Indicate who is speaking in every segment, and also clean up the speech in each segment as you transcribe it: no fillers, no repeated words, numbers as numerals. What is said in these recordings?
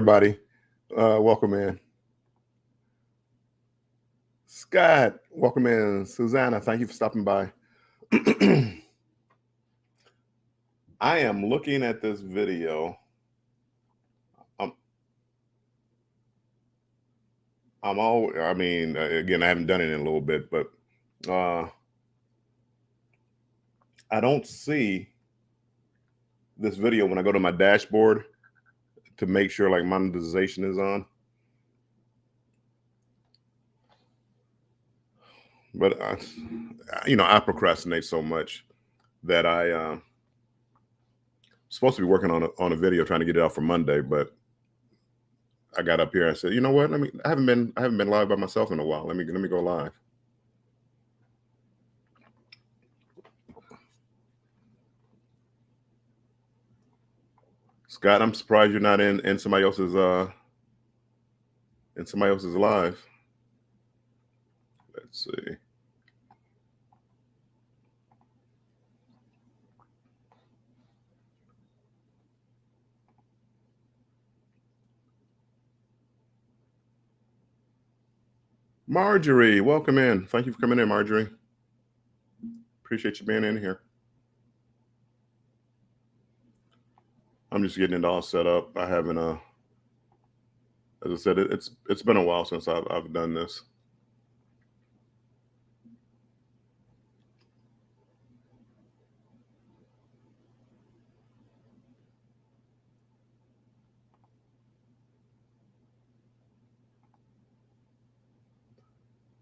Speaker 1: everybody. Welcome in. Scott, welcome in. Susanna, thank you for stopping by. I am looking at this video. I'm, again, I haven't done it in a little bit, but I don't see this video when I go to my dashboard to make sure like monetization is on. But I procrastinate so much that I supposed to be working on a video trying to get it out for Monday, but I got up here and said, you know what? I haven't been live by myself in a while. Let me go live. Scott, I'm surprised you're not in somebody else's live. Let's see. Marjorie, welcome in. Thank you for coming in, Marjorie. Appreciate you being in here. I'm just getting it all set up. I haven't, as I said, it's been a while since I've done this.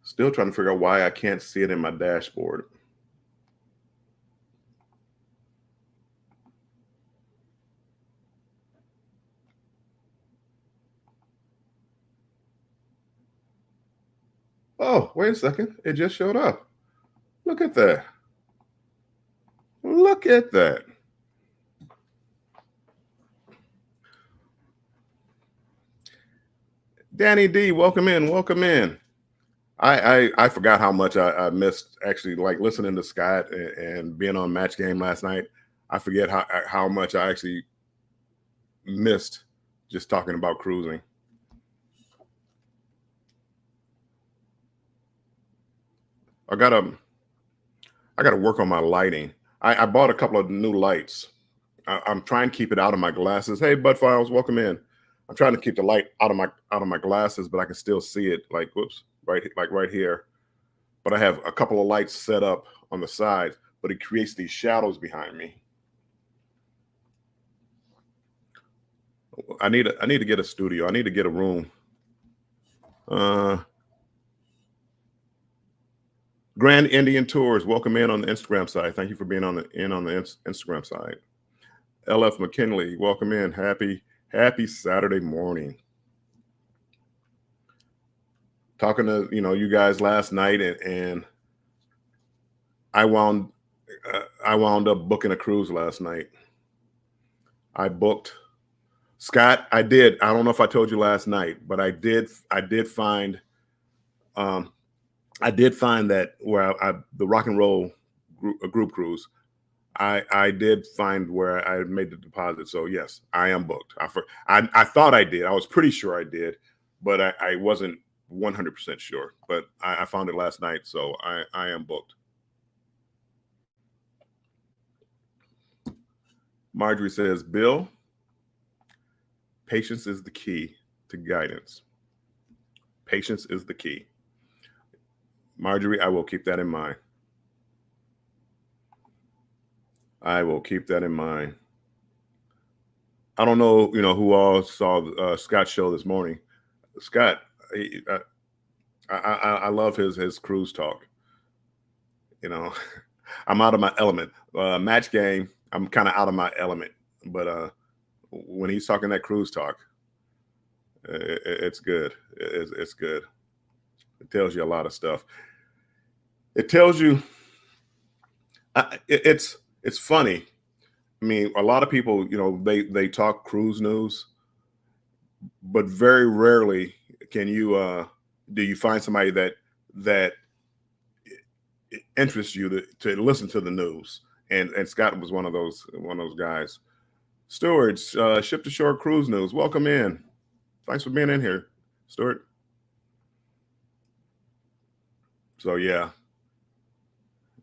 Speaker 1: Still trying to figure out why I can't see it in my dashboard. Oh, wait a second. It just showed up. Look at that. Look at that. Danny D, welcome in. Welcome in. I forgot how much I missed actually like listening to Scott and being on Match Game last night. I forget how much I actually missed just talking about cruising. I gotta work on my lighting. I bought a couple of new lights. I'm trying to keep it out of my glasses. Hey, Bud Files, welcome in. I'm trying to keep the light out of my glasses, but I can still see it. Like, whoops, right here. But I have a couple of lights set up on the sides, but it creates these shadows behind me. I need to get a studio. I need to get a room. Grand Indian Tours, welcome in on the Instagram side. Thank you for being on the Instagram side. LF McKinley, welcome in. Happy Saturday morning. Talking to you guys last night, and I wound up booking a cruise last night. I booked Scott. I did. I don't know if I told you last night, but I did find that where the rock and roll group cruise, I did find where I made the deposit. So yes, I am booked. I thought I did. I was pretty sure I did, but I wasn't 100% sure. But I found it last night, so I am booked. Marjorie says, Bill, patience is the key to guidance. Patience is the key. Marjorie, I will keep that in mind. I will keep that in mind. I don't know, who all saw Scott's show this morning. Scott, I love his cruise talk. I'm out of my element. Match Game, I'm kind of out of my element. But when he's talking that cruise talk, it's good. It's good. It tells you a lot of stuff. It tells you. It's funny. I mean, a lot of people, they talk cruise news, but very rarely can you do you find somebody that interests you to listen to the news. And Scott was one of those guys. Stewards, Ship to Shore Cruise News, welcome in. Thanks for being in here, Stuart. So yeah,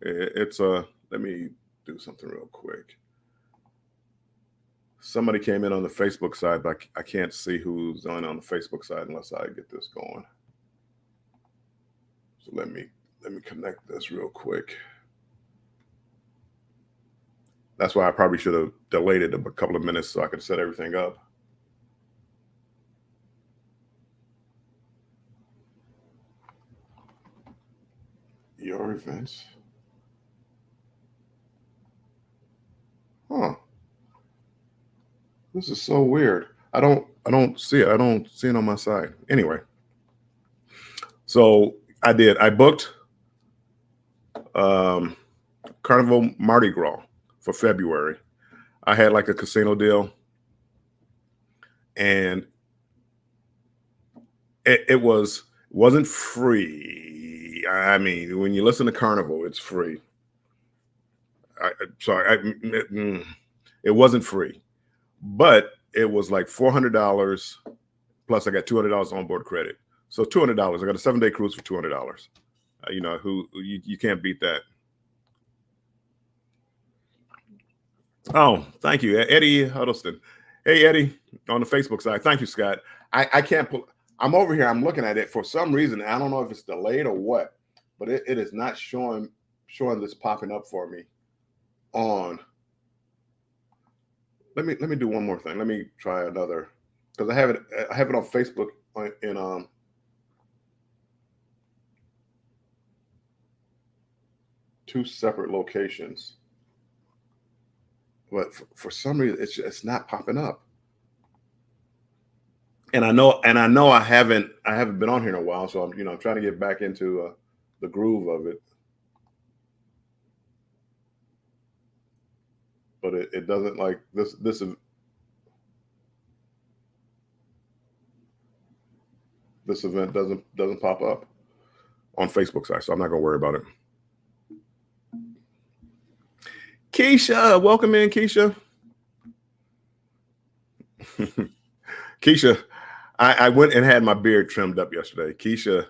Speaker 1: it's let me do something real quick. Somebody came in on the Facebook side, but I can't see who's on the Facebook side unless I get this going. So let me connect this real quick. That's why I probably should have delayed it a couple of minutes so I could set everything up. Your events. Huh. This is so weird. I don't see it. I don't see it on my side. Anyway. So I did. I booked Carnival Mardi Gras for February. I had like a casino deal, and it wasn't free. I mean, when you listen to Carnival, it's free. It wasn't free, but it was like $400 plus I got $200 on board credit. So $200. I got a 7-day cruise for $200. You know, you can't beat that. Oh, thank you, Eddie Huddleston. Hey, Eddie, on the Facebook side. Thank you, Scott. I can't pull. I'm over here. I'm looking at it for some reason. I don't know if it's delayed or what, but it is not showing this popping up for me. On. Let me do one more thing. Let me try another because I have it on Facebook in two separate locations. But for some reason it's not popping up. And I know I haven't been on here in a while, so I'm trying to get back into the groove of it. But it doesn't like this event doesn't pop up on Facebook side, so I'm not gonna worry about it. Keisha, welcome in, Keisha. Keisha, I went and had my beard trimmed up yesterday. Keisha,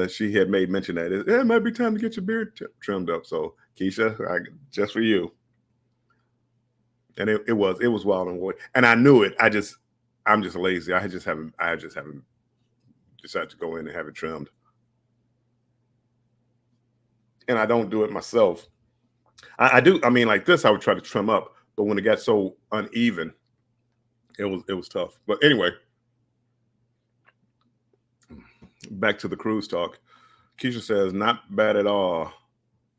Speaker 1: she had made mention that it might be time to get your beard trimmed up. So Keisha, just for you. And it was wild and woolly, and I knew it. I'm just lazy. I just haven't decided to go in and have it trimmed, and I don't do it myself. I do. I mean, like this, I would try to trim up, but when it got so uneven, it was tough. But anyway, back to the cruise talk. Keisha says, not bad at all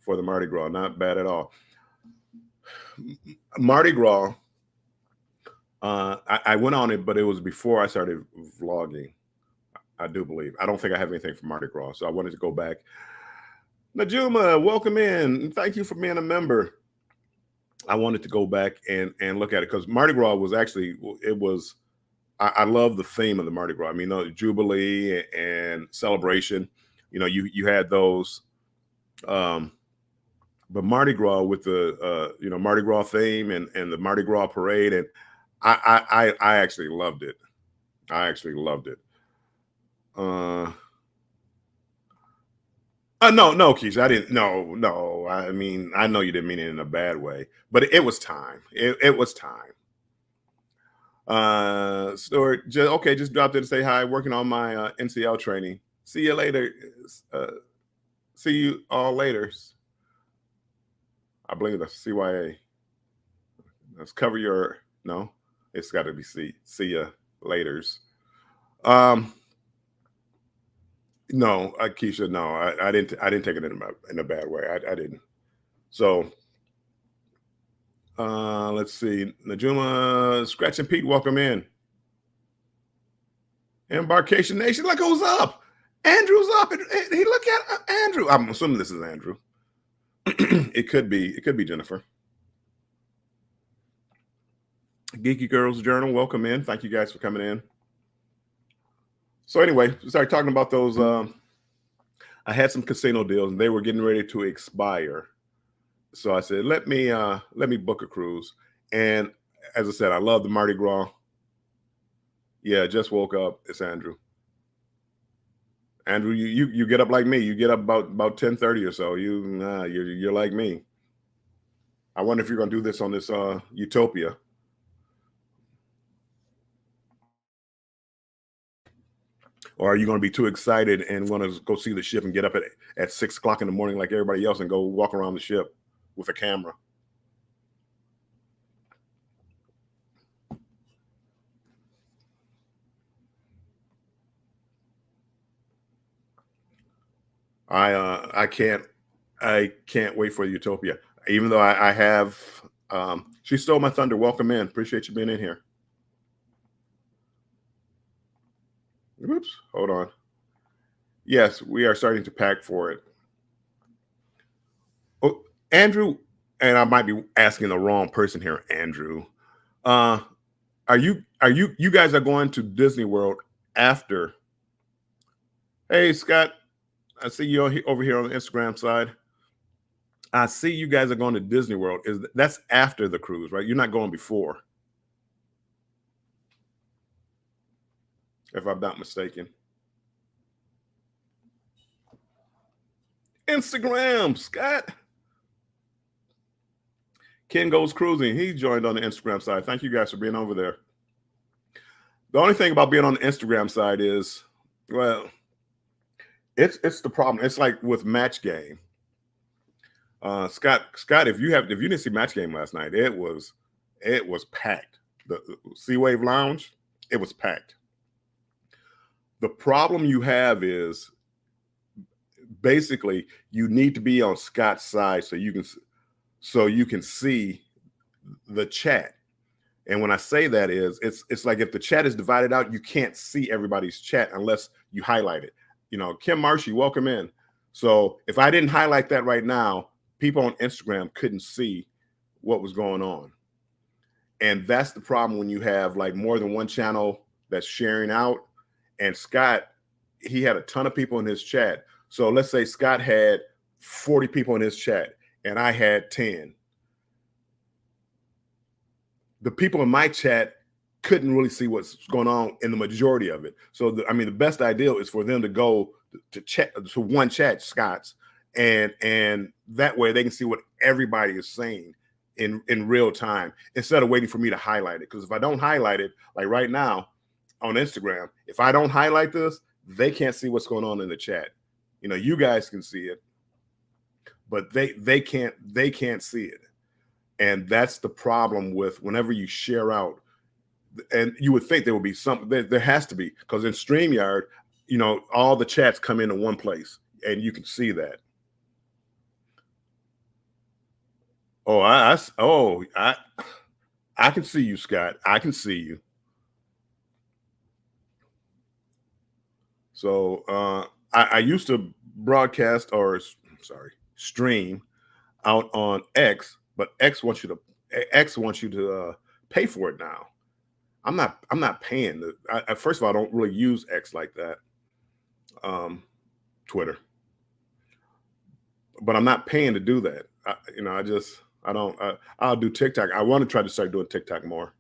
Speaker 1: for the Mardi Gras. Not bad at all. Mardi Gras, I went on it, but it was before I started vlogging. I do believe. I don't think I have anything for Mardi Gras, so I wanted to go back. Najuma, welcome in. Thank you for being a member. I wanted to go back and look at it because Mardi Gras was actually, I love the theme of the Mardi Gras. I mean, Jubilee and celebration, you had those, but Mardi Gras with the, Mardi Gras theme and the Mardi Gras parade. And I actually loved it. I actually loved it. No, Keisha, I didn't. No. I mean, I know you didn't mean it in a bad way, but it was time. It was time. Stuart, just dropped in to say hi. Working on my NCL training. See you later. See you all later. I believe that's CYA. Let's cover your. No, it's got to be see you laters. No, Keisha, no, I didn't take it in a bad way. I didn't. So let's see. Najuma, Scratch and Pete, welcome in. Embarkation Nation, look who's up. Andrew's up. He look at Andrew. I'm assuming this is Andrew. It could be Jennifer. Geeky Girls Journal, welcome in. Thank you guys for coming in. So anyway, we started talking about those. I had some casino deals, and they were getting ready to expire. So I said, let me book a cruise. And as I said, I love the Mardi Gras. Yeah, just woke up. It's Andrew. Andrew, you get up like me. You get up about 10:30 or so. You're like me. I wonder if you're gonna do this on this Utopia. Or are you going to be too excited and want to go see the ship and get up at 6 o'clock in the morning like everybody else and go walk around the ship with a camera? I can't wait for Utopia. Even though I have she stole my thunder. Welcome in. Appreciate you being in here. Oops, hold on. Yes, we are starting to pack for it. Oh, Andrew, and I might be asking the wrong person here, Andrew. Uh you guys are going to Disney World after? Hey Scott, I see you over here on the Instagram side. I see you guys are going to Disney World. That's after the cruise, right? You're not going before, if I'm not mistaken. Instagram, Scott. Ken Goes Cruising. He joined on the Instagram side. Thank you guys for being over there. The only thing about being on the Instagram side is, well, it's the problem. It's like with Match Game. Scott, if you didn't see Match Game last night, it was packed. The Sea Wave Lounge, it was packed. The problem you have is basically you need to be on Scott's side so you can see the chat. And when I say that is it's like if the chat is divided out, you can't see everybody's chat unless you highlight it. You know, Kim Marshy, welcome in. So if I didn't highlight that right now, people on Instagram couldn't see what was going on. And that's the problem when you have like more than one channel that's sharing out. And Scott, he had a ton of people in his chat. So let's say Scott had 40 people in his chat and I had 10. The people in my chat couldn't really see what's going on in the majority of it. So the best ideal is for them to go to chat to one chat, Scott's, and that way they can see what everybody is saying in real time instead of waiting for me to highlight it. Because if I don't highlight it, like right now on Instagram, if I don't highlight this, they can't see what's going on in the chat. You know, you guys can see it, but they can't see it. And that's the problem with whenever you share out. And you would think there would be something there has to be, because in StreamYard, you know, all the chats come into one place and you can see that. Oh, I can see you, Scott. I can see you. So I used to broadcast stream out on X, but X wants you to pay for it now. I'm not paying. First of all, I don't really use X like that. Twitter, but I'm not paying to do that. I'll do TikTok. I want to try to start doing TikTok more.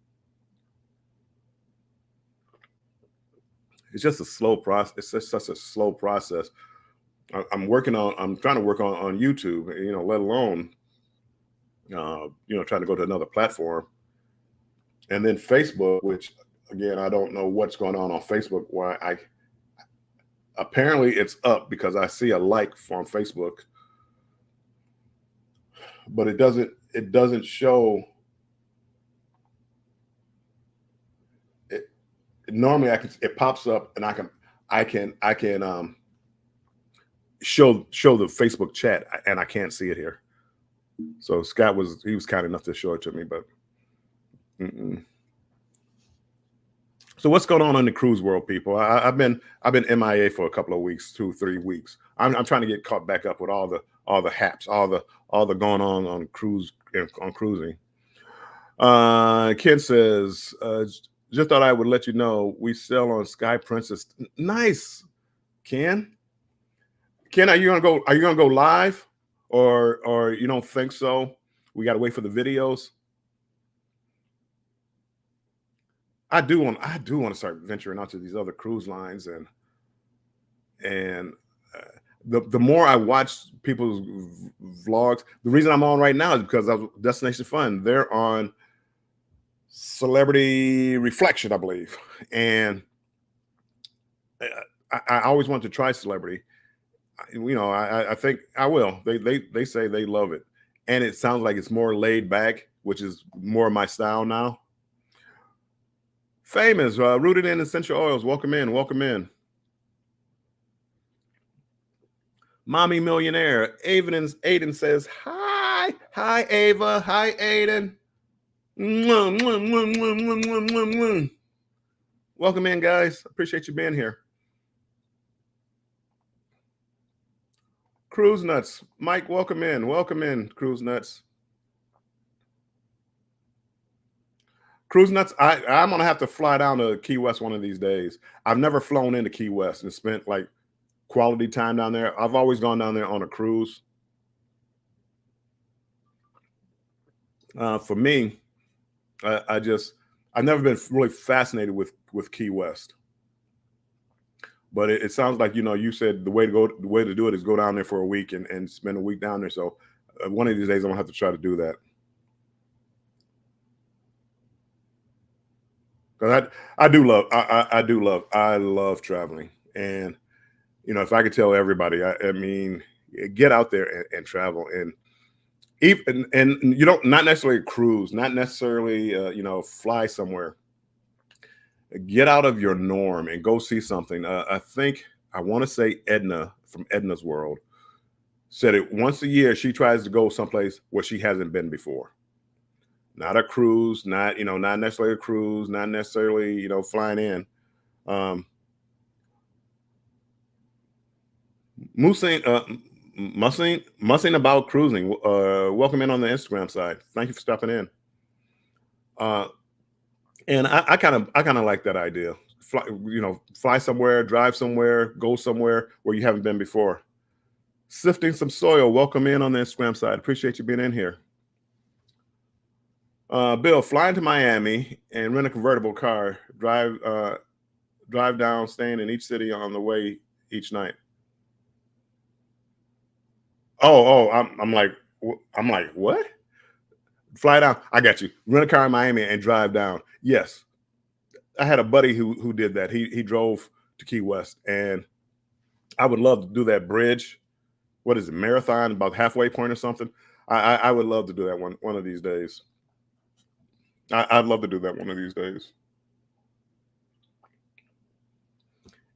Speaker 1: It's just a slow process. It's just such a slow process. I'm trying to work on YouTube, you know, let alone, trying to go to another platform. And then Facebook, which again, I don't know what's going on Facebook. Why apparently it's up because I see a like on Facebook, but it doesn't show. Normally it pops up and I can show the Facebook chat and I can't see it here. So Scott was kind enough to show it to me, but So what's going on in the cruise world, people? I've been MIA for a couple of weeks, 2-3 weeks. I'm trying to get caught back up with all the haps, all the going on cruising. Ken says, just thought I would let you know we sell on Sky Princess. Nice, Ken. Ken, are you gonna go live, or you don't think so? We got to wait for the videos. I do want to start venturing out to these other cruise lines, and the more I watch people's vlogs, the reason I'm on right now is because of Destination Fun. They're on Celebrity Reflection, I believe, and I always want to try Celebrity. I think I will. They say they love it, and it sounds like it's more laid back, which is more my style now. Famous, rooted in essential oils. Welcome in, welcome in. Mommy Millionaire. Aiden says, hi. Hi, Ava. Hi, Aiden. Mwah, mwah, mwah, mwah, mwah, mwah, mwah, mwah. Welcome in, guys. Appreciate you being here. Cruise Nuts. Mike, welcome in. Welcome in, Cruise Nuts. Cruise Nuts, I'm going to have to fly down to Key West one of these days. I've never flown into Key West and spent like quality time down there. I've always gone down there on a cruise. For me, I've never been really fascinated with Key West. But it sounds like, you said the way to do it is go down there for a week and spend a week down there. So one of these days I'm gonna have to try to do that. Because I love traveling. And if I could tell everybody, I mean, get out there and travel, and even and you don't, not necessarily cruise, not necessarily fly somewhere. Get out of your norm and go see something. I want to say Edna from Edna's World said it once a year. She tries to go someplace where she hasn't been before. Not a cruise, not necessarily a cruise, not necessarily flying in. Mussing about cruising. Welcome in on the Instagram side. Thank you for stopping in. And I kind of like that idea. Fly somewhere, drive somewhere, go somewhere where you haven't been before. Sifting some soil. Welcome in on the Instagram side. Appreciate you being in here. Bill, flying to Miami and rent a convertible car, drive down, staying in each city on the way each night. I'm like, what? Fly down. I got you. Rent a car in Miami and drive down. Yes, I had a buddy who did that. He drove to Key West, and I would love to do that bridge. What is it, Marathon, about halfway point or something? I would love to do that one of these days. I'd love to do that one of these days.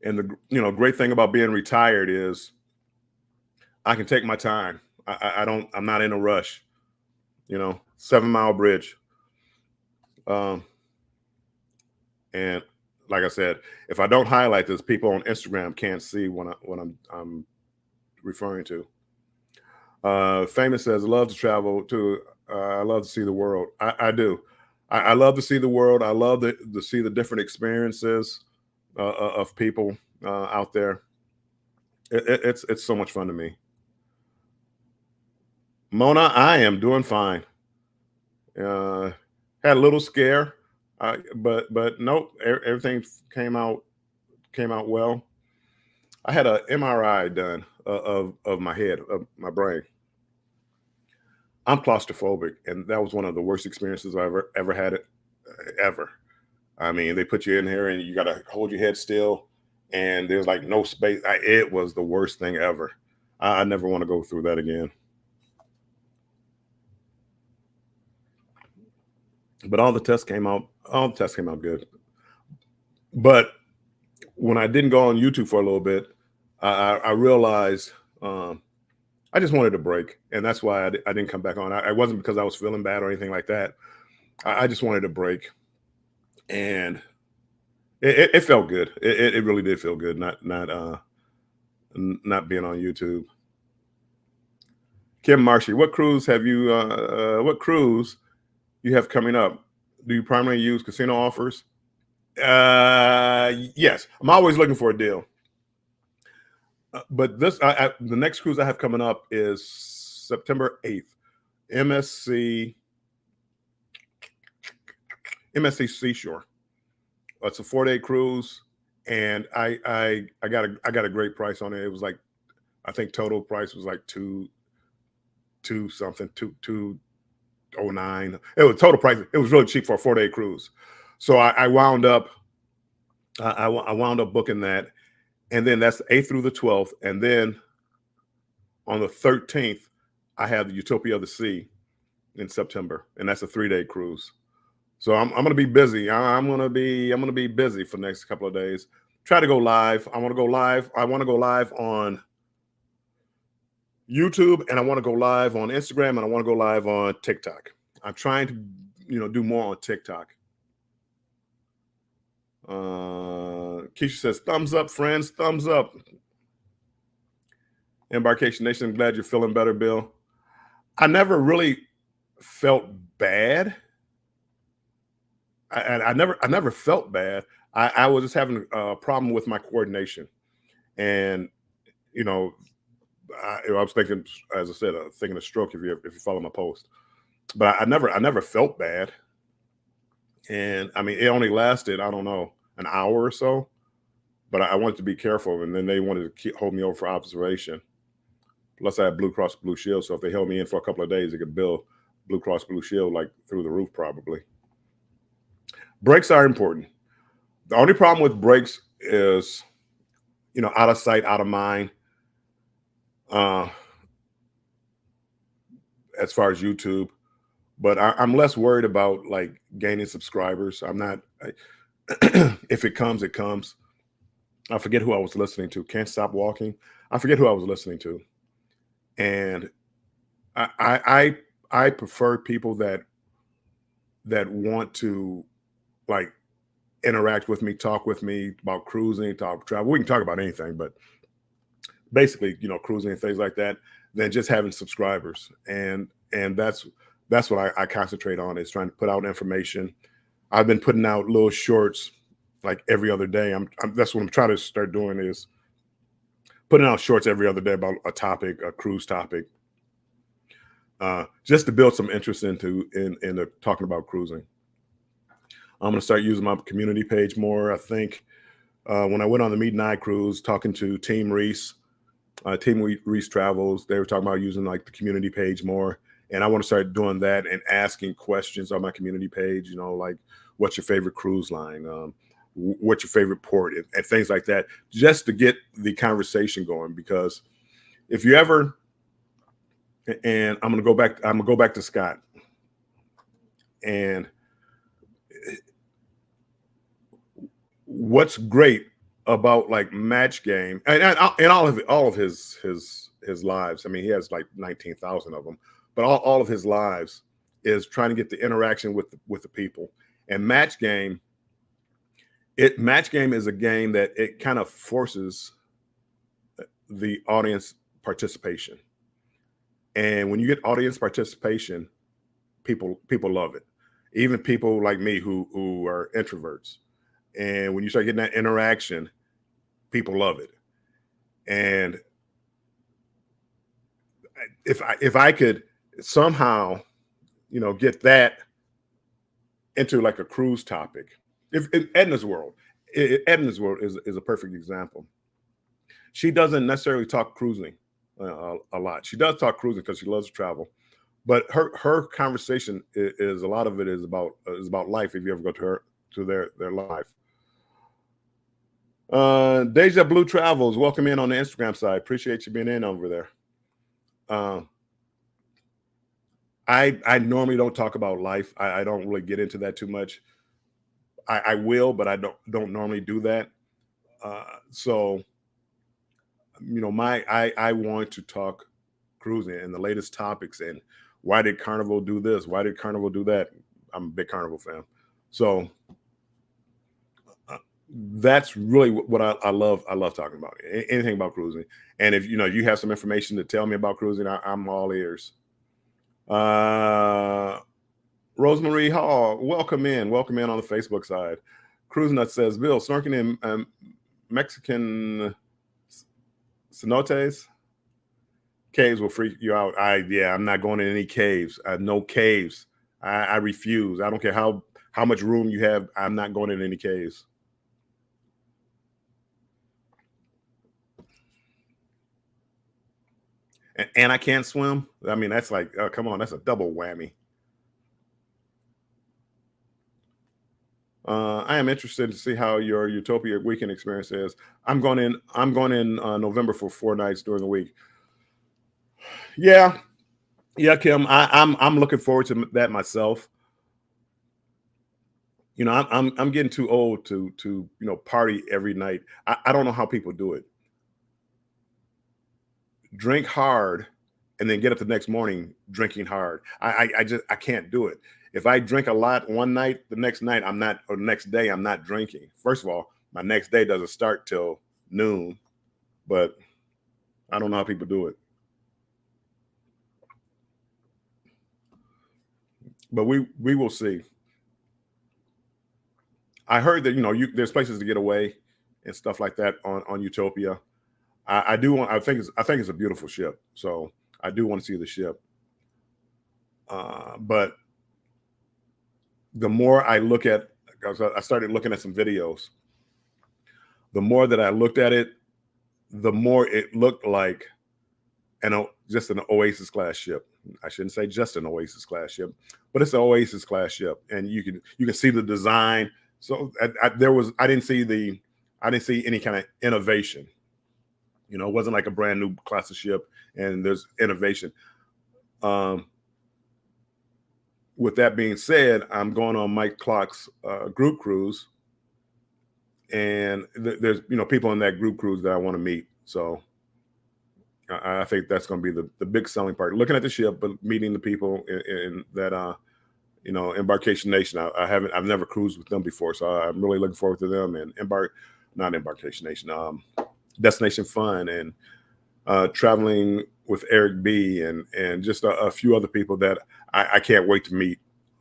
Speaker 1: And the great thing about being retired is I can take my time. I'm not in a rush. 7 Mile Bridge. And like I said, if I don't highlight this, people on Instagram can't see what I'm referring to. Famous says, love to travel to. I love to see the world. I do. I love to see the world. I love to see the different experiences of people out there. It's so much fun to me. Mona, I am doing fine. Had a little scare, but nope, everything came out well. I had a MRI done of my head, of my brain. I'm claustrophobic, and that was one of the worst experiences I ever had it ever. I mean, they put you in here and you got to hold your head still, and there's like no space. It was the worst thing ever. I never want to go through that again. But all the tests came out good. But when I didn't go on YouTube for a little bit, I realized I just wanted a break, and that's why I didn't come back on. I wasn't because I was feeling bad or anything like that. I just wanted a break, and it felt good. It really did feel good. Not being on YouTube. Kim Marshy, what cruise you have coming up? Do you primarily use casino offers? Yes, I'm always looking for a deal. But the next cruise I have coming up is September 8th. MSC Seashore. It's a 4-day cruise, and I got a great price on it. It was like, I think total price was like two something, 209. It was total price. It was really cheap for a 4-day cruise. So I wound up I wound up booking that, and then that's the 8th through the 12th, and then on the 13th I have the Utopia of the Sea in September, and that's a 3-day cruise. So I'm gonna be busy. I'm gonna be busy for the next couple of days. Try to go live. I want to go live. I want to go live on YouTube, and I want to go live on Instagram, and I want to go live on TikTok. I'm trying to, do more on TikTok. Keisha says, thumbs up, friends, thumbs up. Embarkation Nation, I'm glad you're feeling better, Bill. I never really felt bad. I never felt bad. I was just having a problem with my coordination, and I was thinking, as I said, thinking of stroke if you follow my post, but I never felt bad, and I mean it only lasted, I don't know, an hour or so, but I wanted to be careful, and then they wanted to hold me over for observation. Plus, I had Blue Cross Blue Shield, so if they held me in for a couple of days, they could bill Blue Cross Blue Shield like through the roof probably. Breaks are important. The only problem with breaks is, out of sight, out of mind. As far as YouTube, but I'm less worried about like gaining subscribers. I'm not. If it comes, it comes. I forget who I was listening to. Can't Stop Walking. I forget who I was listening to, and I prefer people that want to like interact with me, talk with me about cruising, talk travel. We can talk about anything, but basically, cruising and things like that, than just having subscribers. And that's what I concentrate on, is trying to put out information. I've been putting out little shorts like every other day. That's what I'm trying to start doing, is putting out shorts every other day about a topic, a cruise topic, just to build some interest into talking about cruising. I'm going to start using my community page more. I think when I went on the Meet and I cruise, talking to Team Reese Travels, they were talking about using like the community page more. And I want to start doing that and asking questions on my community page, like what's your favorite cruise line? What's your favorite port, and things like that, just to get the conversation going. Because if you ever, and I'm going to go back to Scott, and what's great about like Match Game and all of his lives. I mean, he has like 19,000 of them, but all of his lives is trying to get the interaction with the people. And Match Game is a game that it kind of forces the audience participation. And when you get audience participation, people love it. Even people like me who are introverts. And when you start getting that interaction, people love it. And if I could somehow, get that into like a cruise topic, if Edna's World is a perfect example. She doesn't necessarily talk cruising a lot. She does talk cruising because she loves to travel, but her conversation is a lot of it is about life. If you ever go to their life. Deja Blue Travels, welcome in on the Instagram side. Appreciate you being in over there. I normally don't talk about life. I don't really get into that too much. I will, but I don't normally do that. So I want to talk cruising and the latest topics, and why did Carnival do this? Why did Carnival do that? I'm a big Carnival fan. So that's really what I love. I love talking about anything about cruising. And if you have some information to tell me about cruising, I'm all ears. Rosemarie Hall, welcome in on the Facebook side. Cruise Nut says, Bill, snorkeling in Mexican cenotes caves will freak you out. I'm not going in any caves. No caves. I refuse. I don't care how much room you have. I'm not going in any caves. and I can't swim. I mean, that's like, come on, that's a double whammy. I am interested to see how your Utopia weekend experience is. I'm going in. I'm going in November for 4 nights during the week. Yeah, yeah, Kim. I'm looking forward to that myself. You know, I'm getting too old to party every night. I don't know how people do it. Drink hard and then get up the next morning drinking hard. I just I can't do it. If I drink a lot one night, the next night I'm not, or the next day I'm not drinking. First of all, my next day doesn't start till noon, but I don't know how people do it. But we will see. I heard that there's places to get away and stuff like that on Utopia. I do want. I think it's a beautiful ship. So I do want to see the ship. But the more I look at, because I started looking at some videos. The more that I looked at it, the more it looked like just an Oasis class ship. I shouldn't say just an Oasis class ship, but it's an Oasis class ship, and you can see the design. So I didn't see any kind of innovation. It wasn't like a brand new class of ship, and there's innovation. Um, with that being said, I'm going on Mike Clock's group cruise, and there's people on that group cruise that I want to meet. So I think that's going to be the big selling part. Looking at the ship, but meeting the people in that Embarkation Nation. I've never cruised with them before, so I'm really looking forward to them and not Embarkation Nation, Destination Fun, and traveling with Eric B and just a few other people that I can't wait to meet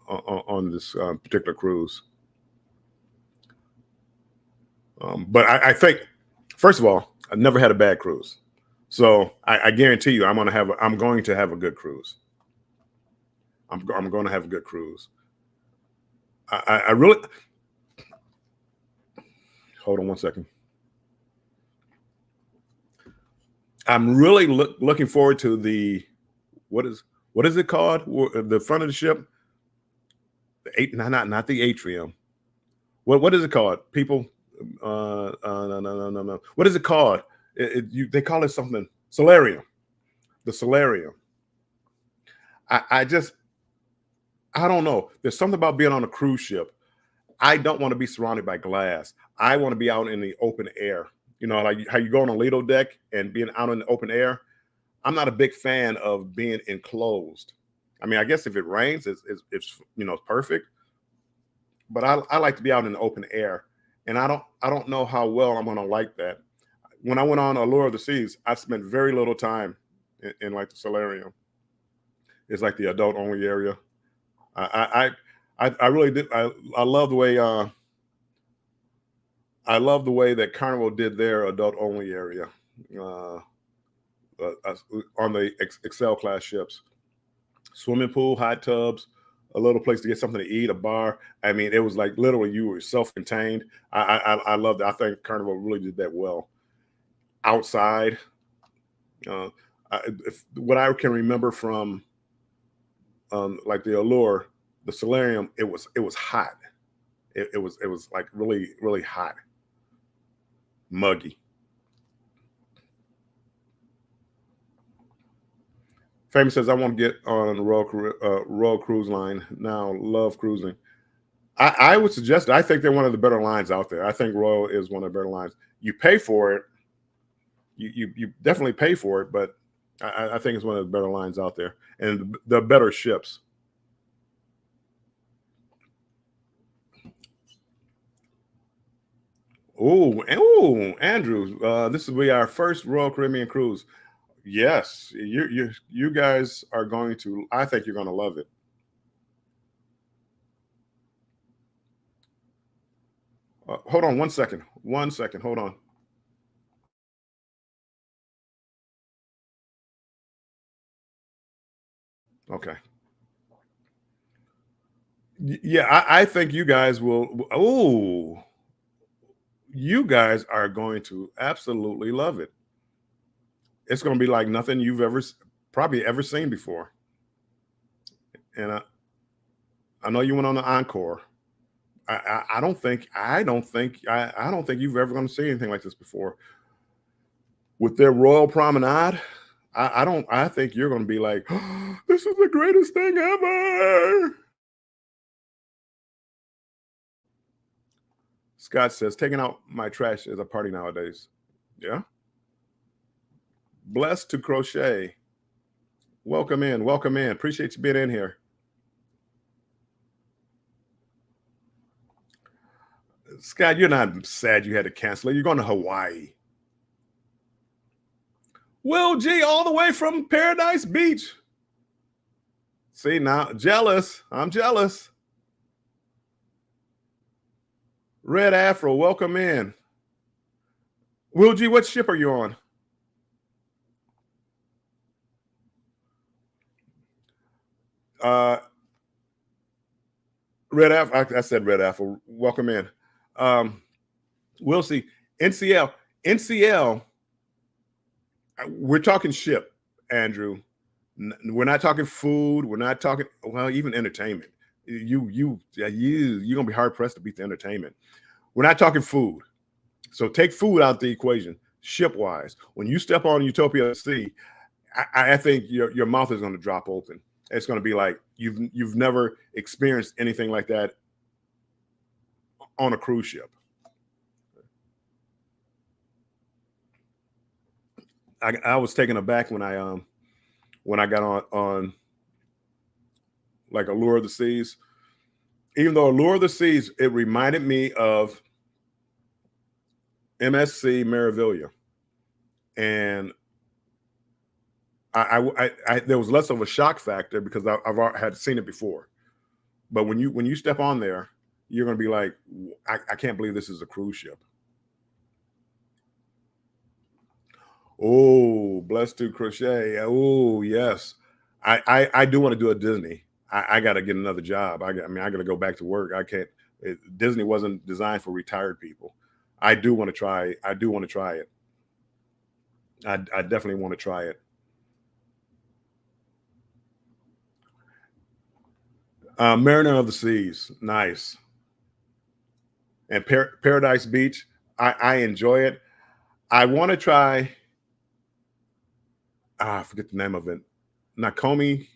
Speaker 1: on this particular cruise. But I think, first of all, I've never had a bad cruise, so I guarantee you, I'm going to have a good cruise. I'm going to have a good cruise. I really, hold on one second. I'm really looking forward to what is it called? The front of the ship, not the atrium. What is it called? People, no. What is it called? They call it something. Solarium. The solarium. I just I don't know. There's something about being on a cruise ship. I don't want to be surrounded by glass. I want to be out in the open air. Like how you go on a Lido deck and being out in the open air. I'm not a big fan of being enclosed. I mean, I guess if it rains, it's perfect. But I like to be out in the open air, and I don't know how well I'm going to like that. When I went on Allure of the Seas, I spent very little time in like the solarium. It's like the adult only area. I really did. I love the way that Carnival did their adult only area uh, on the Excel class ships. Swimming pool, hot tubs, a little place to get something to eat, a bar. I mean, it was like literally you were self-contained. I loved it. I think Carnival really did that well. Outside, uh, what I can remember from like the Allure, the Solarium, it was hot. It was like really really hot, muggy. Famous says, I want to get on the Royal Cruise Line now. Love cruising. I would suggest it. I think they're one of the better lines out there. I think Royal is one of the better lines. You pay for it. You definitely pay for it, but I think it's one of the better lines out there and the better ships. Oh, Andrew, this will be our first Royal Caribbean cruise. Yes, you guys are going to. I think you're going to love it. Hold on one second. 1 second. Hold on. Okay. Yeah, I think you guys will. Oh, you guys are going to absolutely love it. It's going to be like nothing you've ever probably ever seen before. And I know you went on the Encore. I don't think you've ever going to see anything like this before. With their Royal Promenade, I think you're going to be like, oh, this is the greatest thing ever. Scott says, taking out my trash is a party nowadays. Yeah. Blessed to Crochet. Welcome in. Welcome in. Appreciate you being in here. Scott, you're not sad you had to cancel it. You're going to Hawaii. Will G, all the way from Paradise Beach. See, now, jealous. I'm jealous. Red Afro, welcome in. Will G, what ship are you on? Red Afro, I said Red Afro. Welcome in. We'll see. NCL, we're talking ship, Andrew. We're not talking food. We're not talking, well, even entertainment. You're gonna be hard pressed to beat the entertainment. We're not talking food. So take food out the equation, ship wise. When you step on Utopia Sea, I think your mouth is going to drop open. It's going to be like you've never experienced anything like that on a cruise ship. I was taken aback when I got on like Allure of the Seas. Even though Allure of the Seas, it reminded me of MSC Meraviglia, and I there was less of a shock factor because I've had seen it before. But when you step on there, you're going to be like, I can't believe this is a cruise ship. Oh, Blessed to Crochet. Oh, yes. I do want to do a Disney. I got to get another job. I got to go back to work. I can't. Disney wasn't designed for retired people. I do want to try it. I definitely want to try it. Mariner of the Seas, nice. And Paradise Beach, I enjoy it. I want to try. I forget the name of it. Nakome.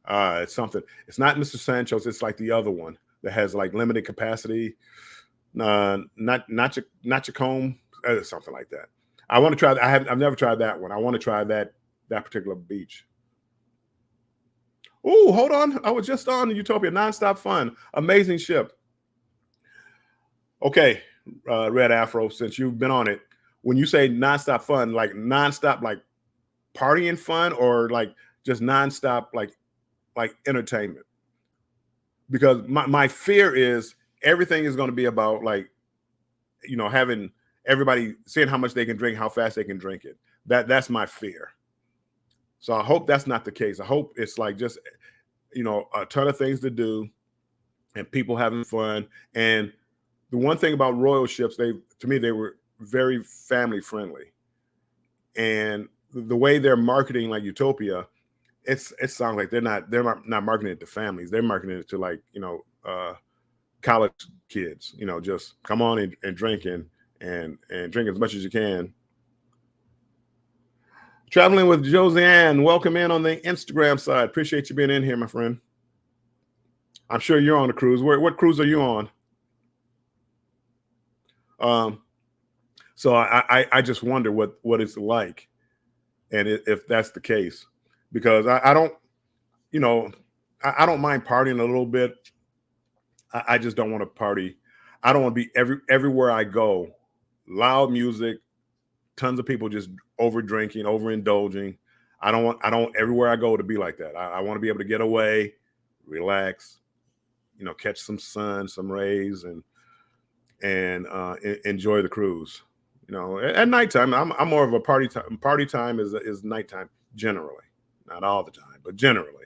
Speaker 1: It's something. It's not Mr. Sancho's. It's like the other one that has like limited capacity. Not Chacombe, something like that. I want to try. I've never tried that one. I want to try that particular beach. Oh, hold on. I was just on Utopia. Nonstop fun. Amazing ship. Okay, Red Afro, since you've been on it, when you say nonstop fun, like nonstop, like partying fun, or like just nonstop, like entertainment? Because my fear is everything is going to be about like, having everybody seeing how much they can drink, how fast they can drink it. That's my fear. So I hope that's not the case. I hope it's like just, a ton of things to do and people having fun. And the one thing about royal ships, they were very family friendly. And the way they're marketing like Utopia, it sounds like they're not marketing it to families. They're marketing it to like, college kids, just come on and drink and drink as much as you can. Traveling with Josiane, welcome in on the Instagram side. Appreciate you being in here, my friend. I'm sure you're on a cruise. What cruise are you on? So I just wonder what it's like, and if that's the case, because I don't, I don't mind partying a little bit. I just don't want to party. I don't want to be everywhere I go, loud music, tons of people just over drinking, overindulging. I don't everywhere I go to be like that. I want to be able to get away, relax, catch some sun, some rays, and enjoy the cruise. At nighttime, I'm more of a party time. Party time is nighttime generally, not all the time, but generally.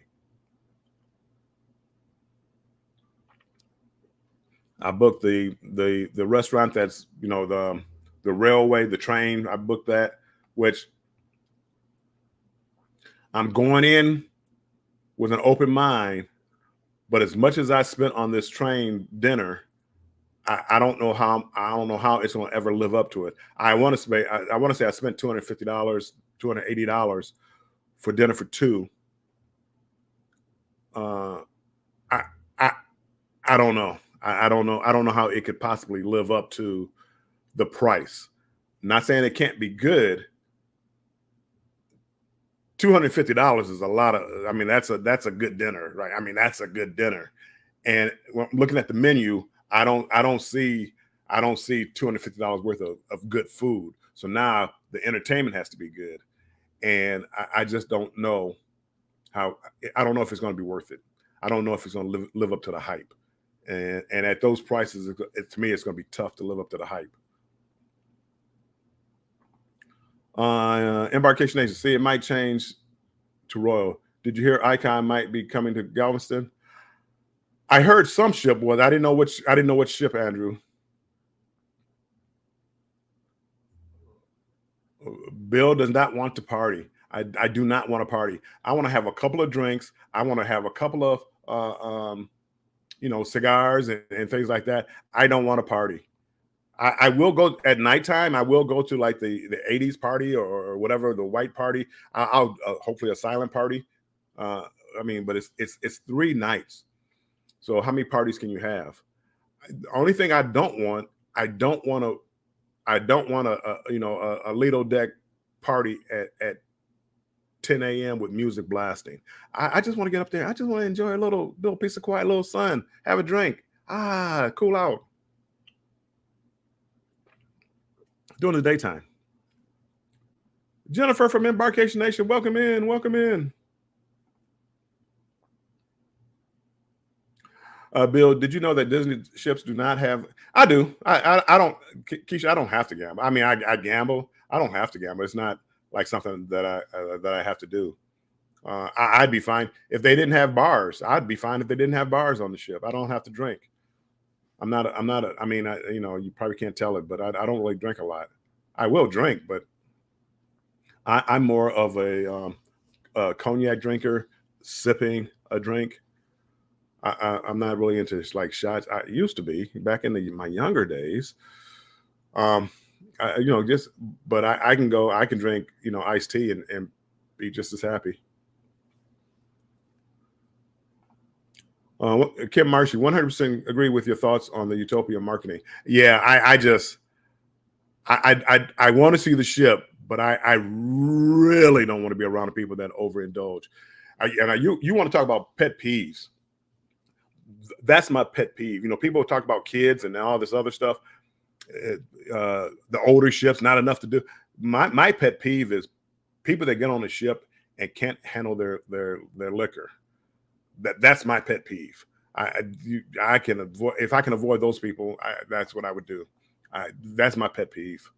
Speaker 1: I booked the restaurant that's the railway, the train. I booked that, which I'm going in with an open mind, but as much as I spent on this train dinner, I don't know how it's going to ever live up to it. I want to say I spent $250, $280 for dinner for two. Uh, I I I don't know. I don't know. I don't know how it could possibly live up to the price. Not saying it can't be good. $250 is a lot of. I mean, that's a good dinner, right? I mean, that's a good dinner. And when I'm looking at the menu, I don't see $250 worth of good food. So now the entertainment has to be good, and I just don't know how. I don't know if it's going to be worth it. I don't know if it's going to live up to the hype, and at those prices, to me, it's going to be tough to live up to the hype. Embarkation Agency, it might change to Royal. Did you hear Icon might be coming to Galveston? I heard some ship was. I didn't know which. I didn't know which ship, Andrew. Bill does not want to party. I do not want to party. I want to have a couple of drinks. I want to have a couple of cigars and things like that. I don't want to party. I will go at nighttime. I will go to like the 80s party or whatever, the white party. I'll hopefully a silent party. Uh, I mean, but it's 3 nights. So how many parties can you have? The only thing I don't want to I don't want a Lido deck party at 10 a.m. with music blasting. I just want to get up there. I just want to enjoy a little piece of quiet, little sun, have a drink, cool out during the daytime. Jennifer from Embarkation Nation, welcome in, welcome in. Bill, did you know that Disney ships do not have? I do. I don't, Keisha. I don't have to gamble. I mean, I gamble. I don't have to gamble. It's not like something that I have to do. I'd be fine if they didn't have bars. I'd be fine if they didn't have bars on the ship. I don't have to drink. I'm not. I'm not. I mean, you probably can't tell it, but I don't really drink a lot. I will drink, but I'm more of a cognac drinker, sipping a drink. I'm not really into like shots. I used to be back in my younger days. Um, just but I can go. I can drink iced tea and be just as happy. Kim Marshy, 100% agree with your thoughts on the utopia marketing. Yeah, I just I want to see the ship, but I really don't want to be around the people that overindulge. You want to talk about pet peeves? That's my pet peeve. People talk about kids and all this other stuff. The older ships, not enough to do. My pet peeve is people that get on the ship and can't handle their liquor. That's my pet peeve. I can avoid if I can avoid those people. That's what I would do. That's my pet peeve.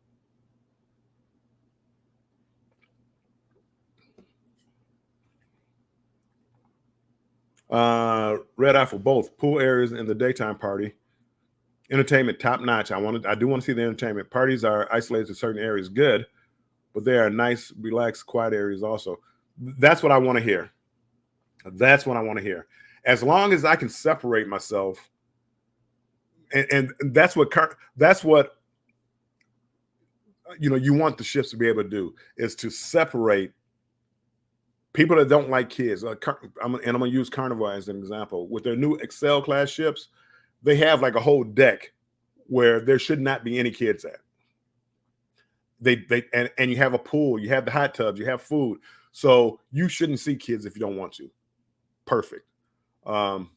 Speaker 1: Red eye for both pool areas and the daytime party. Entertainment top notch. I do want to see the entertainment. Parties are isolated to certain areas, good, but there are nice, relaxed, quiet areas also. That's what I want to hear. That's what I want to hear. As long as I can separate myself, and that's what you want the ships to be able to do is to separate people that don't like kids. I'm gonna use Carnival as an example. With their new Excel class ships, they have like a whole deck where there should not be any kids at. And you have a pool, you have the hot tubs, you have food, so you shouldn't see kids if you don't want to. Perfect. Um,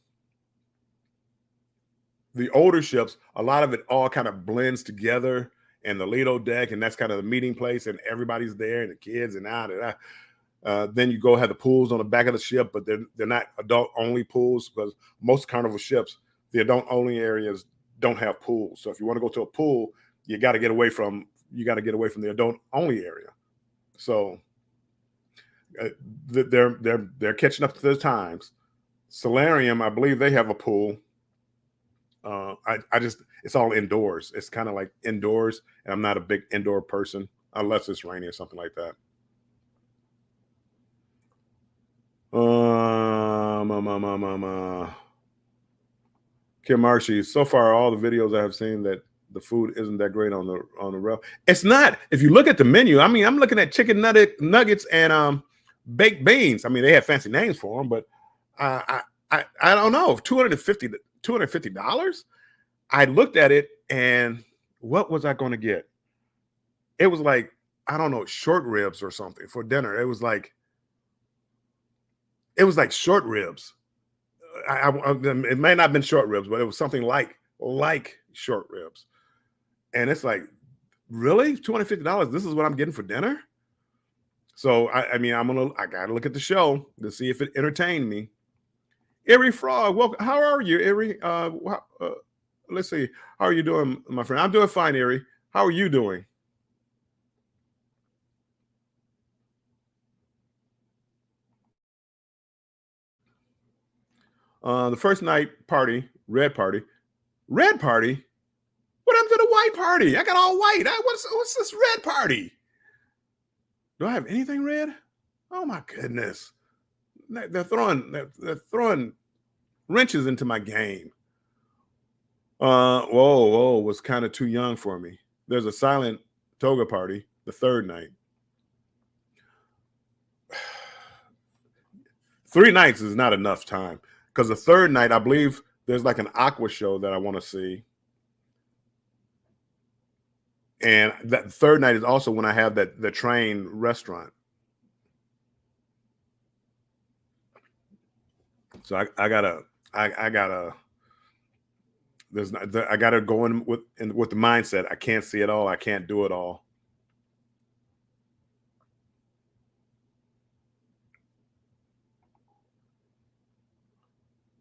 Speaker 1: the older ships, a lot of it all kind of blends together and the Lido deck, and that's kind of the meeting place, and everybody's there, and the kids and out and out. Then you go have the pools on the back of the ship, but they're not adult only pools because most Carnival ships, the adult only areas don't have pools. So if you want to go to a pool, you got to get away from the adult only area. So uh, they're catching up to the times. Solarium, I believe they have a pool. I just it's all indoors. It's kind of like indoors, and I'm not a big indoor person unless it's rainy or something like that. Kim Marshy. So far, all the videos I have seen that the food isn't that great on the rail. It's not. If you look at the menu, I mean, I'm looking at chicken nuggets and baked beans. I mean, they have fancy names for them, but uh, I I don't know. 250 dollars. I looked at it and what was I going to get? It was like I don't know, short ribs or something for dinner. It was like short ribs. It may not have been short ribs, but it was something like short ribs. And it's like, really, $250? This is what I'm getting for dinner? So I mean, I gotta look at the show to see if it entertained me. Erie Frog, welcome. How are you, Erie? Let's see. How are you doing, my friend? I'm doing fine, Erie. How are you doing? The first night party, red party, red party. What happened to the white party? I got all white. What's this red party? Do I have anything red? Oh my goodness! They're throwing wrenches into my game. Whoa, was kind of too young for me. There's a silent toga party the third night. 3 nights is not enough time because the third night, I believe there's like an aqua show that I want to see. And that third night is also when I have that the train restaurant. So I gotta I gotta there's not I gotta go in with the mindset. I can't see it all. I can't do it all.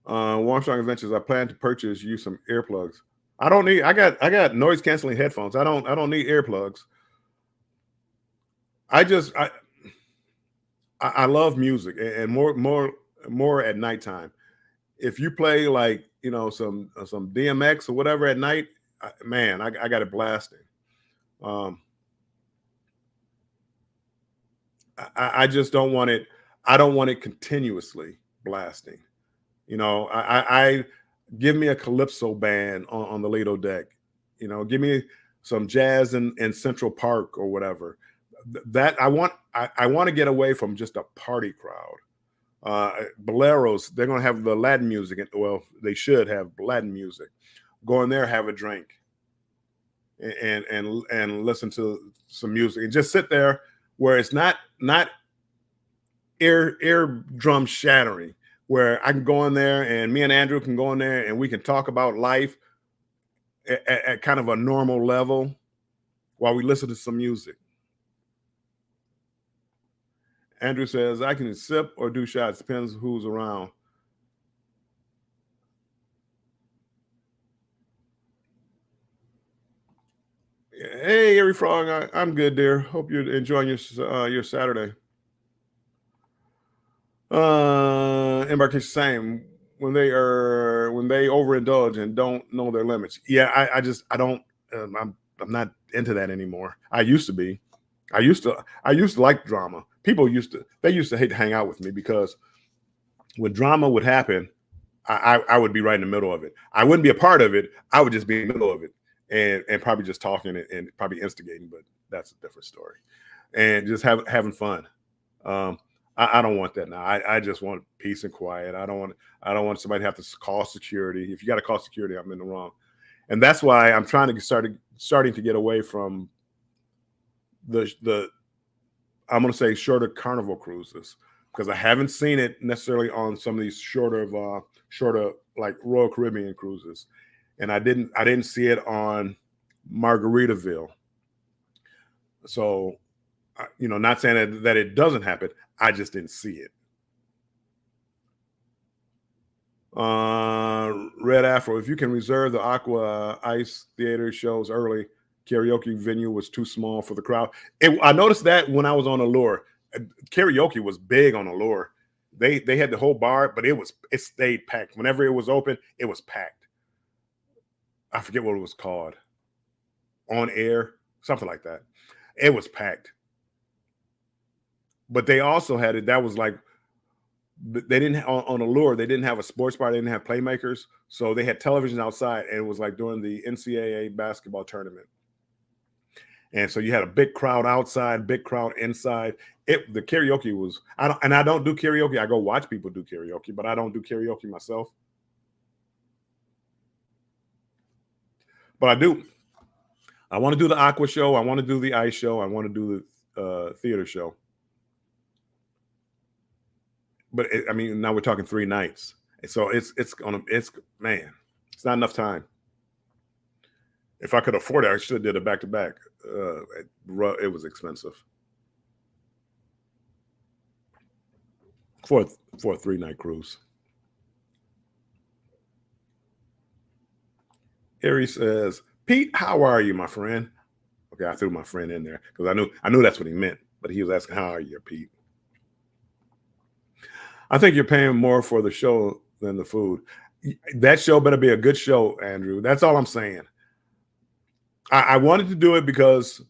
Speaker 1: Warmstrong Adventures. I plan to purchase you some earplugs. I got noise canceling headphones. I don't need earplugs. I just I love music and more at nighttime. If you play like some DMX or whatever at night, man, I got it blasting. Um, I just don't want it. I don't want it continuously blasting. I give me a calypso band on the Lido deck. Give me some jazz in Central Park or whatever. That I want to get away from just a party crowd. Boleros, they're gonna have the Latin music. Well, they should have Latin music. Go in there, have a drink, and listen to some music, and just sit there where it's not eardrum shattering. Where I can go in there, and me and Andrew can go in there, and we can talk about life at kind of a normal level while we listen to some music. Andrew says I can sip or do shots, depends who's around. Hey, Erie Frog, I'm good, dear. Hope you're enjoying your Saturday. Embarkation same when they overindulge and don't know their limits. Yeah, I don't I'm not into that anymore. I used to be. I used to like drama. People used to hate to hang out with me because when drama would happen, I would be right in the middle of it. I wouldn't be a part of it. I would just be in the middle of it and probably just talking and probably instigating, but that's a different story. And just having fun. Um, I don't want that now. I just want peace and quiet. I don't want somebody to have to call security. If you got to call security, I'm in the wrong. And that's why I'm trying to starting to get away from the I'm going to say shorter carnival cruises because I haven't seen it necessarily on some of these shorter like Royal Caribbean cruises, and I didn't see it on Margaritaville. So, not saying that it doesn't happen. I just didn't see it. Red Afro, if you can reserve the Aqua Ice Theater shows early, karaoke venue was too small for the crowd. I noticed that when I was on Allure, karaoke was big on Allure. They had the whole bar, but it stayed packed. Whenever it was open, it was packed. I forget what it was called. On air, something like that. It was packed. But they also had it that was like they didn't on Allure. They didn't have a sports bar. They didn't have playmakers, so they had television outside, and it was like during the NCAA basketball tournament. And so you had a big crowd outside, big crowd inside. The karaoke was I don't do karaoke. I go watch people do karaoke, but I don't do karaoke myself. But I do. I want to do the Aqua show. I want to do the ice show. I want to do the theater show. But I mean, now we're talking 3 nights, so it's man, it's not enough time. If I could afford it, I should have did a back to back. It was expensive for a 3-night cruise. Harry says, "Pete, how are you, my friend?" Okay, I threw my friend in there because I knew that's what he meant, but he was asking, "How are you, Pete?" I think you're paying more for the show than the food. That show better be a good show, Andrew. That's all I'm saying. I wanted to do it because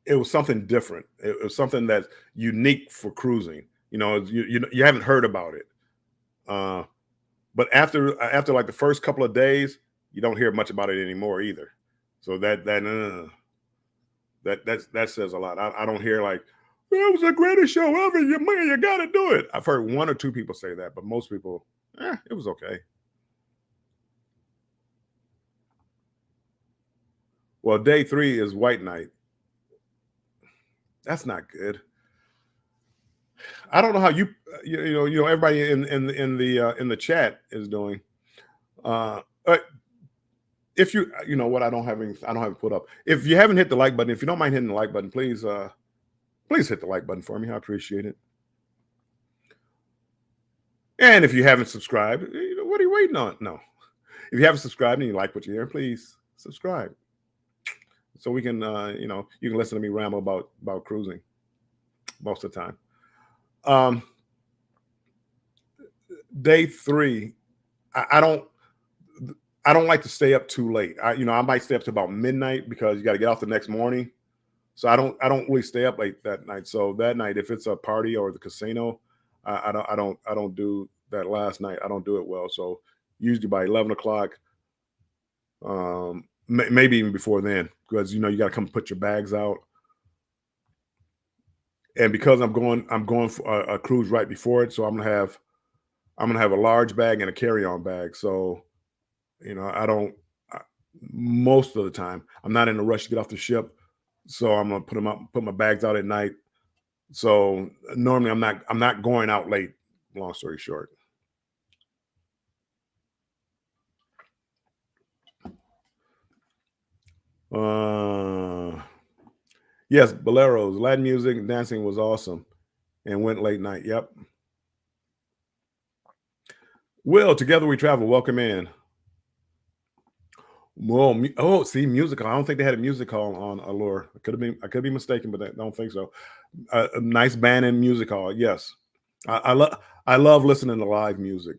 Speaker 1: it was something different. It was something that's unique for cruising. You haven't heard about it. But after like the first couple of days, you don't hear much about it anymore either. So that says a lot. I don't hear like, "It was the greatest show ever. You got to do it." I've heard 1 or 2 people say that, but most people, it was okay. Well, day 3 is white night. That's not good. I don't know how you everybody in the chat is doing. If you know what, I don't have it put up. If you haven't hit the like button, if you don't mind hitting the like button, please hit the like button for me. I appreciate it. And if you haven't subscribed, what are you waiting on? No. If you haven't subscribed and you like what you hear, please subscribe. So we can you can listen to me ramble about cruising most of the time. Day 3, I don't like to stay up too late. I might stay up to about midnight because you got to get off the next morning. So I don't really stay up late that night. So that night, if it's a party or the casino, I don't do that last night. I don't do it well. So usually by 11 o'clock, maybe even before then, because you got to come put your bags out. And because I'm going for a cruise right before it, so I'm gonna have a large bag and a carry-on bag. So most of the time I'm not in a rush to get off the ship. So I'm gonna put my bags out at night. So normally I'm not going out late. Long story short. Yes, boleros, Latin music, and dancing was awesome, and went late night. Yep. Will, together we travel. Welcome in. Well, see, musical. I don't think they had a music hall on Allure. I could be mistaken, but I don't think so. A nice band and music hall. Yes, I love listening to live music.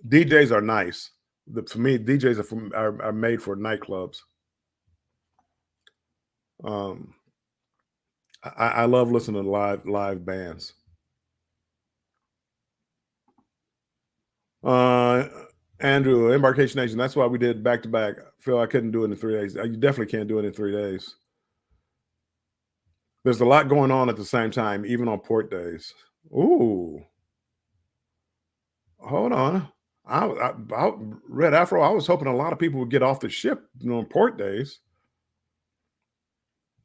Speaker 1: DJs are nice. For me, DJs are made for nightclubs. I love listening to live bands. Andrew, Embarkation Nation. That's why we did back to back. Phil, I couldn't do it in 3 days. You definitely can't do it in 3 days. There's a lot going on at the same time, even on port days. Ooh, hold on. Red Afro. I was hoping a lot of people would get off the ship on port days.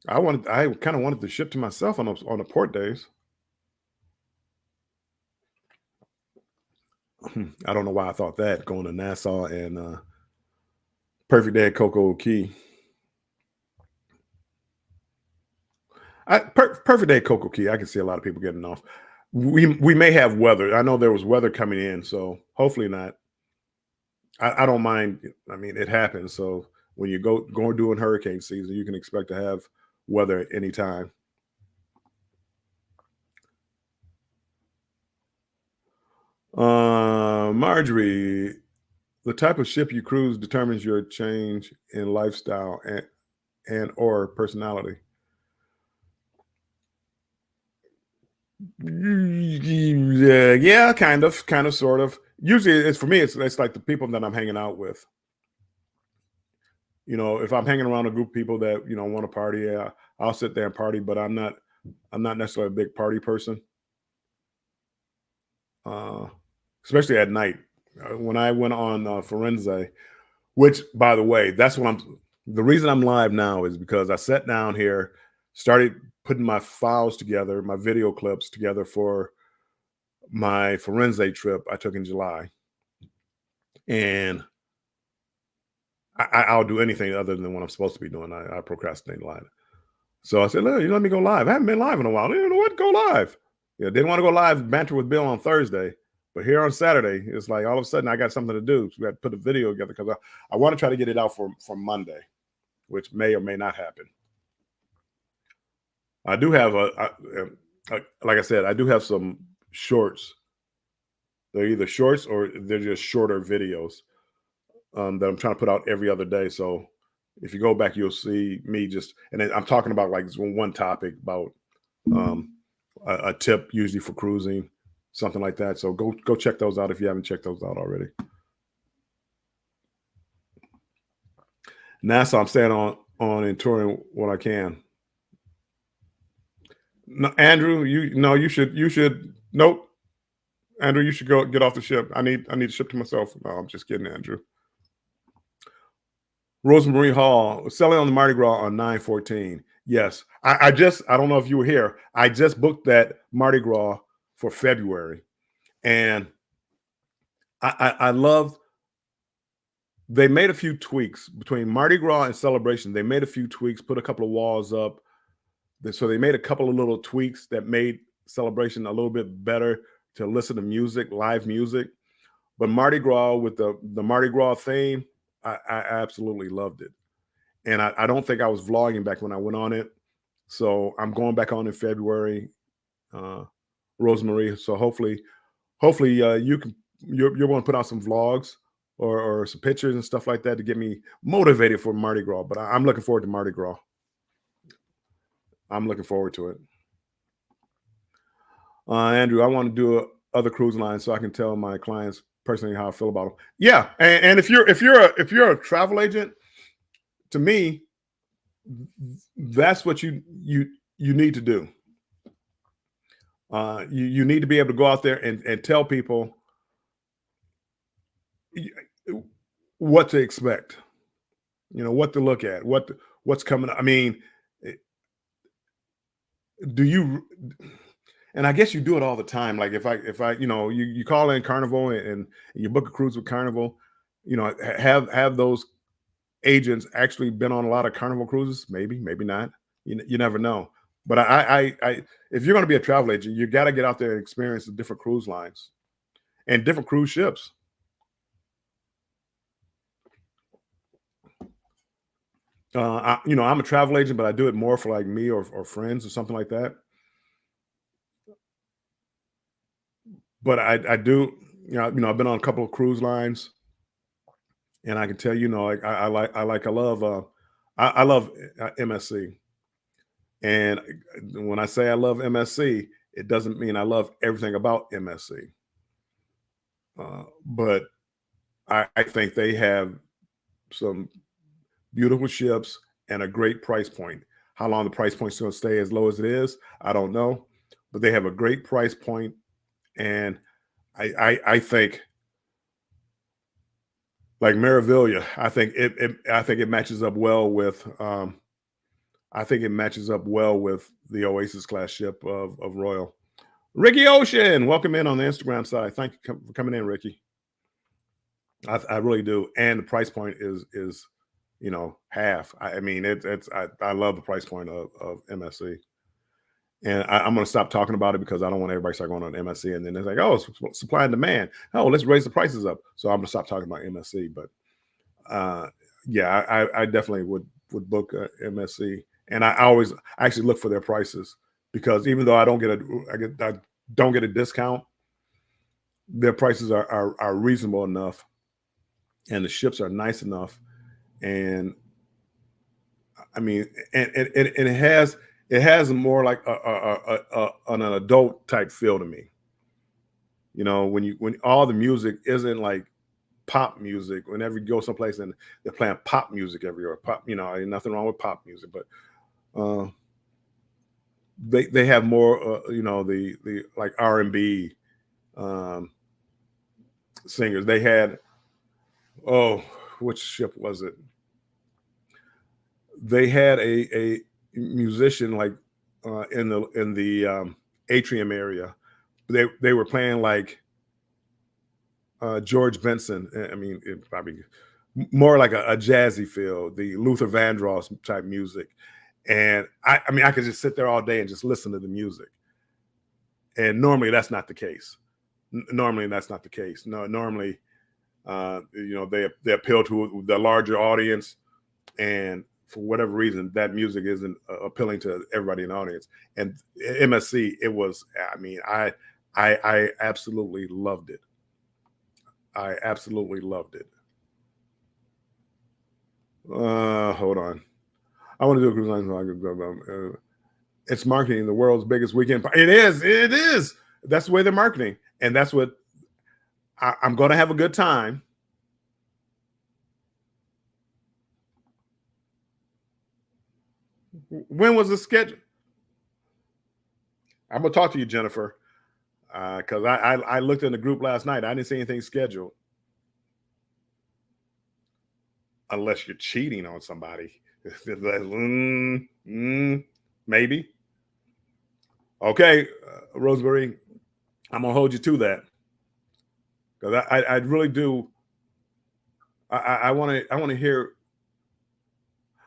Speaker 1: I kind of wanted the ship to myself on the port days. I don't know why I thought that going to Nassau and Perfect Day at Coco Key. Perfect Day at Coco Key. I can see a lot of people getting off. We may have weather. I know there was weather coming in, so hopefully not. I don't mind. I mean, it happens. So when you going during hurricane season, you can expect to have weather at any time. Marjorie, the type of ship you cruise determines your change in lifestyle and or personality. Yeah, kind of, sort of. Usually, it's for me. It's like the people that I'm hanging out with. You know, if I'm hanging around a group of people that want to party, yeah, I'll sit there and party. But I'm not necessarily a big party person, uh, especially at night. When I went on Forense, which, by the way, that's what I'm. The reason I'm live now is because I sat down here, started putting my files together, my video clips together for my Forense trip I took in July, and I'll do anything other than what I'm supposed to be doing. I procrastinate a lot. So I said, "Look, you let me go live. I haven't been live in a while. You know what? Go live." Yeah, didn't want to go live banter with Bill on Thursday, but here on Saturday, it's like all of a sudden I got something to do. So we got to put a video together because I want to try to get it out for Monday, which may or may not happen. I do have like I said, I do have some shorts. They're either shorts or they're just shorter videos that I'm trying to put out every other day. So if you go back, you'll see me just, and then I'm talking about like one topic about um, a tip usually for cruising, something like that. So go check those out if you haven't checked those out already. NASA, I'm staying on and touring what I can. No, Andrew, you should nope. Andrew, you should go get off the ship. I need to ship to myself. No, I'm just kidding, Andrew. Rosemary Hall selling on the Mardi Gras on 9/14. Yes, I don't know if you were here. I just booked that Mardi Gras for February, and I love. They made a few tweaks between Mardi Gras and Celebration. They made a few tweaks, put a couple of walls up. So they made a couple of little tweaks that made Celebration a little bit better to listen to music, live music. But Mardi Gras with the Mardi Gras theme, I absolutely loved it. And I don't think I was vlogging back when I went on it. So I'm going back on in February, Rosemary. So hopefully you're going to put out some vlogs or some pictures and stuff like that to get me motivated for Mardi Gras. But I'm looking forward to Mardi Gras. I'm looking forward to it. Andrew, I want to do other cruise lines so I can tell my clients personally how I feel about them. Yeah, and if you're a travel agent, to me, that's what you need to do. You need to be able to go out there and tell people what to expect. You know what to look at, what's coming. I mean, do you? And I guess you do it all the time. Like if I you call in Carnival and you book a cruise with Carnival, have those agents actually been on a lot of Carnival cruises? Maybe not. You never know. But I if you're going to be a travel agent, you got to get out there and experience the different cruise lines and different cruise ships. I'm a travel agent, but I do it more for like me or friends or something like that. But I do, I've been on a couple of cruise lines, and I can tell like I love I love MSC, and when I say I love MSC, it doesn't mean I love everything about MSC, but I think they have some beautiful ships and a great price point. How long the price point's going to stay as low as it is, I don't know, but they have a great price point, and I think like Meraviglia, I think it matches up well with I think it matches up well with the Oasis class ship of Royal. Ricky Ocean, welcome in on the Instagram side. Thank you for coming in, Ricky. I really do, and the price point is half. I mean I love the price point of MSC, and I'm going to stop talking about it because I don't want everybody to start going on MSC and then it's like, oh, it's supply and demand. Oh, let's raise the prices up. So I'm going to stop talking about MSC, but yeah, I definitely would book MSC, and I actually look for their prices because even though I don't get a discount, their prices are reasonable enough, and the ships are nice enough, and I mean, and it has It has more like an adult type feel to me. You know, when all the music isn't like pop music. Whenever you go someplace and they're playing pop music everywhere, pop, you know, ain't nothing wrong with pop music, but uh, they have more, you know, the like R&B um, singers. They had, oh, which ship was it? They had a musician like in the atrium area. They were playing like George Benson. I mean, it probably more like a jazzy feel, the Luther Vandross type music. And I mean, I could just sit there all day and just listen to the music. And normally that's not the case. Normally that's not the case. No, normally, you know, they appeal to the larger audience, and for whatever reason, that music isn't appealing to everybody in the audience. And MSC, it was. I mean, I absolutely loved it. I absolutely loved it. Hold on. I want to do a cruise line. It's marketing the world's biggest weekend. It is. It is. That's the way they're marketing, and that's what I'm going to have a good time. When was the schedule? I'm gonna talk to you, Jennifer, because I looked in the group last night. I didn't see anything scheduled, unless you're cheating on somebody. Maybe. Okay, Rosemary, I'm gonna hold you to that because I really do. I want to hear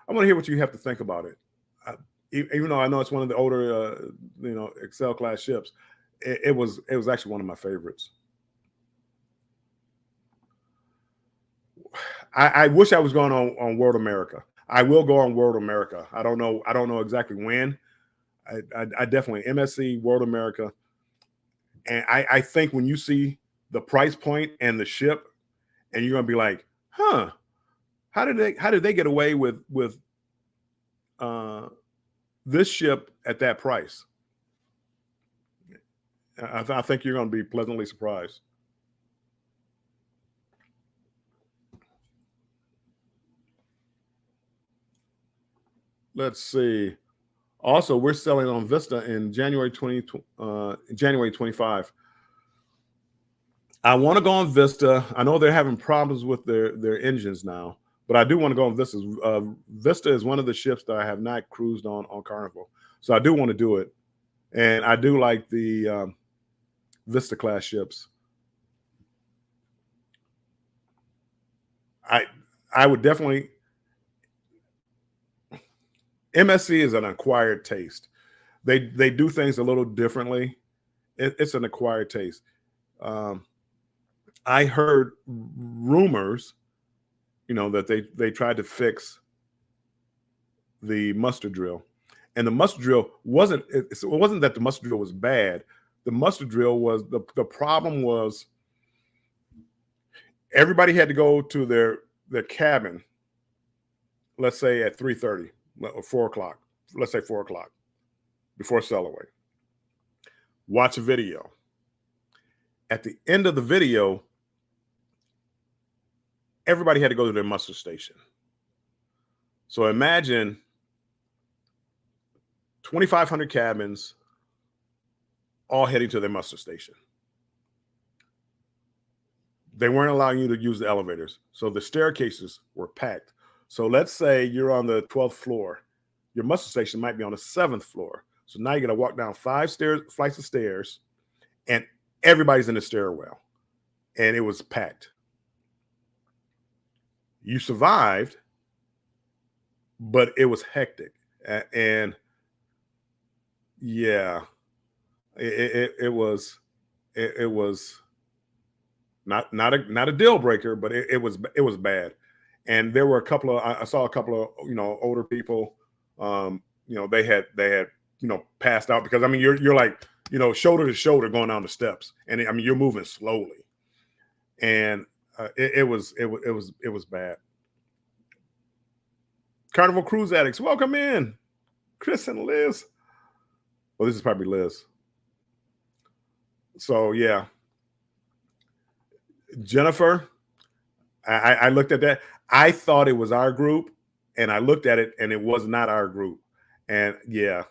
Speaker 1: what you have to think about it. Even though I know it's one of the older, you know, Excel class ships, it was actually one of my favorites. I wish I was going on World America. I will go on World America. I don't know. I don't know exactly when. I definitely MSC World America, and I think when you see the price point and the ship, and you're gonna be like, huh, how did they get away with uh, this ship at that price? I think you're going to be pleasantly surprised. Let's see. Also, we're selling on Vista in January 25. I want to go on Vista. I know they're having problems with their engines now, but I do want to go on Vista. Vista is one of the ships that I have not cruised on Carnival, so I do want to do it, and I do like the Vista class ships. I I would definitely. MSC is an acquired taste. They do things a little differently. It's an acquired taste. Um, I heard rumors, you know, that they tried to fix the mustard drill, and the mustard drill it wasn't that the mustard drill was bad. The mustard drill was the problem was everybody had to go to their cabin. Let's say at 3:30 or 4 o'clock. Let's say 4 o'clock before sail away. Watch a video. At the end of the video, everybody had to go to their muster station. So imagine 2,500 cabins all heading to their muster station. They weren't allowing you to use the elevators. So the staircases were packed. So let's say you're on the 12th floor. Your muster station might be on the 7th floor. So now you got to walk down 5 flights of stairs, and everybody's in the stairwell. And it was packed. You survived, but it was hectic. And yeah, it was not a deal breaker, but it was bad. And there were a couple of I saw a couple of, you know, older people. You know, they had you know, passed out because I mean you're like, you know, shoulder to shoulder going down the steps, and I mean you're moving slowly, and it was bad. Carnival Cruise Addicts, welcome in. Chris and Liz. Well, this is probably Liz. So yeah, Jennifer. I looked at that. I thought it was our group, and I looked at it, and it was not our group. And yeah,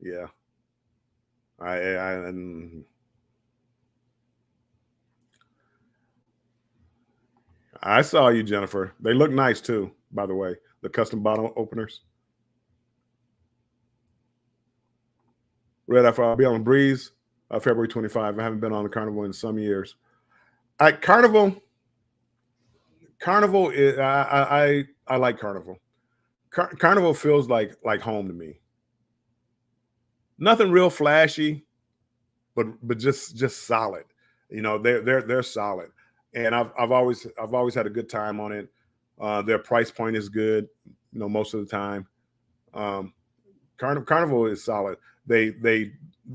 Speaker 1: yeah. And I saw you, Jennifer. They look nice too, by the way. The custom bottle openers. Red I'll be on the breeze, February 25. I haven't been on the carnival in some years. Carnival is I like carnival. Carnival feels like home to me. Nothing real flashy, but just solid. You know, they're solid, and I've always had a good time on it. Their price point is good, you know, most of the time. Um, Carnival is solid. The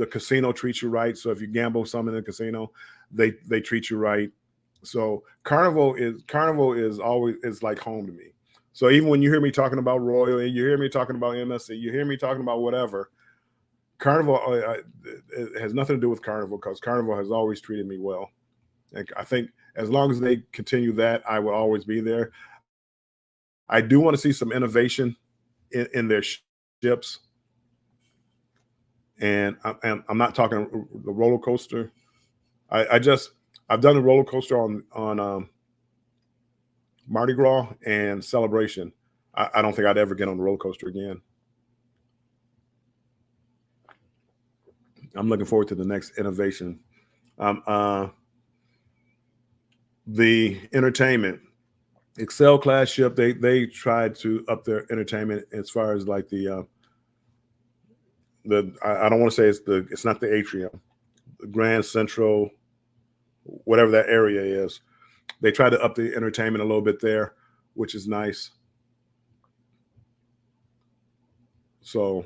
Speaker 1: casino treats you right. So if you gamble some in the casino, they treat you right. So Carnival is always is like home to me. So even when you hear me talking about Royal, and you hear me talking about MSC, you hear me talking about whatever, Carnival it has nothing to do with Carnival, because Carnival has always treated me well. And I think as long as they continue that, I will always be there. I do want to see some innovation in their ships, and I'm not talking the roller coaster. I've done the roller coaster on Mardi Gras and Celebration. I don't think I'd ever get on the roller coaster again. I'm looking forward to the next innovation. The entertainment, Excel class ship, they tried to up their entertainment as far as like the I don't want to say it's not the atrium, the Grand Central, whatever that area is. They tried to up the entertainment a little bit there, which is nice. So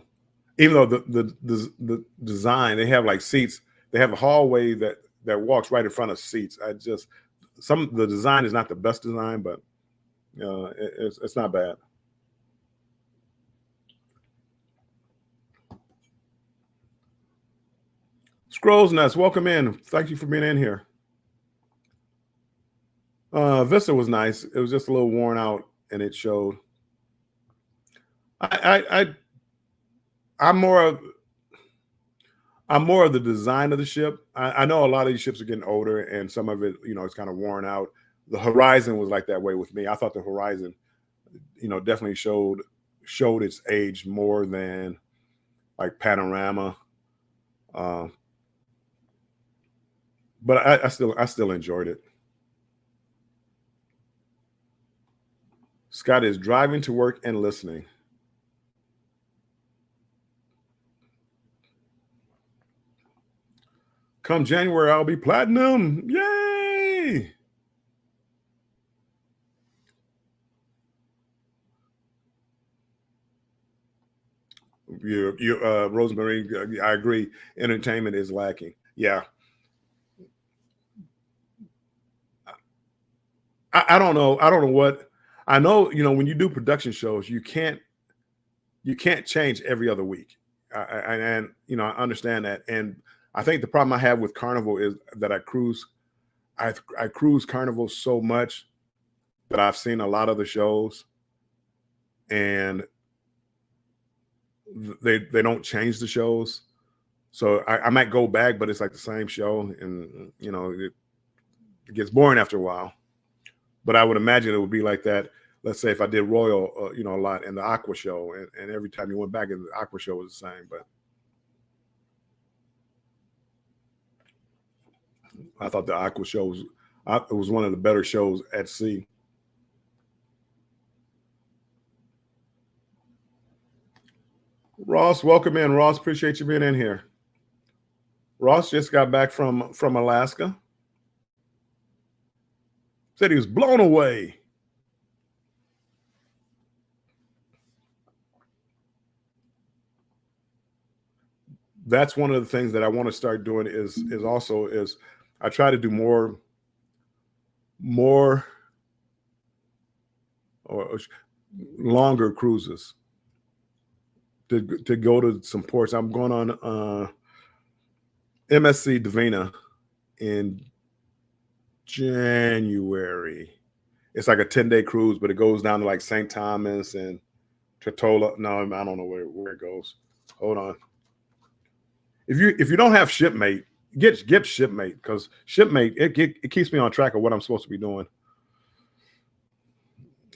Speaker 1: even though the design, they have like seats, they have a hallway that walks right in front of seats. The design is not the best design, but it's not bad. Scrolls Nest, welcome in. Thank you for being in here. Vista was nice. It was just a little worn out, and it showed. I'm more of the design of the ship. I know a lot of these ships are getting older, and some of it, you know, it's kind of worn out. The Horizon was like that way with me. I thought the Horizon, you know, definitely showed its age more than like Panorama. But I still enjoyed it. Scott is driving to work and listening. Come January, I'll be platinum. Yay! Rosemary, I agree. Entertainment is lacking. Yeah. I don't know. I don't know what I know. You know, when you do production shows, you can't change every other week. And you know, I understand that. And I think the problem I have with Carnival is that I cruise Carnival so much that I've seen a lot of the shows, and they don't change the shows. So I might go back, but it's like the same show, and you know, it gets boring after a while. But I would imagine it would be like that. Let's say if I did Royal, you know, a lot, and the Aqua show, and every time you went back, and the Aqua show was the same. But I thought the Aqua show it was one of the better shows at sea. Ross, welcome in. Ross, appreciate you being in here. Ross just got back from Alaska. Said he was blown away. That's one of the things that I want to start doing is I try to do more or longer cruises. to go to some ports. I'm going on MSC Divina in January. It's like a 10-day cruise, but it goes down to like St. Thomas and Tortola. No, I don't know where it goes. Hold on. If you don't have Shipmate, get Shipmate, because Shipmate it keeps me on track of what I'm supposed to be doing.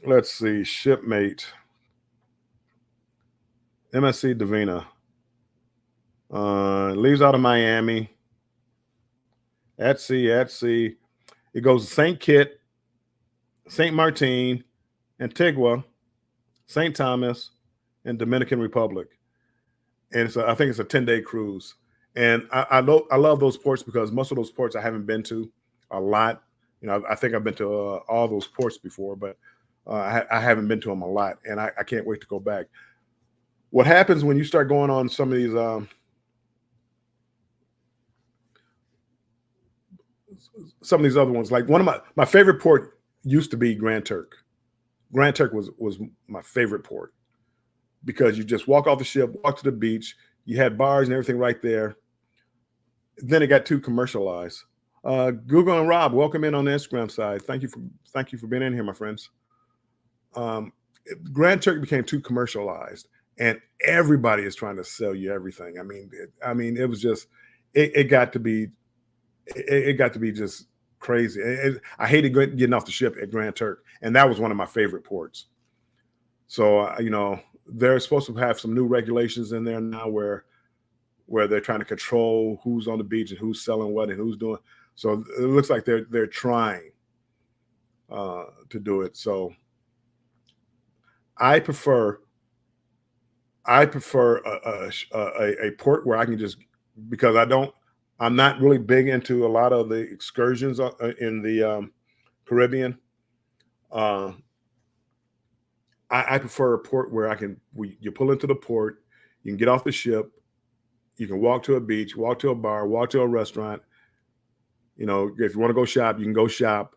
Speaker 1: Let's see, Shipmate, MSC Divina, leaves out of Miami. At sea. It goes to St. Kitts, St. Martin, Antigua, St. Thomas, and Dominican Republic. And I think it's a 10-day cruise. And I love those ports because most of those ports I haven't been to a lot. You know, I think I've been to all those ports before, but I haven't been to them a lot, and I can't wait to go back. What happens when you start going on some of these other ones, like one of my favorite port used to be Grand Turk. Grand Turk was my favorite port because you just walk off the ship, walk to the beach, you had bars and everything right there. Then it got too commercialized. Google and Rob, welcome in on the Instagram side. Thank you for being in here, my friends. Grand Turk became too commercialized, and everybody is trying to sell you everything. I mean, it was just it got to be just crazy. I hated getting off the ship at Grand Turk, and that was one of my favorite ports. So you know, they're supposed to have some new regulations in there now where they're trying to control who's on the beach and who's selling what and who's doing. So it looks like they're trying to do it. So I prefer a port where I can just, because I'm not really big into a lot of the excursions in the Caribbean. I prefer a port where you pull into the port, you can get off the ship, you can walk to a beach, walk to a bar, walk to a restaurant. You know, if you want to go shop, you can go shop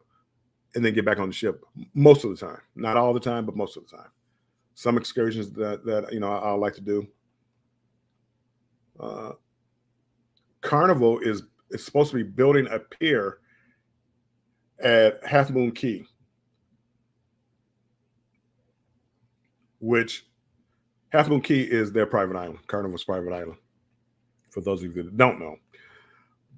Speaker 1: and then get back on the ship most of the time. Not all the time, but most of the time. Some excursions that you know I like to do. Carnival is supposed to be building a pier at Half Moon Cay, which Half Moon Cay is their private island, Carnival's private island, for those of you that don't know.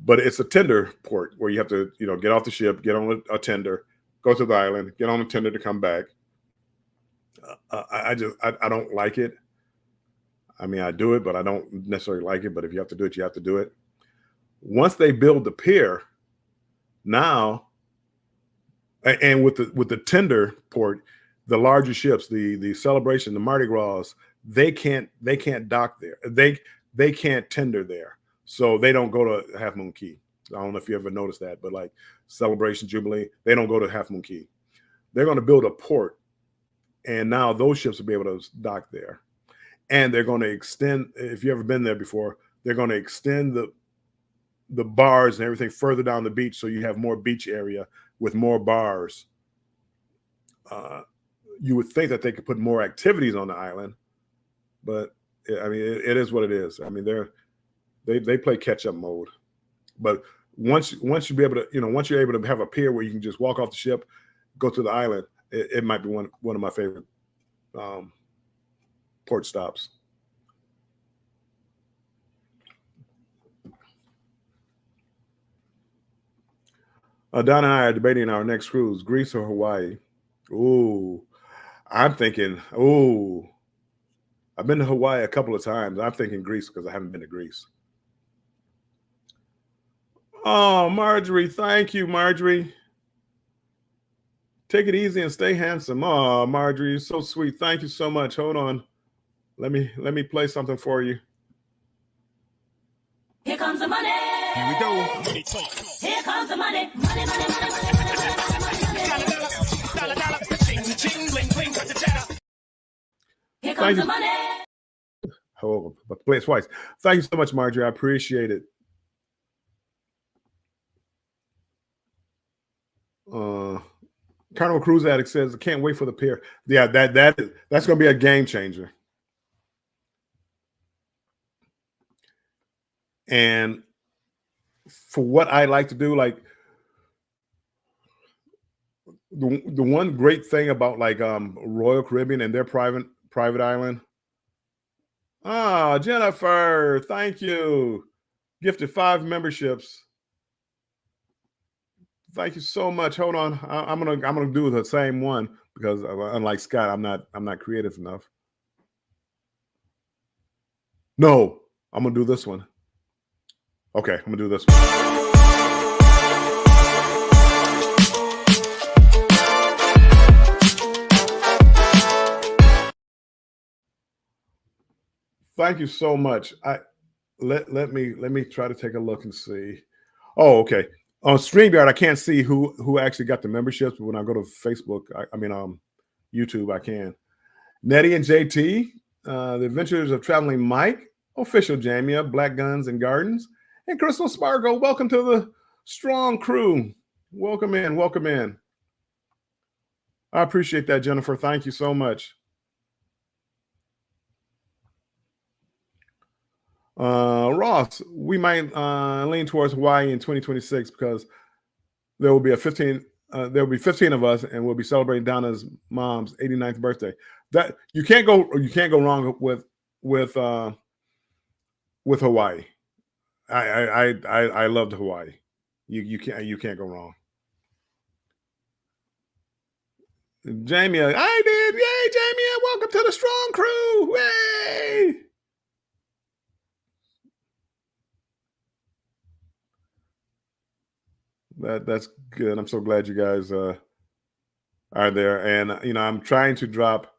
Speaker 1: But it's a tender port where you have to, you know, get off the ship, get on a tender, go to the island, get on a tender to come back. I don't like it. I mean, I do it, but I don't necessarily like it. But if you have to do it, you have to do it. Once they build the pier, now, and with the tender port, the larger ships, the Celebration, the Mardi Gras, they can't dock there. They can't tender there, so they don't go to Half Moon Cay. I don't know if you ever noticed that, but like Celebration, Jubilee, they don't go to Half Moon Cay. They're going to build a port, and now those ships will be able to dock there. And they're going to extend, if you've ever been there before, they're going to extend the bars and everything further down the beach, so you have more beach area with more bars. You would think that they could put more activities on the island, but I mean, it is what it is. I mean, they play catch up mode. But once you be able to, you know, once you're able to have a pier where you can just walk off the ship, go to the island, it might be one of my favorite port stops. Don and I are debating our next cruise, Greece or Hawaii. Ooh, I'm thinking, I've been to Hawaii a couple of times. I'm thinking Greece because I haven't been to Greece. Oh, Marjorie, thank you, Marjorie. Take it easy and stay handsome. Oh, Marjorie, you're so sweet. Thank you so much. Hold on. Let me play something for you.
Speaker 2: Here comes the money.
Speaker 3: Here we go.
Speaker 2: Here comes the money. Money, money, money, money, money, money,
Speaker 3: Dollar, dollar, ching, ching, bling, bling, got the chatter.
Speaker 2: Here comes the money.
Speaker 1: Oh, but play it twice. Thank you so much, Marjorie. I appreciate it. Carnival Cruise Addict says, I can't wait for the pier. Yeah, that's going to be a game changer. And for what I like to do, like the one great thing about like Royal Caribbean and their private island. Ah, Jennifer, thank you. Gifted 5 memberships. Thank you so much. Hold on, I'm gonna do the same one because unlike Scott, I'm not creative enough. No, I'm gonna do this one. Okay, I'm gonna do this one. Thank you so much. Let me try to take a look and see. Oh, okay. On StreamYard, I can't see who actually got the memberships, but when I go to Facebook, I mean YouTube, I can. Nettie and JT, The Adventures of Traveling Mike, Official Jamia, Black Guns and Gardens, and Crystal Spargo. Welcome to the strong crew. Welcome in, welcome in. I appreciate that, Jennifer. Thank you so much. Ross, we might lean towards Hawaii in 2026 because there will be 15 of us, and we'll be celebrating Donna's mom's 89th birthday. That you can't go wrong with Hawaii. I loved Hawaii. You can't go wrong. Jamie, I did. Yay, Jamie! Welcome to the strong crew. Yay! That's good. I'm so glad you guys are there. And I'm trying to drop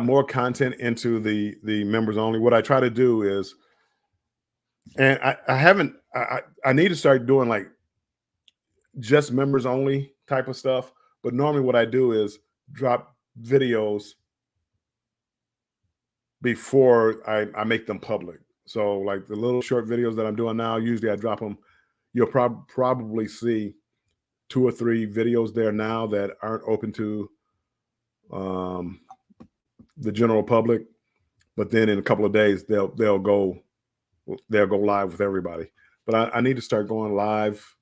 Speaker 1: more content into the members only. What I try to do is, and I haven't. I need to start doing like just members only type of stuff. But normally, what I do is drop videos before I make them public. So like the little short videos that I'm doing now, usually I drop them. You'll probably see 2 or 3 videos there now that aren't open to the general public, but then in a couple of days they'll go live with everybody. But I need to start going live.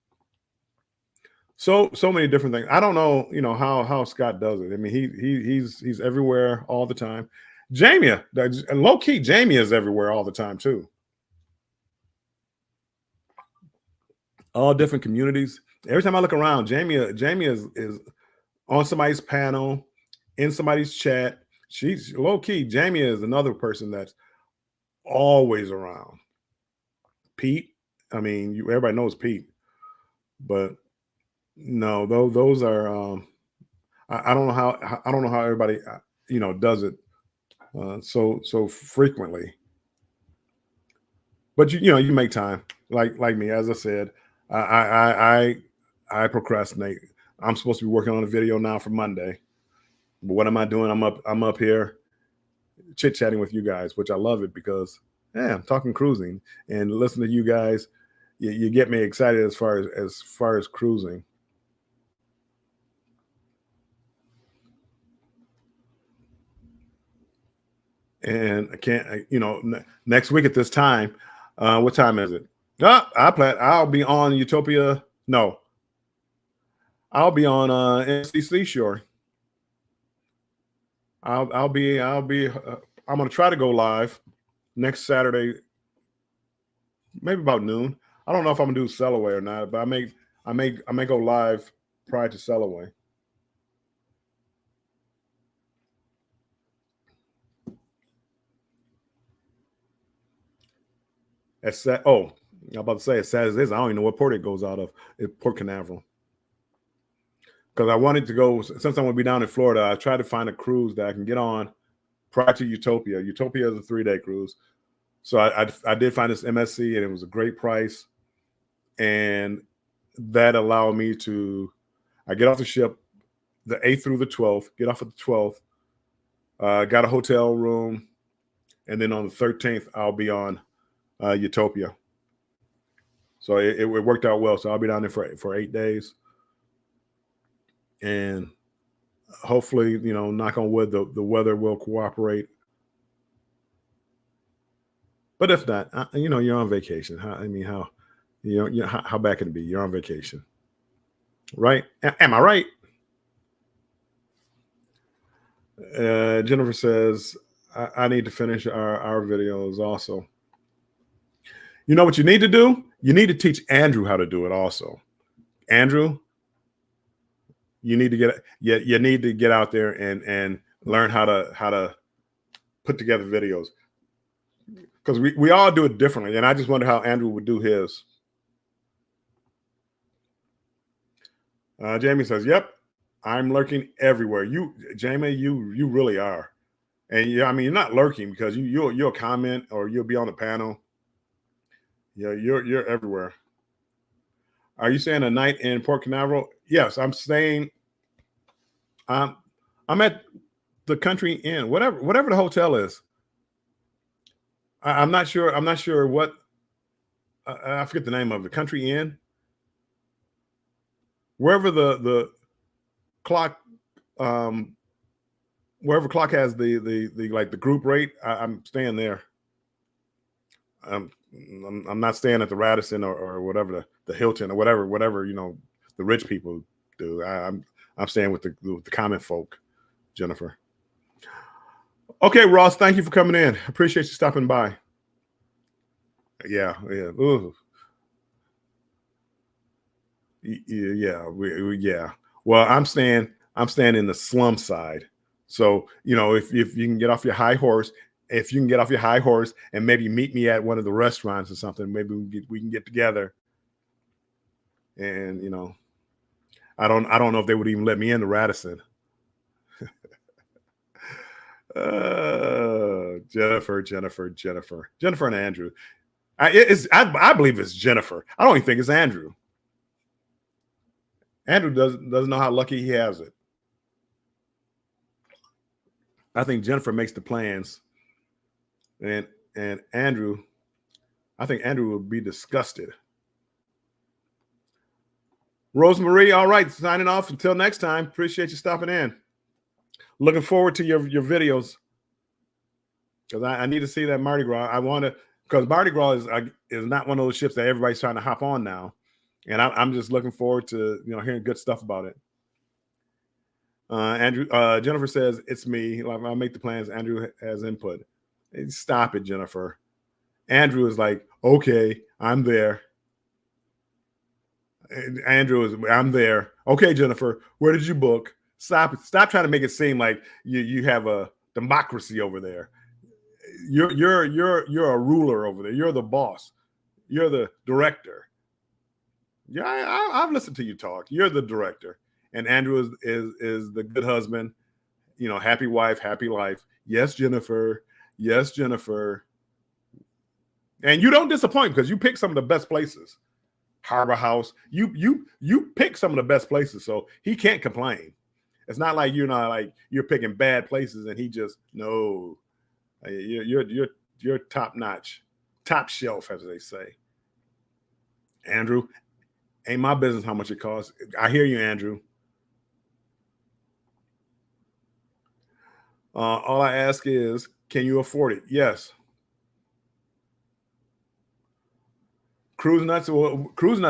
Speaker 1: So many different things. I don't know, how Scott does it. I mean, he's everywhere all the time. Jamia, and low key, Jamie is everywhere all the time too. All different communities. Every time I look around, Jamie is on somebody's panel, in somebody's chat. She's low key. Jamie is another person that's always around. Pete, I mean, everybody knows Pete, but no, those are. I don't know how everybody does it so frequently. But you make time, like me. As I said, I procrastinate. I'm supposed to be working on a video now for Monday, but what am I doing? I'm up here chit chatting with you guys, which I love it because I'm talking cruising and listening to you guys. You get me excited as far as cruising. And I can't, next week at this time. What time is it? I'll be on Utopia. No, I'll be on NCC Shore. I'm gonna try to go live next Saturday, maybe about noon. I don't know if I'm gonna do Sellaway or not, but I may go live prior to Sellaway. I'm about to say as sad as this, I don't even know what port it goes out of. It's Port Canaveral. Because I wanted to go, since I'm going to be down in Florida, I tried to find a cruise that I can get on prior to Utopia. Utopia is a 3-day cruise. So I did find this MSC, and it was a great price. And that allowed me to, I get off the ship the 8th through the 12th, get off at the 12th, got a hotel room, and then on the 13th, I'll be on Utopia. So it worked out well. So I'll be down there for 8 days. And hopefully, knock on wood, the weather will cooperate.
Speaker 4: But if not, you know, you're on vacation. How how bad can it be? You're on vacation, right? Am I right? Jennifer says, I need to finish our videos also. You know what you need to do? You need to teach Andrew how to do it also. Andrew, you need to you need to get out there and learn how to put together videos. Because we all do it differently. And I just wonder how Andrew would do his. Jamie says, yep, I'm lurking everywhere. Jamie, you really are. And yeah, I mean, you're not lurking because you'll comment or you'll be on the panel. Yeah, you're everywhere. Are you saying a night in Port Canaveral? Yes, I'm staying. I'm at the Country Inn, whatever the hotel is. I'm not sure. I'm not sure what. I forget the name of it. Country Inn. Wherever the clock, wherever clock has the like the group rate, I'm staying there. I'm not staying at the Radisson or whatever the Hilton or whatever you know the rich people do. I'm staying with the common folk, Jennifer. Okay, Ross, thank you for coming in. Appreciate you stopping by. Yeah. Ooh. Yeah. Well, I'm staying in the slum side. So, you know, if you can get off your high horse, and maybe meet me at one of the restaurants or something, maybe we can get together. And, you know, I don't know if they would even let me in the Radisson. Jennifer and Andrew. I believe it's Jennifer. I don't even think it's Andrew. Andrew doesn't know how lucky he has it. I think Jennifer makes the plans, and Andrew, I think Andrew will be disgusted. Rosemary, all right, signing off until next time. Appreciate you stopping in. Looking forward to your videos because I need to see that Mardi Gras. I want to, because Mardi Gras is not one of those ships that everybody's trying to hop on now, and I'm just looking forward to hearing good stuff about it. Andrew, Jennifer says it's me. I'll make the plans. Andrew has input. Stop it, Jennifer. Andrew is like, okay, I'm there. And Andrew is, I'm there. Okay, Jennifer, where did you book? Stop trying to make it seem like you have a democracy over there. You're a ruler over there. You're the boss. You're the director. Yeah, I've listened to you talk. You're the director. And Andrew is the good husband, happy wife, happy life. Yes, Jennifer. Yes, Jennifer. And you don't disappoint because you pick some of the best places. Harbor House. You pick some of the best places, so he can't complain. It's not like you're picking bad places and he just no. You're top notch, top shelf, as they say. Andrew, ain't my business how much it costs. I hear you, Andrew. All I ask is, can you afford it? Yes. Cruise Nuts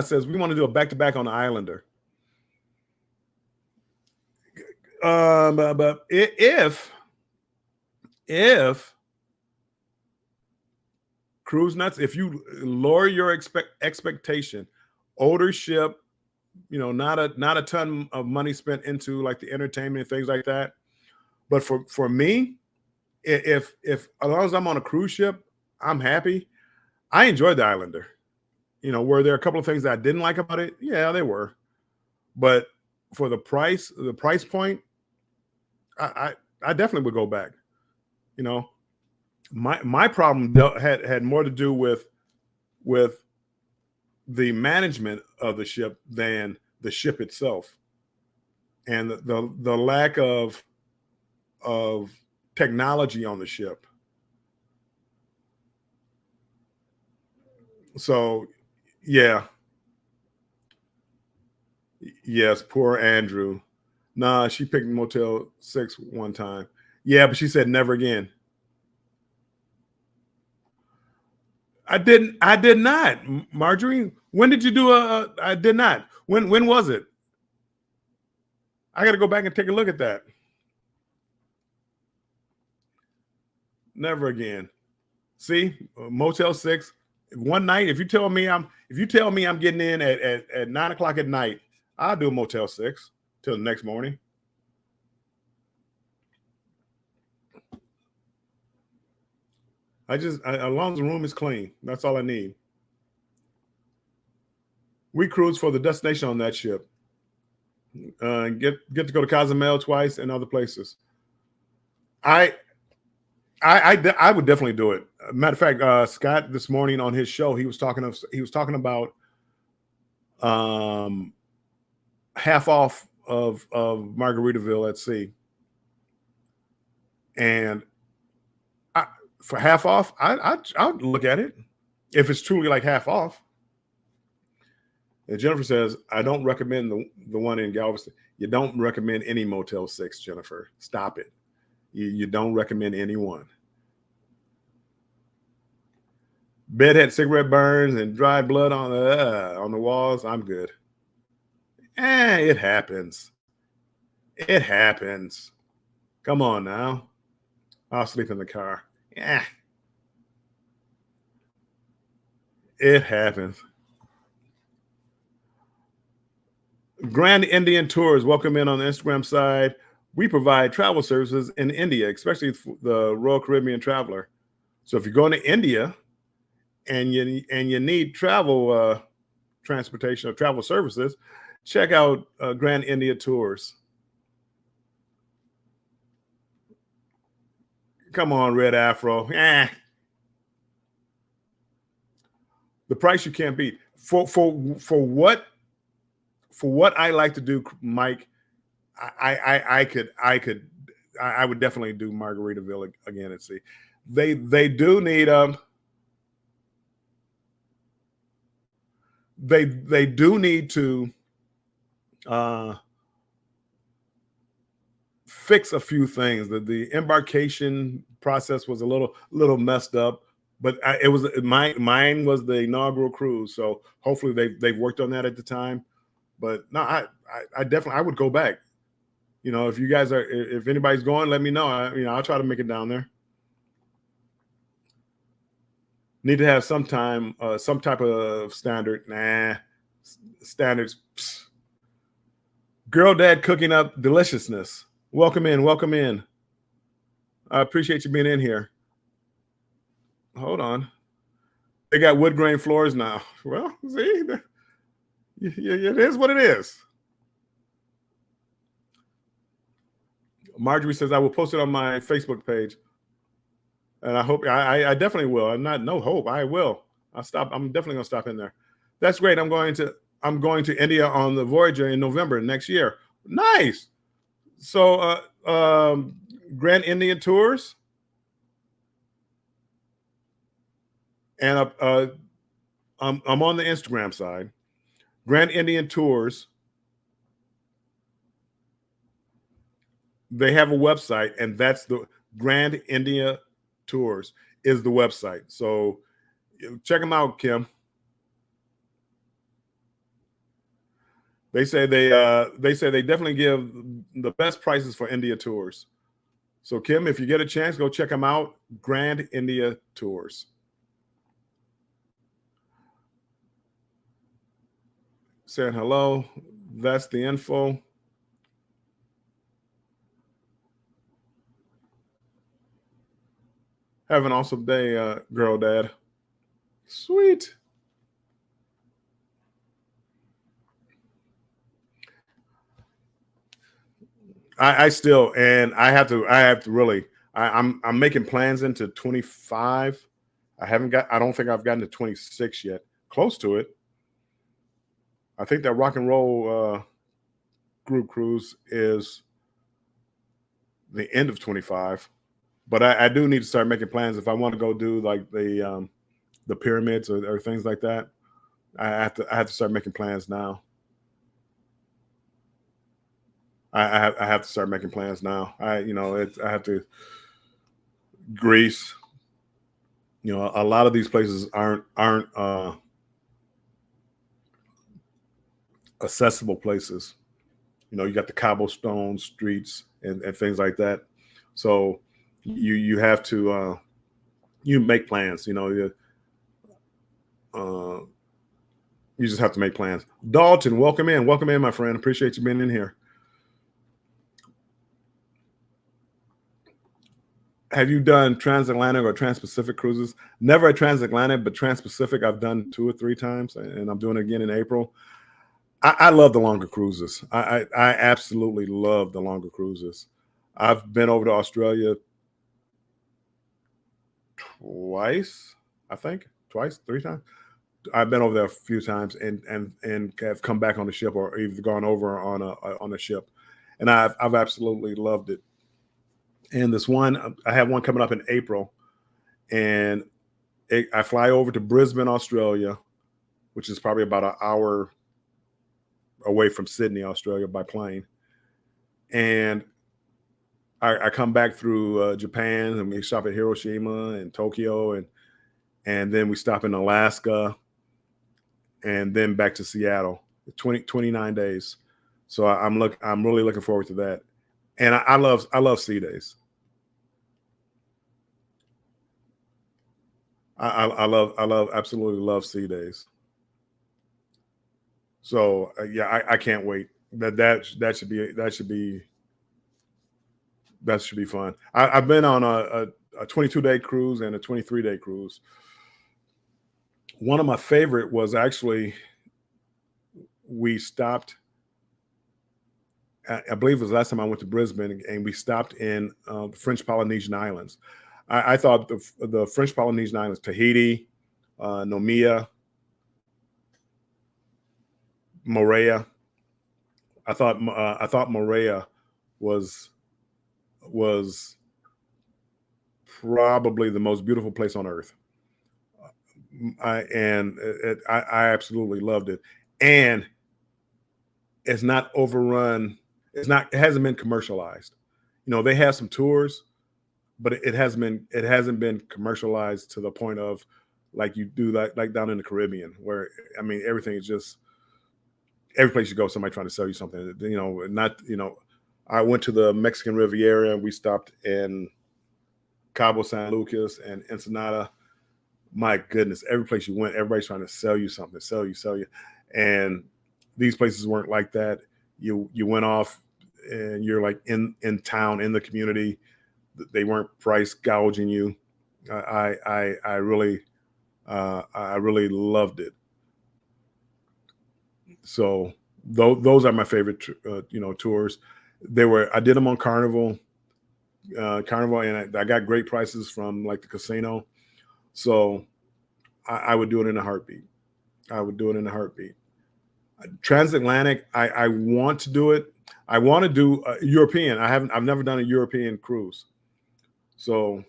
Speaker 4: says we want to do a back-to-back on the Islander. But if Cruise Nuts, if you lower your expectation, older ship, not a ton of money spent into like the entertainment and things like that. But for me, if as long as I'm on a cruise ship, I'm happy. I enjoyed the Islander. Were there a couple of things that I didn't like about it? Yeah, there were. But for the price point, I definitely would go back. My problem had more to do with the management of the ship than the ship itself, and the lack of technology on the ship. So, yeah. Yes, poor Andrew. Nah, she picked Motel 6 one time. Yeah, but she said never again. I didn't. I did not, Marjorie. When did you do I did not. When was it? I got to go back and take a look at that. Never again. See, Motel 6. One night, if you tell me I'm getting in at 9 o'clock at night, I'll do a Motel 6 till the next morning. As long as the room is clean, that's all I need. We cruise for the destination on that ship. Get to go to Cozumel twice and other places. I would definitely do it. Matter of fact, Scott this morning on his show, he was talking about half off of Margaritaville at sea, and for half off, I'd look at it if it's truly like half off. And Jennifer says, I don't recommend the one in Galveston. You don't recommend any Motel 6, Jennifer. Stop it. You don't recommend any one. Bed had cigarette burns and dry blood on the walls. I'm good. It happens. It happens. Come on now. I'll sleep in the car. It happens. Grand Indian Tours, welcome in on the Instagram side. We provide travel services in India, especially the Royal Caribbean Traveler. So if you're going to India and you need travel transportation or travel services, check out Grand India Tours. Come on, Red Afro. The price you can't beat. For what I like to do, Mike, I would definitely do Margaritaville again at sea. They do need they do need to fix a few things. The embarkation process was a little messed up, but mine was the inaugural cruise, so hopefully they've worked on that at the time. But no, I definitely would go back. You know, if you guys if anybody's going, let me know. I'll try to make it down there. Need to have some type of standard. Standards. Psst. Girl dad cooking up deliciousness. Welcome in. I appreciate you being in here. Hold on. They got wood grain floors now. Well, see, it is what it is. Marjorie says, I will post it on my Facebook page. And I hope I definitely will. I will. I'm definitely gonna stop in there. That's great. I'm going to India on the Voyager in November next year. Nice. So Grand Indian Tours. And I'm on the Instagram side. Grand Indian Tours. They have a website, and that's the Grand India Tours is the website. So check them out, Kim. They say they definitely give the best prices for India tours. So Kim, if you get a chance, go check them out. Grand India Tours. Saying hello. That's the info. Have an awesome day, girl dad. Sweet. I still, and I have to really, I'm making plans into 25. I don't think I've gotten to 26 yet. Close to it. I think that rock and roll group cruise is the end of 25. But I do need to start making plans if I want to go do like the pyramids or things like that. I have to start making plans now. I have to start making plans now. I have to Greece, You know, a lot of these places aren't accessible places. You know, you got the cobblestone streets and things like that. So you have to you make plans. You know, uh, you just have to make plans. Dalton, welcome in, my friend. Appreciate you being in here. Have you done transatlantic or trans-Pacific cruises? Never a transatlantic, but trans-Pacific I've done 2 or 3 times, and I'm doing it again in April. I love the longer cruises. I absolutely love the longer cruises. I've been over to Australia twice, I think, twice, 3 times. I've been over there a few times and have come back on the ship or either gone over on a ship, and I've absolutely loved it. And this one, I have one coming up in April, and I fly over to Brisbane, Australia, which is probably about an hour away from Sydney, Australia, by plane. And I come back through Japan, and we stop at Hiroshima and Tokyo, and then we stop in Alaska, and then back to Seattle. 29 days. So I'm really looking forward to that. And I love sea days. I absolutely love sea days. So yeah, I can't wait. That should be fun. I've been on a 22-day cruise and a 23-day cruise. One of my favorite was actually we stopped. I believe it was the last time I went to Brisbane, and we stopped in the French Polynesian Islands. I thought the French Polynesian Islands, Tahiti, Nomia, Moorea. I thought Moorea was probably the most beautiful place on earth. I absolutely loved it, and it's not overrun. It hasn't been commercialized. You know, they have some tours, but it hasn't been commercialized to the point of like you do like down in the Caribbean, where I mean everything is just every place you go, somebody trying to sell you something. You know, not you know. I went to the Mexican Riviera, and we stopped in Cabo San Lucas and Ensenada. My goodness, every place you went, everybody's trying to sell you something, sell you. And these places weren't like that. You went off and you're like in town, in the community. They weren't price gouging you. I really loved it. So those are my favorite tours. I did them on Carnival, and I got great prices from like the casino. So I would do it in a heartbeat. Transatlantic, I want to do it. I want to do European. I've never done a European cruise. So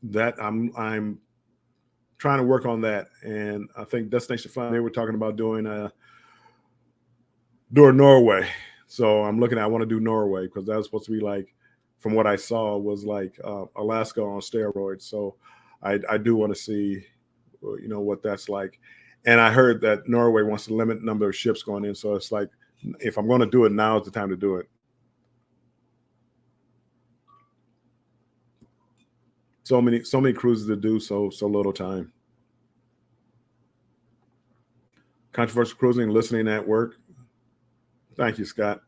Speaker 4: that I'm trying to work on that. And I think Destination Fun, they were talking about doing Norway. So I want to do Norway because that was supposed to be like, from what I saw, was like Alaska on steroids. So I do want to see, what that's like. And I heard that Norway wants to limit the number of ships going in. So it's like, if I'm going to do it, now is the time to do it. So many cruises to do, so little time. Controversial cruising, listening at work. Thank you, Scott.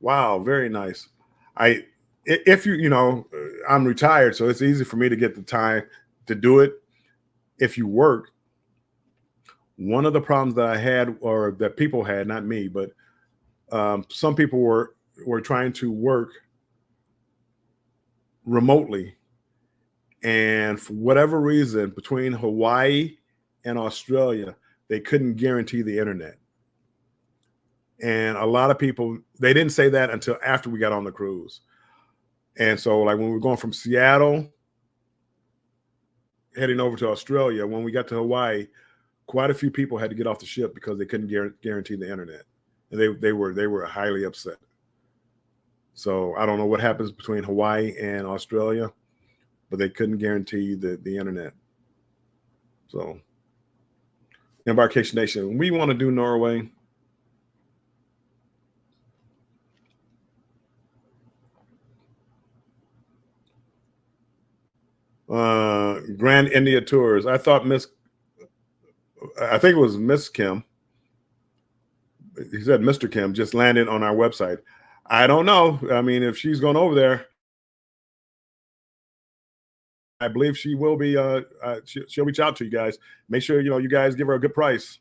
Speaker 4: Wow, very nice. I'm retired, so it's easy for me to get the time to do it. If you work, one of the problems that I had, or that people had, not me, but some people were trying to work remotely, and for whatever reason, between Hawaii and Australia, they couldn't guarantee the internet. And a lot of people, they didn't say that until after we got on the cruise. And so like when we were going from Seattle heading over to Australia, when we got to Hawaii, quite a few people had to get off the ship because they couldn't guarantee the internet. And they were highly upset. So I don't know what happens between Hawaii and Australia, but they couldn't guarantee the internet. So, Embarkation Nation, we want to do Norway. Grand India Tours. I think it was Miss Kim. He said Mr. Kim just landed on our website. I don't know. I mean, if she's going over there, I believe she will be. She'll reach out to you guys. Make sure you guys give her a good price.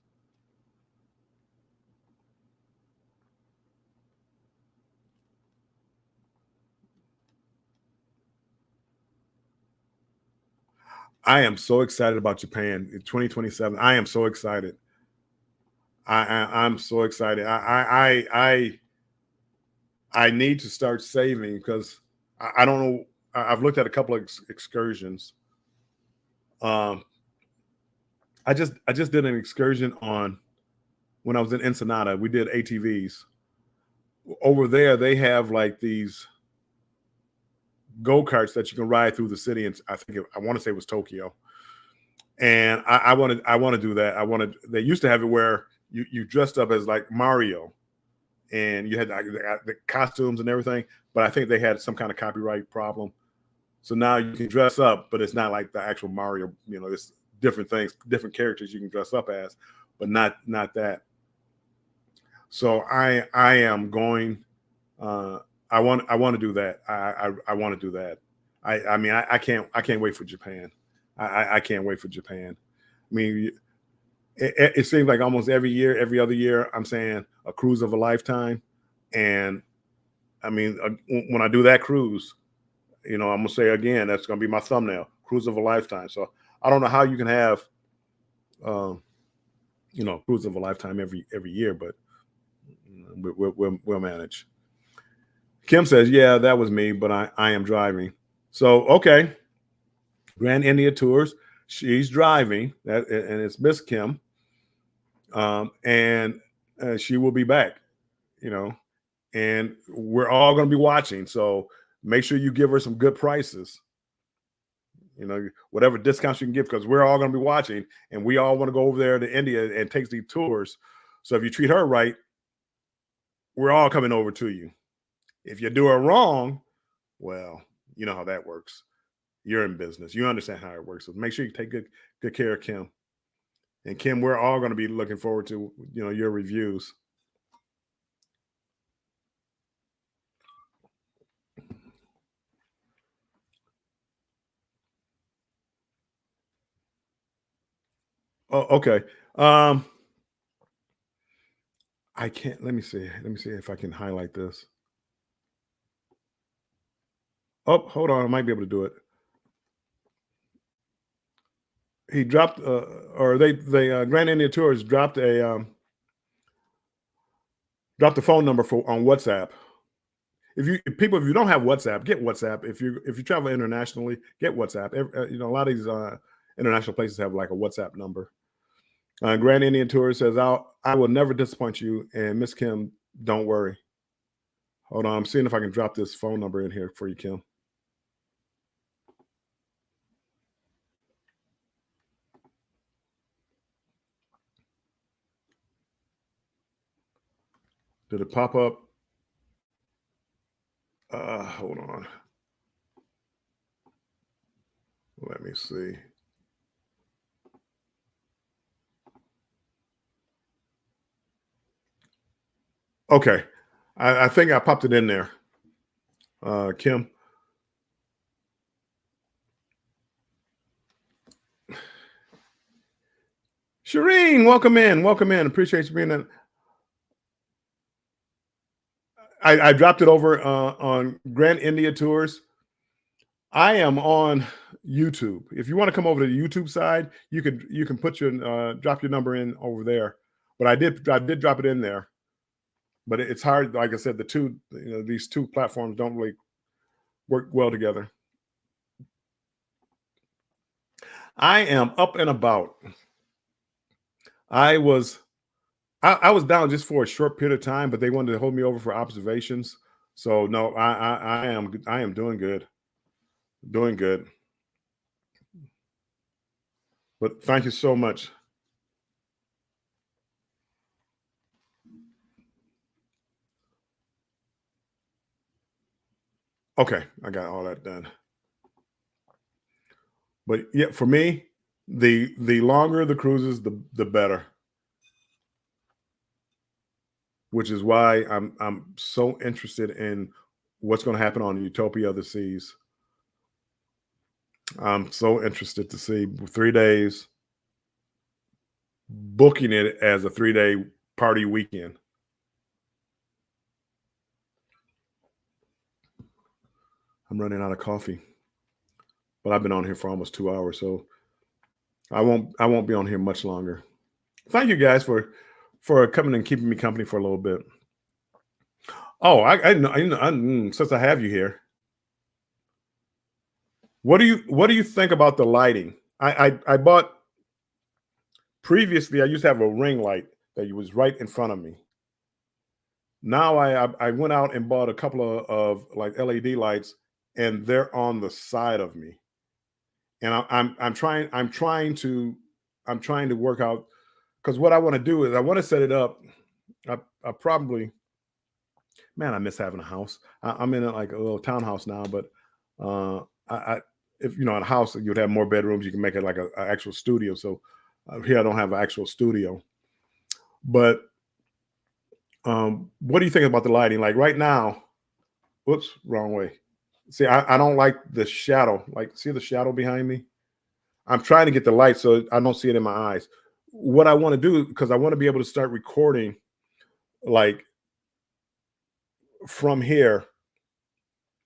Speaker 4: I am so excited about Japan in 2027. I am so excited. I'm so excited. I need to start saving because I don't know. I've looked at a couple of excursions. I just did an excursion when I was in Ensenada. We did ATVs. Over there, they have like these go-karts that you can ride through the city, and I want to say it was Tokyo. And I want to do that. They used to have it where you dressed up as like Mario, and you had the costumes and everything. But I think they had some kind of copyright problem. So now you can dress up, but it's not like the actual Mario. It's different things, different characters you can dress up as, but not that. So I am going. I want to do that. I want to do that. I mean I can't wait for Japan. I can't wait for Japan. I mean, it seems like almost every other year, I'm saying a cruise of a lifetime, and I mean when I do that cruise, I'm gonna say again that's gonna be my thumbnail: cruise of a lifetime. So I don't know how you can have, cruise of a lifetime every year, but we'll manage. Kim says, yeah, that was me, but I am driving. So, okay. Grand India Tours. She's driving, and it's Miss Kim. And she will be back, and we're all going to be watching. So make sure you give her some good prices, whatever discounts you can give, because we're all going to be watching, and we all want to go over there to India and take these tours. So if you treat her right, we're all coming over to you. If you do it wrong, well, you know how that works. You're in business. You understand how it works. So make sure you take good care of Kim. And Kim, we're all going to be looking forward to your reviews. Oh, okay. I can't. Let me see if I can highlight this. Oh, hold on. I might be able to do it. He dropped, or they Grand India Tours dropped the phone number on WhatsApp. If you don't have WhatsApp, get WhatsApp. If you travel internationally, get WhatsApp. A lot of these international places have like a WhatsApp number. Grand Indian Tours says, I will never disappoint you. And Miss Kim, don't worry. Hold on. I'm seeing if I can drop this phone number in here for you, Kim. Did it pop up? Hold on. Let me see. Okay. I think I popped it in there. Kim. Shireen, welcome in. Welcome in. Appreciate you being in. I dropped it over on Grand India Tours. I am on YouTube. If you want to come over to the YouTube side, you can put drop your number in over there. But I did drop it in there. But it's hard. Like I said, these two platforms don't really work well together. I am up and about. I was down just for a short period of time, but they wanted to hold me over for observations. So no, I am doing good. Doing good. But thank you so much. Okay, I got all that done. But yeah, for me, the longer the cruises, the better. Which is why I'm so interested in what's going to happen on Utopia of the Seas. I'm so interested to see 3 days, booking it as a 3-day party weekend. I'm running out of coffee, but I've been on here for almost 2 hours, so I won't be on here much longer. Thank you guys for coming and keeping me company for a little bit. Oh, since I have you here, what do you think about the lighting? I bought previously. I used to have a ring light that was right in front of me. Now I went out and bought a couple of like LED lights, and they're on the side of me. And I'm trying to work out, because what I want to do is I want to set it up. I probably, man, I miss having a house. I'm in like a little townhouse now, but if in a house you'd have more bedrooms, you can make it like an actual studio. So here I don't have an actual studio, but what do you think about the lighting? Like right now, whoops, wrong way. See, I don't like the shadow. Like, see the shadow behind me? I'm trying to get the light so I don't see it in my eyes. What I want to do, because I want to be able to start recording like from here.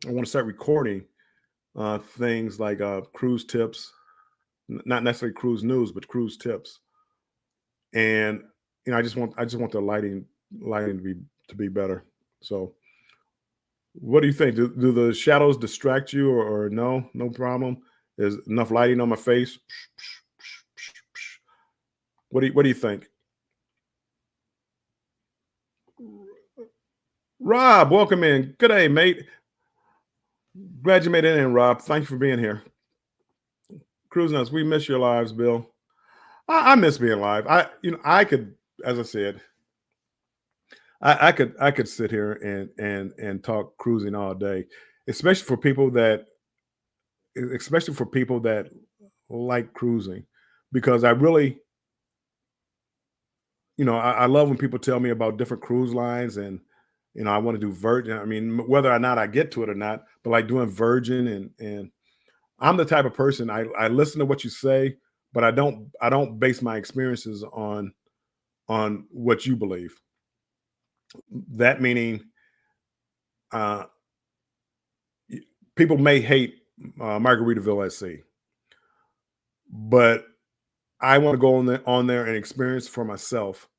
Speaker 4: I want to start recording things like cruise tips, not necessarily cruise news, but cruise tips. And I just want the lighting to be better. So what do you think? Do the shadows distract you, or no problem? There's enough lighting on my face. What do you think? Rob, welcome in. Good day, mate. Glad you made it in, Rob. Thank you for being here. Cruise Nuts, we miss your lives, Bill. I miss being live. I could, as I said, I could sit here and talk cruising all day, especially for people that like cruising, because I really, I love when people tell me about different cruise lines, and I want to do Virgin. I mean, whether or not I get to it or not, but like doing Virgin, and I'm the type of person, I listen to what you say, but I don't base my experiences on what you believe. That meaning, people may hate Margaritaville at Sea, but I want to go on there and experience for myself,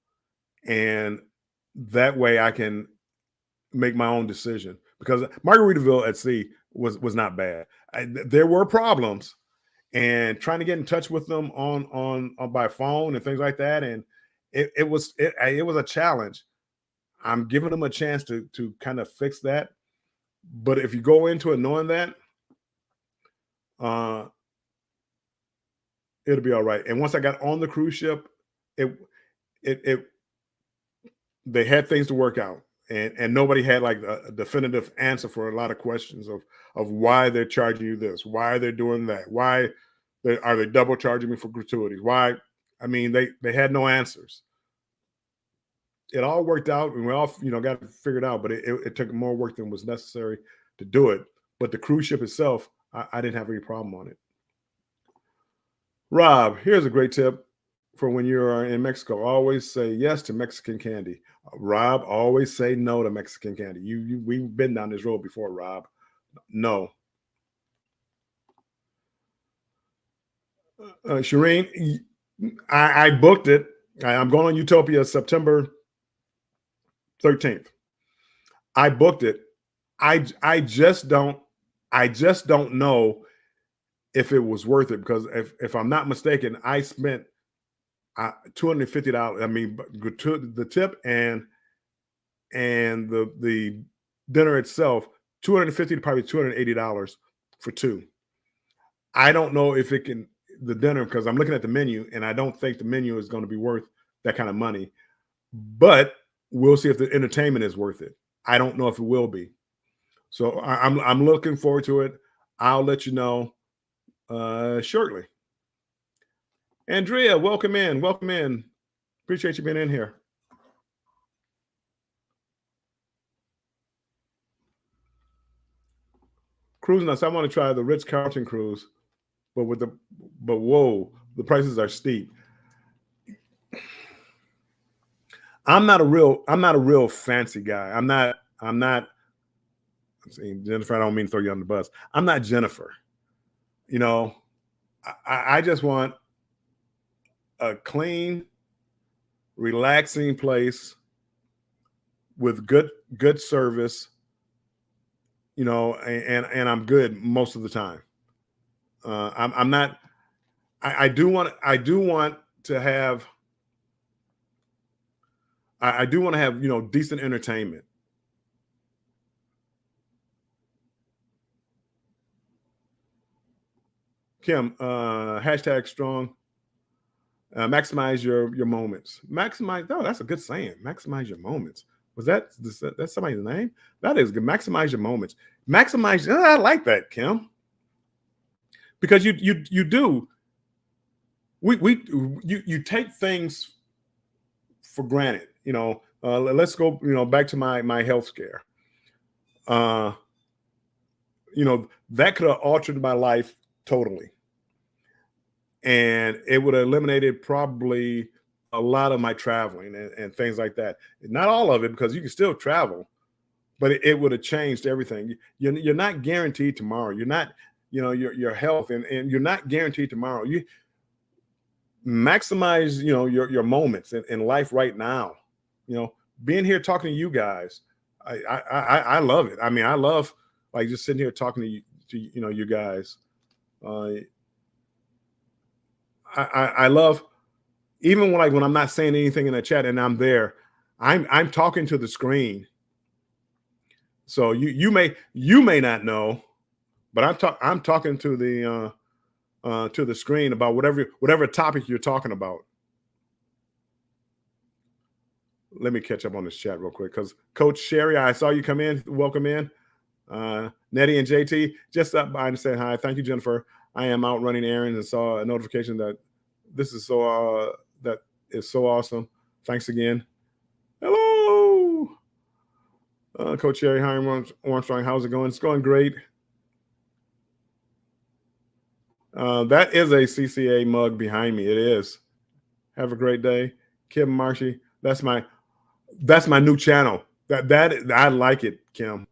Speaker 4: and that way I can make my own decision. Because Margaritaville at Sea was not bad. There were problems, and trying to get in touch with them on by phone and things like that, and it was a challenge. I'm giving them a chance to kind of fix that. But if you go into it knowing that, it'll be all right. And once I got on the cruise ship, it they had things to work out, and nobody had like a definitive answer for a lot of questions of why they're charging you this, why they're doing that, why are they double charging me for gratuities, why. I mean, they had no answers. It all worked out, and we all got it figured out, but it took more work than was necessary to do it. But the cruise ship itself, I didn't have any problem on it. Rob, here's a great tip for when you are in Mexico. Always say yes to Mexican candy. Rob, always say no to Mexican candy. We've been down this road before, Rob. No. Shireen, I booked it. I'm going on Utopia September 13th. I booked it. I just don't know if it was worth it, because if I'm not mistaken, I spent $250. I mean, the tip and the dinner itself, $250 to probably $280 for two. I don't know if it can the dinner because I'm looking at the menu and I don't think the menu is going to be worth that kind of money. But we'll see if the entertainment is worth it. I don't know if it will be. So I'm looking forward to it. I'll let you know shortly. Andrea, welcome in. Welcome in. Appreciate you being in here. Cruise nuts. I want to try the Ritz-Carlton cruise, but whoa, the prices are steep. I'm not a real fancy guy. I'm not. I'm saying, Jennifer, I don't mean to throw you on the bus. I'm not Jennifer. You know, I just want a clean, relaxing place with good service. You know, and I'm good most of the time. I'm not. I do want to have. I do want to have, you know, decent entertainment. Kim, hashtag strong. Maximize your moments. Maximize. Oh, that's a good saying. Maximize your moments. Was that's somebody's name? That is good. Maximize your moments. Maximize. I like that, Kim. Because you do. You take things for granted. You know, let's go, you know, back to my health scare. You know, that could have altered my life totally. And it would have eliminated probably a lot of my traveling and things like that. Not all of it, because you can still travel, but it would have changed everything. You're not guaranteed tomorrow. You're not, you know, your health and you're not guaranteed tomorrow. You maximize, you know, your moments in life right now. You know, being here talking to you guys, I love it. I mean, I love like just sitting here talking to you know, you guys. I love even when I'm not saying anything in the chat and I'm there, I'm talking to the screen. So you may not know, but I'm talking to the screen about whatever topic you're talking about. Let me catch up on this chat real quick because Coach Sherry, I saw you come in. Welcome in. Nettie and JT just stopped by and said hi. Thank you, Jennifer. I am out running errands and saw a notification that this is that is so awesome. Thanks again. Hello, Coach Sherry, hi, Armstrong. How's it going? It's going great. That is a CCA mug behind me. It is. Have a great day, Kim Marshy. That's my new channel. That I like it, Kim.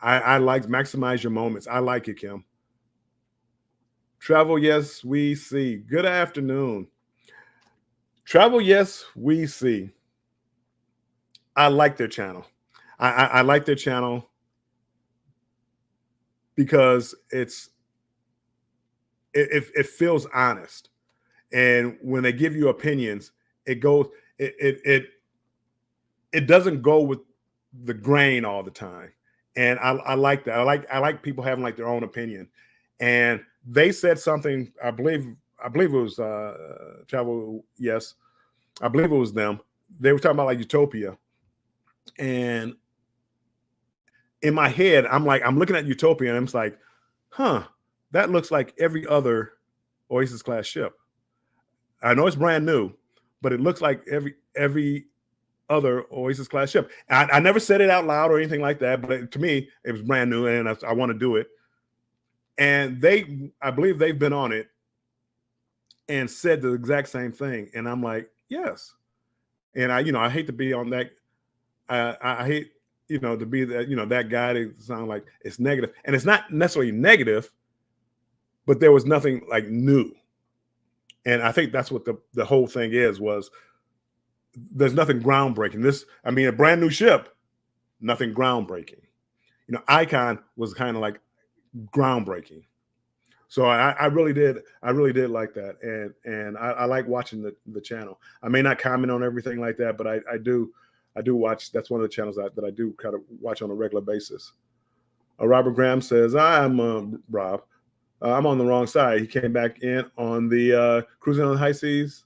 Speaker 4: I like maximize your moments. I like it, Kim. Travel, yes, we see. Good afternoon. Travel, yes, we see. I like their channel. I like their channel because it feels honest, and when they give you opinions, it doesn't go with the grain all the time, and I like that. I like people having like their own opinion, and they said something. I believe it was Travel. Yes, I believe it was them. They were talking about like Utopia, and in my head, I'm looking at Utopia, and I'm just like, huh, that looks like every other Oasis class ship. I know it's brand new, but it looks like every other Oasis class ship. I never said it out loud or anything like that, but to me, it was brand new, and I want to do it. And I believe they've been on it and said the exact same thing. And I'm like, yes. And I hate to be on that. I hate, to be that, that guy to sound like it's negative. And it's not necessarily negative, but there was nothing like new. And I think that's what the whole thing was there's nothing groundbreaking. A brand new ship, nothing groundbreaking. Icon was kind of like groundbreaking. So I really did like that. And I like watching the channel. I may not comment on everything like that, but I do watch. That's one of the channels that I do kind of watch on a regular basis. Robert Graham says, I'm Rob. I'm on the wrong side. He came back in on the Cruising on the High Seas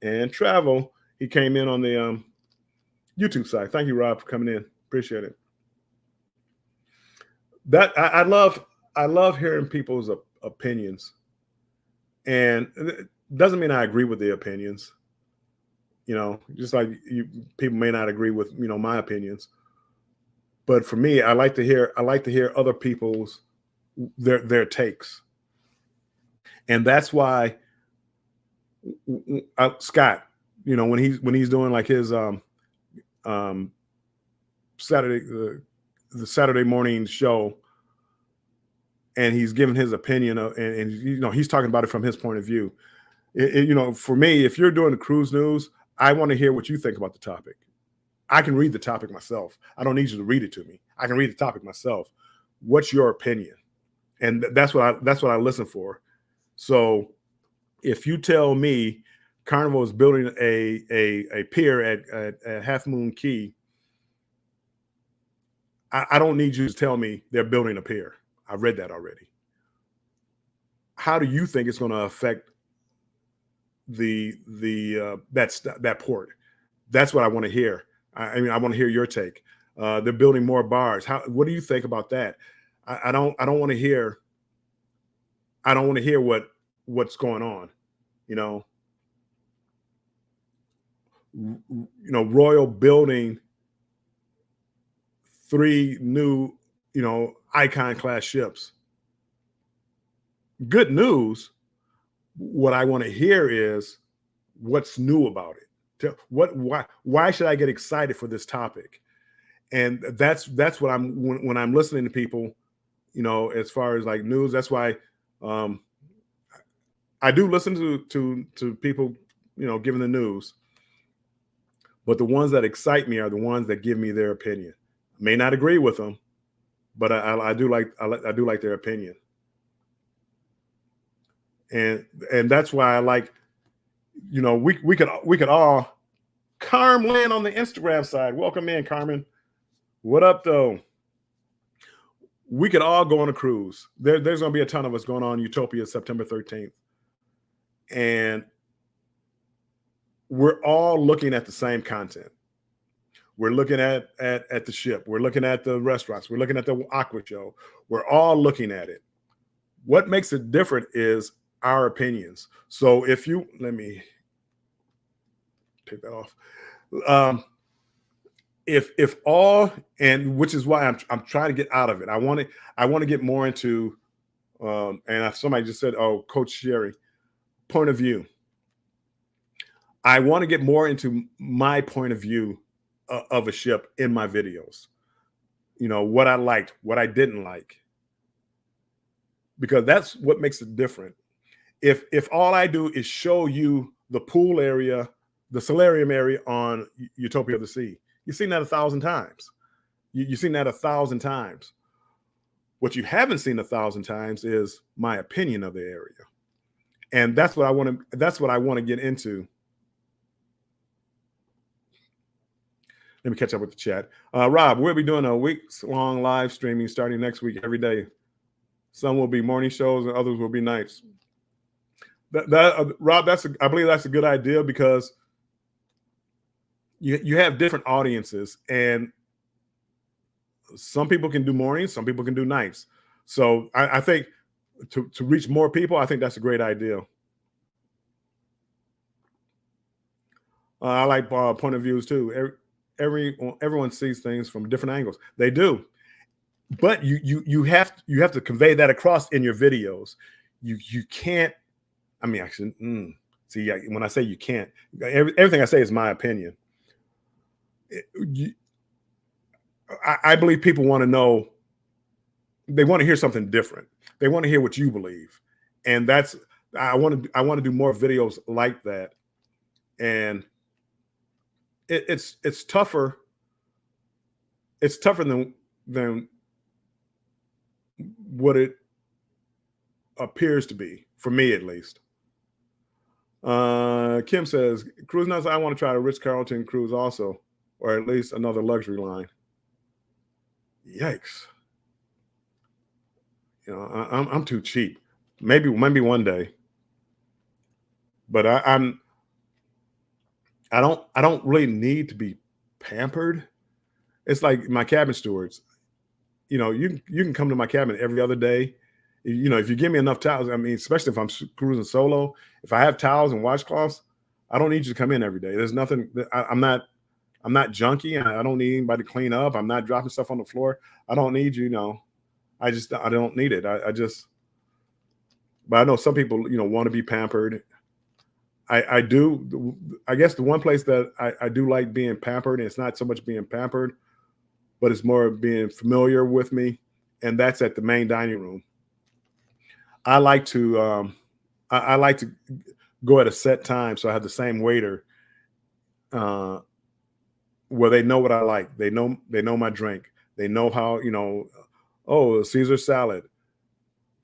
Speaker 4: and Travel. He came in on the YouTube side. Thank you, Rob, for coming in. Appreciate it. That I love hearing people's opinions, and it doesn't mean I agree with their opinions. Just like people may not agree with my opinions, but for me, I like to hear other people's their takes, and that's why Scott, when he's doing like his Saturday the Saturday morning show, and he's giving his opinion and he's talking about it from his point of view. For me, if you're doing the cruise news, I want to hear what you think about the topic. I can read the topic myself. I don't need you to read it to me. I can read the topic myself. What's your opinion? And that's what I listen for. So if you tell me Carnival is building a pier at Half Moon Cay, I don't need you to tell me they're building a pier. I've read that already. How do you think it's going to affect that port? That's what I want to hear. I want to hear your take. They're building more bars. What do you think about that? I don't want to hear. I don't want to hear what's going on. Royal building 3 new, Icon class ships. Good news. What I want to hear is what's new about it. Why should I get excited for this topic? And that's what when I'm listening to people, as far as like news. That's why I do listen to people, giving the news. But the ones that excite me are the ones that give me their opinion. May not agree with them, but I do like their opinion. And that's why I like, we could all. Carm Lynn on the Instagram side. Welcome in, Carmen. What up, though? We could all go on a cruise. There's going to be a ton of us going on Utopia September 13th. And we're all looking at the same content. We're looking at the ship. We're looking at the restaurants. We're looking at the aqua show. We're all looking at it. What makes it different is our opinions. So let me take that off. If all, and which is why I'm trying to get out of it. I want to get more into, and if somebody just said, "Oh, Coach Sherry, point of view." I want to get more into my point of view of a ship in my videos. What I liked, what I didn't like, because that's what makes it different. If all I do is show you the pool area, the solarium area on Utopia of the Sea, you've seen that 1,000 times. You've seen that 1,000 times. What you haven't seen 1,000 times is my opinion of the area, and that's what I want to. That's what I want to get into. Let me catch up with the chat. Rob, we'll be doing a weeks-long live streaming starting next week every day. Some will be morning shows and others will be nights. Rob, I believe that's a good idea because you have different audiences, and some people can do mornings, some people can do nights. So I think to reach more people, I think that's a great idea. I like point of views too. Everyone sees things from different angles. They do, but you have to convey that across in your videos. You can't. I mean, actually, see, when I say you can't, everything I say is my opinion. I believe people want to know. They want to hear something different. They want to hear what you believe, and that's I want to do more videos like that, and it's tougher. It's tougher than what it appears to be, for me at least. Kim says, cruise nuts, I want to try a Ritz-Carlton cruise also, or at least another luxury line. Yikes. I'm too cheap. maybe one day. But I don't really need to be pampered. It's like my cabin stewards. You can come to my cabin every other day. If you give me enough towels, I mean, especially if I'm cruising solo, if I have towels and washcloths, I don't need you to come in every day. There's nothing. I'm not junky. I don't need anybody to clean up. I'm not dropping stuff on the floor. I don't need you. I don't need it. But I know some people, want to be pampered. I do. I guess the one place that I do like being pampered, and it's not so much being pampered, but it's more being familiar with me, and that's at the main dining room. I like to I like to go at a set time, so I have the same waiter, uh, where they know what I like. They know my drink. They know how oh, Caesar salad,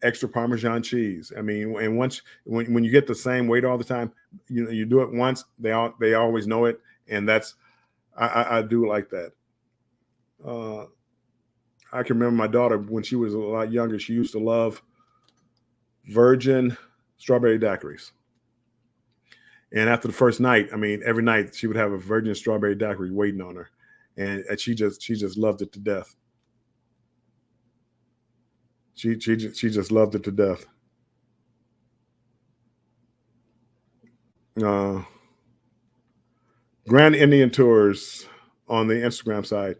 Speaker 4: extra Parmesan cheese. I mean, and once when you get the same waiter all the time, you do it once, they always know it, and that's I do like that. Uh, I can remember my daughter when she was a lot younger. She used to love virgin strawberry daiquiris. And after the first night, I mean, every night she would have a virgin strawberry daiquiri waiting on her, and she just loved it to death. She just loved it to death. Uh, Grand Indian Tours on the Instagram side.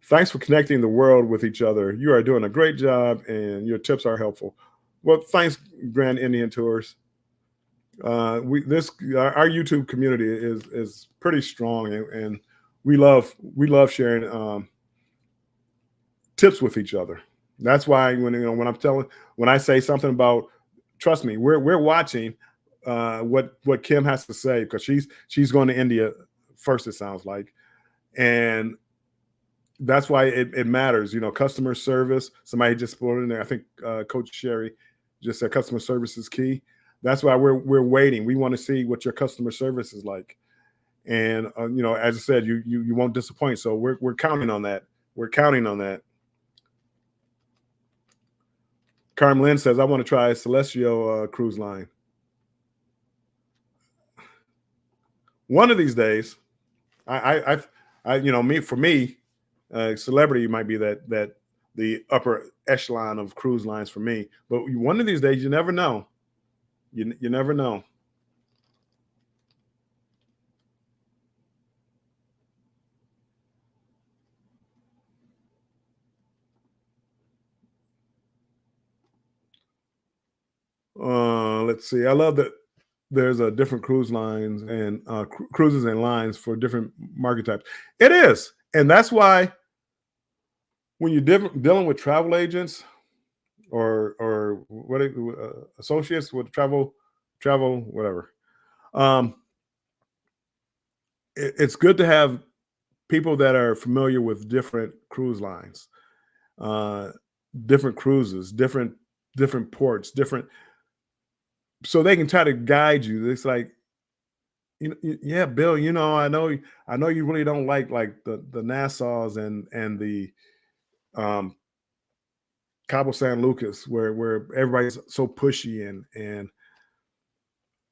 Speaker 4: Thanks for connecting the world with each other. You are doing a great job, and your tips are helpful. Well, thanks, Grand Indian Tours. Our YouTube community is pretty strong, and we love sharing tips with each other. That's why when I say something about, trust me, we're watching what Kim has to say, because she's going to India first, it sounds like, and that's why it matters. Customer service. Somebody just put in there. I think Coach Sherry just said customer service is key. That's why we're waiting. We want to see what your customer service is like, and as I said, you won't disappoint. So we're counting on that. We're counting on that. Carmen Lynn says, I want to try Celestial cruise line. One of these days, for me, Celebrity might be that the upper echelon of cruise lines for me. But one of these days, you never know. You never know. Let's see. I love that there's a different cruise lines and cruises and lines for different market types. It is, and that's why when you're dealing with travel agents or what associates with travel whatever, it's good to have people that are familiar with different cruise lines, uh, different cruises, different ports, different, so they can try to guide you. It's like, yeah, Bill, I know you really don't like the Nassaus and the um, Cabo San Lucas, where everybody's so pushy, and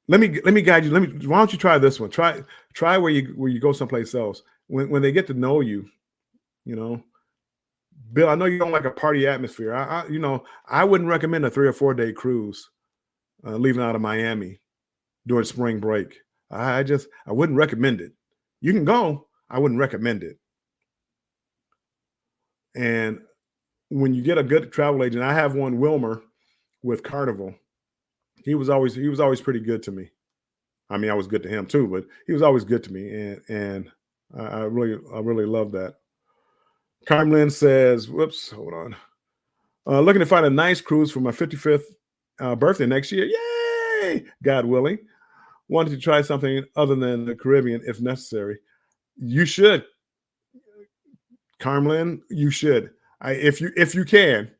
Speaker 4: let me guide you. Why don't you try this one? Try where you go someplace else. When they get to know you, Bill, I know you don't like a party atmosphere. I wouldn't recommend a 3 or 4 day cruise leaving out of Miami during spring break. I wouldn't recommend it. You can go. I wouldn't recommend it. And when you get a good travel agent, I have one, Wilmer, with Carnival. He was always pretty good to me. I mean, I was good to him too, but he was always good to me, and I really love that. Carmen says, "Whoops, hold on. Looking to find a nice cruise for my 55th birthday next year. Yay! God willing. Wanted to try something other than the Caribbean if necessary. You should, Carmen. You should. If you can,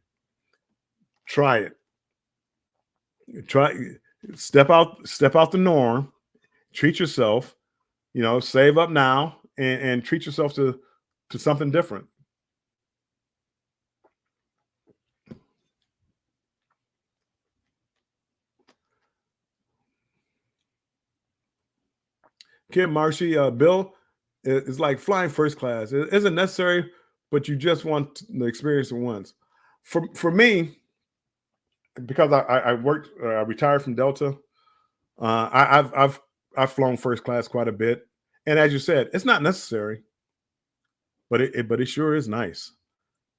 Speaker 4: try it. Try step out the norm. Treat yourself. Save up now and treat yourself to something different." Kim Marshy, Bill, it's like flying first class. It isn't necessary, but you just want the experience it once. For me, because I worked, I retired from Delta. I've flown first class quite a bit, and as you said, it's not necessary, but it sure is nice.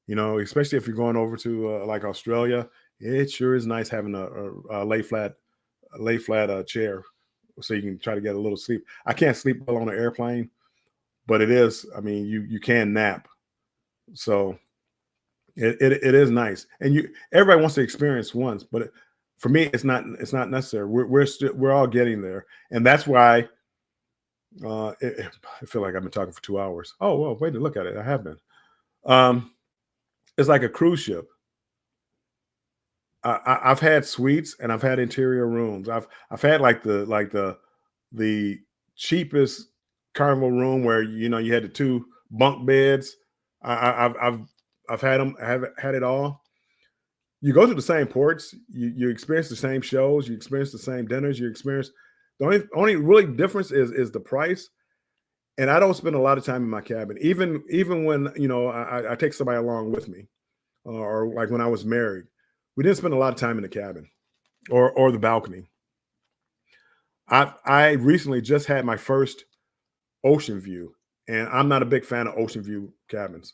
Speaker 4: You know, especially if you're going over to like Australia, it sure is nice having a lay flat chair, so you can try to get a little sleep. I can't sleep well on an airplane, but it is. I mean, you can nap, so it is nice. And everybody wants to experience once, but for me, it's not necessary. We're all getting there, and that's why I feel like I've been talking for 2 hours. Oh well, wait to look at it. I have been. It's like a cruise ship. I've had suites and I've had interior rooms. I've had like the cheapest Carnival room where you had the two bunk beds. I've had them. I have had it all. You go to the same ports. You experience the same shows. You experience the same dinners. You experience the only really difference is the price. And I don't spend a lot of time in my cabin, even when I take somebody along with me, or like when I was married, we didn't spend a lot of time in the cabin or the balcony. I recently just had my first ocean view, and I'm not a big fan of ocean view cabins.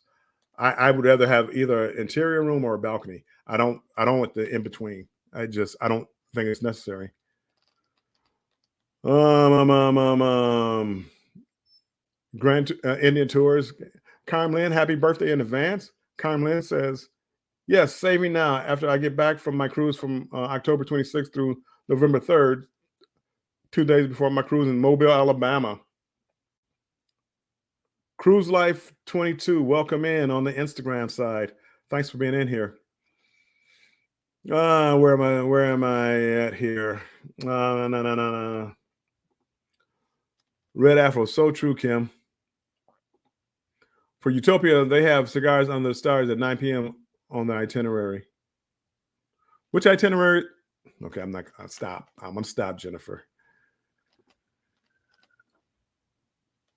Speaker 4: I would rather have either an interior room or a balcony. I don't want the in between. I don't think it's necessary. Grand Indian Tours. Carmlin, happy birthday in advance. Carmlin says, yes, saving now after I get back from my cruise from October 26th through November 3rd, 2 days before my cruise in Mobile, Alabama. Cruise Life 22, welcome in on the Instagram side. Thanks for being in here. Where am I at here? No. Red Afro, so true, Kim. For Utopia, they have Cigars Under the Stars at 9 p.m. on the itinerary. Which itinerary? Okay, I'm gonna stop, Jennifer.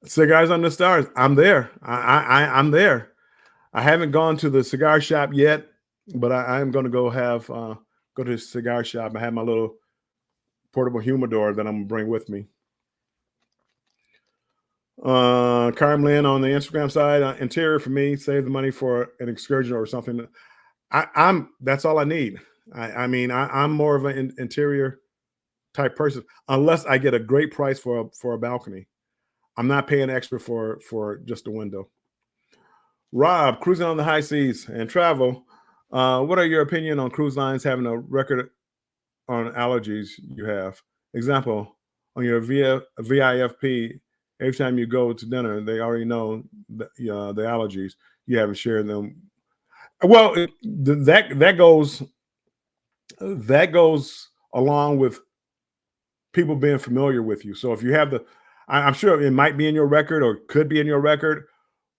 Speaker 4: Cigars Under the Stars. I'm there. I'm there. I haven't gone to the cigar shop yet, but I am going to go to the cigar shop. I have my little portable humidor that I'm gonna bring with me. Carmlin on the Instagram side, interior for me, save the money for an excursion or something. That's all I need. I'm more of an interior type person, unless I get a great price for a balcony. I'm not paying extra for just a window. Rob, cruising on the high seas and travel. What are your opinion on cruise lines having a record on allergies you have? Example, on your VIFP, every time you go to dinner, they already know the allergies. You haven't shared them. Well, that goes along with people being familiar with you. So if you have I'm sure it might be in your record or could be in your record,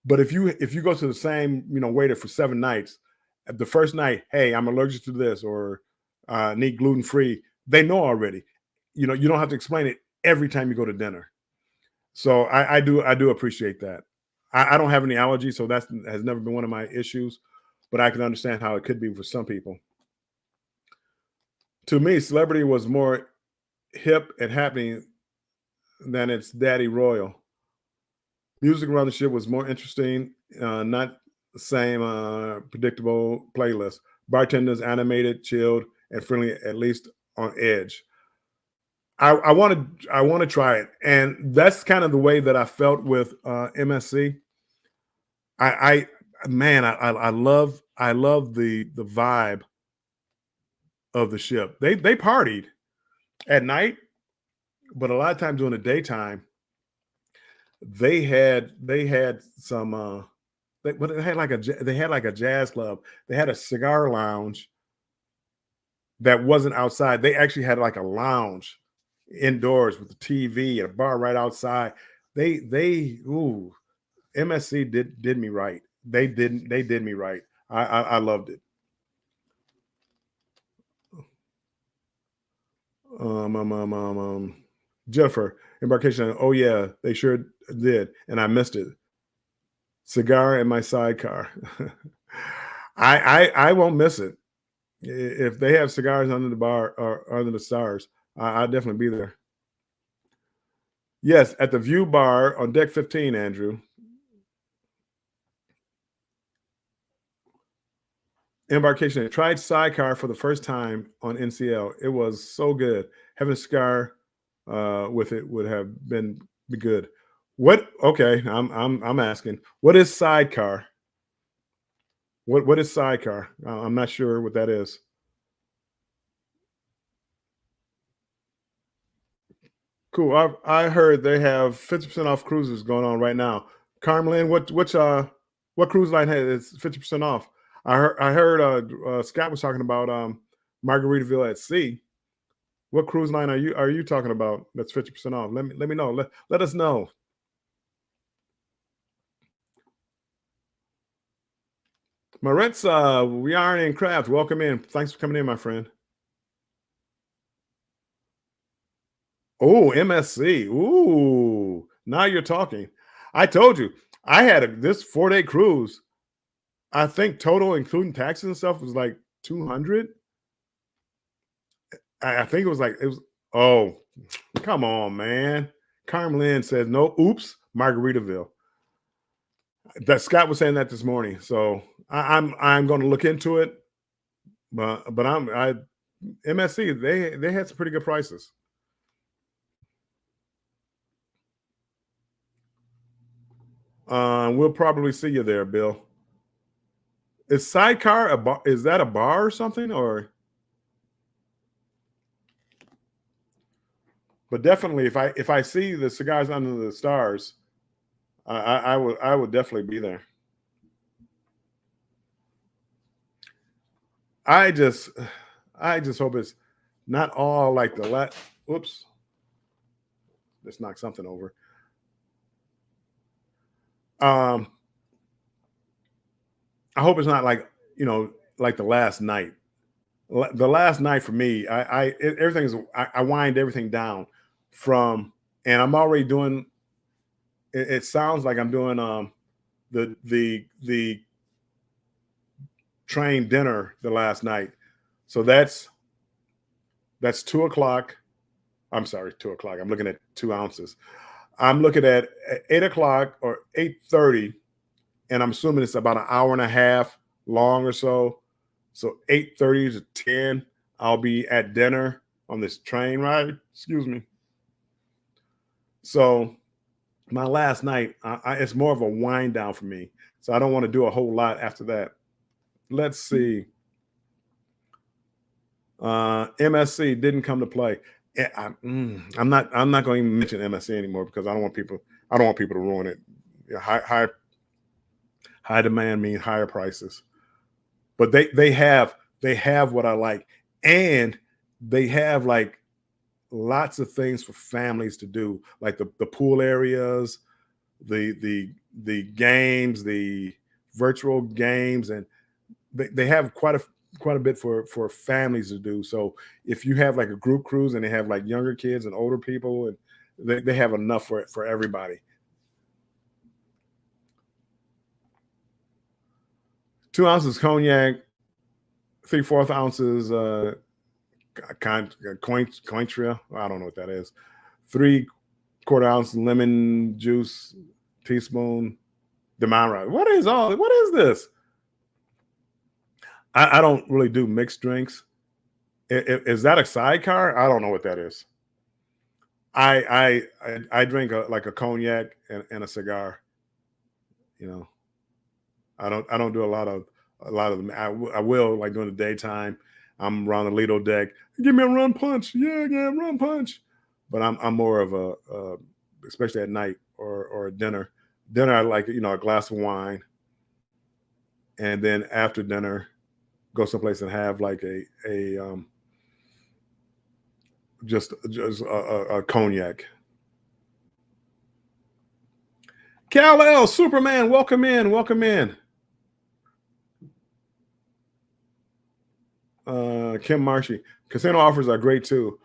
Speaker 4: but if you go to the same waiter for 7 nights, at the first night, hey, I'm allergic to this or need gluten free, they know already. You don't have to explain it every time you go to dinner. So I do appreciate that. I don't have any allergies, so that has never been one of my issues, but I can understand how it could be for some people. To me, celebrity was more hip and happening than its daddy royal. Music around the ship was more interesting, not the same predictable playlist. Bartenders animated, chilled, and friendly, at least on edge. I want to try it, and that's kind of the way that I felt with MSC. I love the vibe of the ship. They partied at night, but a lot of times during the daytime, they had some they had like a jazz club. They had a cigar lounge that wasn't outside. They actually had like a lounge indoors with the TV and a bar right outside. MSC did me right. They did me right. I loved it. Jennifer, embarkation. Oh yeah, they sure did, and I missed it. Cigar in my sidecar. I won't miss it. If they have cigars under the bar or under the stars, I'll definitely be there. Yes, at the View Bar on deck 15, Andrew. Embarkation. I tried sidecar for the first time on NCL. It was so good. Having a cigar with it would have been be good. What? Okay, I'm asking. What is sidecar? What is sidecar? I'm not sure what that is. Cool. I heard they have 50% off cruises going on right now. Carmelin, what cruise line has 50% off? I heard Scott was talking about Margaritaville at Sea. What cruise line are you talking about that's 50% off? Let me know. Let us know. Maritza, we are in craft. Welcome in. Thanks for coming in, my friend. Oh, MSC. Ooh, now you're talking. I told you I had this 4-day cruise. I think total, including taxes and stuff, was like 200. I think it was. Oh, come on, man. Carmelin says no. Oops, Margaritaville. That Scott was saying that this morning, so I'm going to look into it. But I MSC they had some pretty good prices. We'll probably see you there, Bill. Is Sidecar a bar? Is that a bar or something? Or but definitely, if I see the cigars under the stars, I would definitely be there. I just I just hope it's not all like the last. Whoops, let's knock something over. Um, I hope it's not like like the last night. The last night for me, everything's I wind everything down from, and I'm already doing. It sounds like I'm doing the train dinner the last night, so that's 2 o'clock. I'm sorry, 2 o'clock. I'm looking at 2 ounces. I'm looking at 8 o'clock or 8:30, and I'm assuming it's about an hour and a half long or so. So 8:30 to 10, I'll be at dinner on this train ride. Excuse me. So my last night, it's more of a wind down for me. So I don't want to do a whole lot after that. Let's see. MSC didn't come to play. I'm not going to even mention MSC anymore because I don't want people to ruin it. Yeah, high demand means higher prices. But they have what I like, and they have like lots of things for families to do, like the pool areas, the games, the virtual games, and they have quite a bit for families to do. So if you have like a group cruise and they have like younger kids and older people, and they have enough for everybody. 2 ounces cognac, 3/4 ounces Cointreau. I don't know what that is. 3/4 ounce lemon juice, teaspoon Demerara. What is this? I don't really do mixed drinks. Is that a sidecar? I don't know what that is. I drink like a cognac and a cigar. You know, I don't do a lot of them. I will like during the daytime. I'm around the Lido deck. Give me a rum punch. Yeah, rum punch. But I'm more of a especially at night or dinner. Dinner I like a glass of wine, and then after dinner, go someplace and have like a just a cognac. Cal L, Superman, welcome in, welcome in. Kim Marshy, casino offers are great too.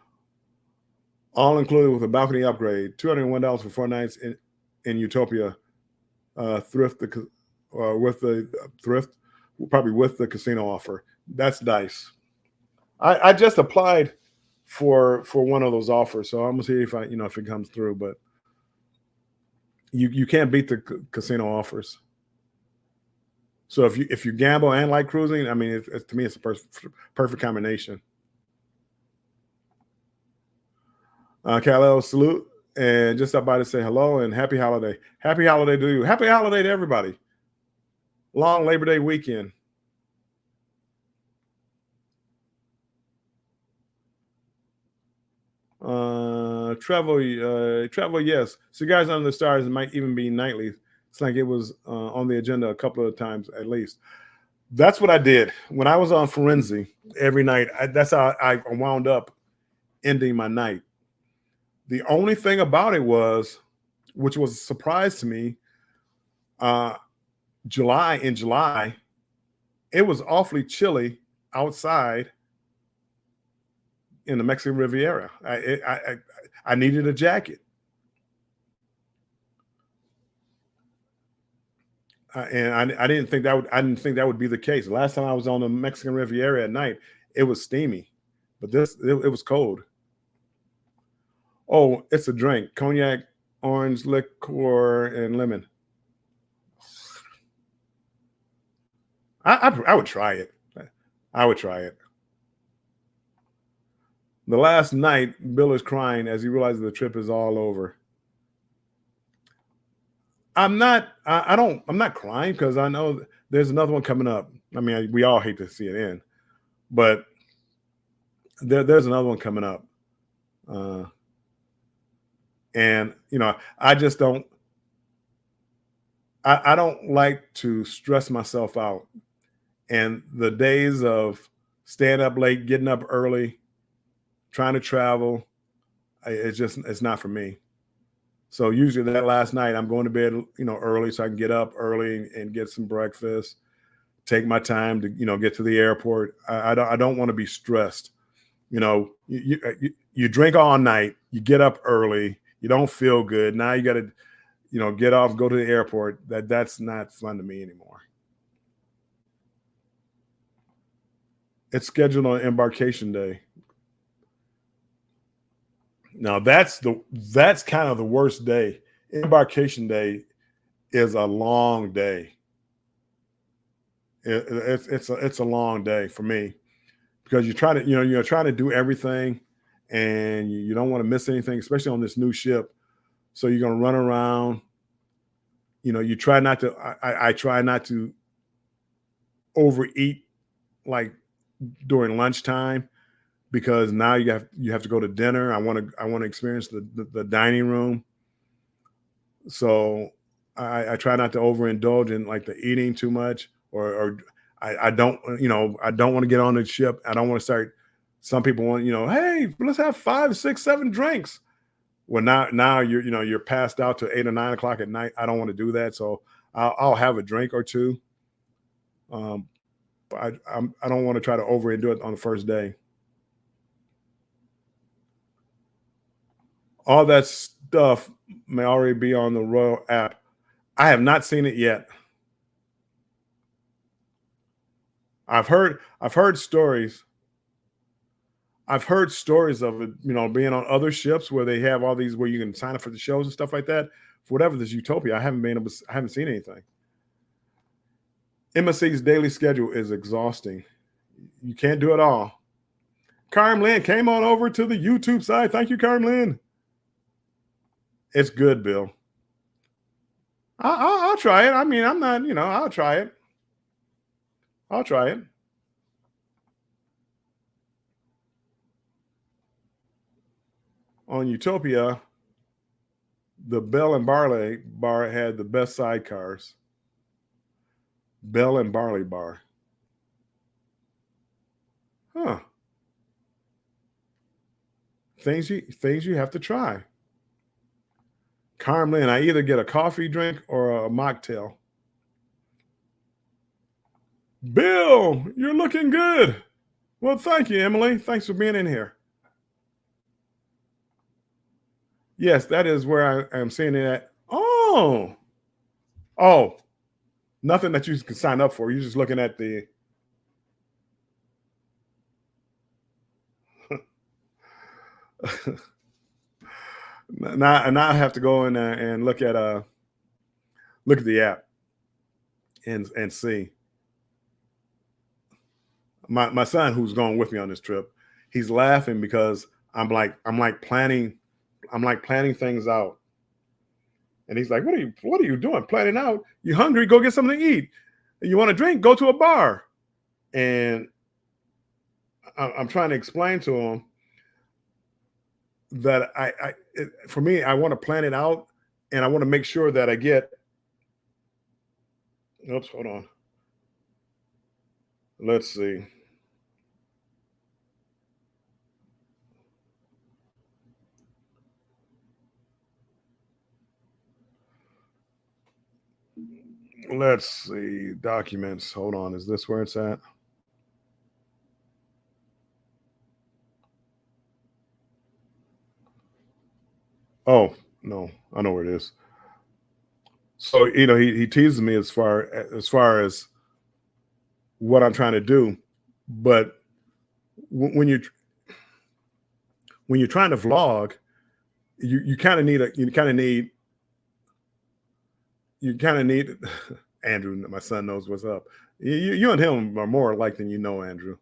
Speaker 4: All included with a balcony upgrade. $201 for 4 nights in Utopia. Thrift with the thrift, probably with the casino offer. That's nice. I just applied for one of those offers, so I'm gonna see if if it comes through. But you can't beat the casino offers. So if you gamble and like cruising, I mean, to me, it's a perfect combination. Khalil, salute, and just stop by to say hello and happy holiday. Happy holiday to you. Happy holiday to everybody. Long Labor Day weekend. Travel, yes. Cigars Under the Stars might even be nightly. It's like it was on the agenda a couple of times at least. That's what I did when I was on Forenzi every night. That's how I wound up ending my night. The only thing about it was, which was a surprise to me, in July, it was awfully chilly outside in the Mexican Riviera. I needed a jacket. And I didn't think that would be the case. The last time I was on the Mexican Riviera at night, it was steamy, but it was cold. Oh, it's a drink: cognac, orange liqueur, and lemon. I would try it. I would try it. The last night, Bill is crying as he realizes the trip is all over. I'm not crying because I know there's another one coming up. I mean, we all hate to see it end, but there's another one coming up. And I just don't I don't like to stress myself out. And the days of staying up late, getting up early, trying to travel, it's not for me. So usually that last night I'm going to bed, early so I can get up early and get some breakfast, take my time to, get to the airport. I don't want to be stressed. You drink all night, you get up early, you don't feel good. Now you got to, get off, go to the airport. That's not fun to me anymore. It's scheduled on embarkation day. Now that's kind of the worst day. Embarkation day is a long day. It's a long day for me because you're trying to do everything and you don't want to miss anything, especially on this new ship. So you're going to run around. You try not to. I try not to overeat like during lunchtime because now you have to go to dinner. I want to experience the dining room. So I try not to overindulge in like the eating too much, or I don't want to get on the ship. I don't want to start. Some people want, hey, let's have 5, 6, 7 drinks. Well, now you're passed out to 8 or 9 o'clock at night. I don't want to do that. So I'll have a drink or two. But I don't want to try to overdo it on the first day. All that stuff may already be on the Royal app. I have not seen it yet. I've heard stories. I've heard stories of it, being on other ships where they have all these where you can sign up for the shows and stuff like that. For whatever this Utopia, I haven't seen anything. MSC's daily schedule is exhausting. You can't do it all. Carm Lynn came on over to the YouTube side. Thank you, Carm Lynn. It's good, Bill. I'll try it. I mean, I'm not, I'll try it. I'll try it. On Utopia, the Bell and Barley bar had the best sidecars. Bell and Barley bar. Huh. Things you have to try. Carmelin, I either get a coffee drink or a mocktail. Bill, you're looking good. Well, thank you, Emily. Thanks for being in here. Yes, that is where I am seeing it at. Oh, nothing that you can sign up for. You're just looking at the. now I have to go in there and look at the app and see. My son, who's going with me on this trip, he's laughing because I'm like planning things out. And he's like, what are you doing? Planning out? You hungry? Go get something to eat. You want a drink? Go to a bar. And I'm trying to explain to him that for me, I want to plan it out, and I want to make sure that I get. Oops, hold on. Let's see. Let's see. Documents. Hold on. Is this where it's at? Oh, no. I know where it is. So, he teases me as far as what I'm trying to do, but when you're trying to vlog, you kind of need Andrew, my son, knows what's up. You and him are more alike than you know, Andrew.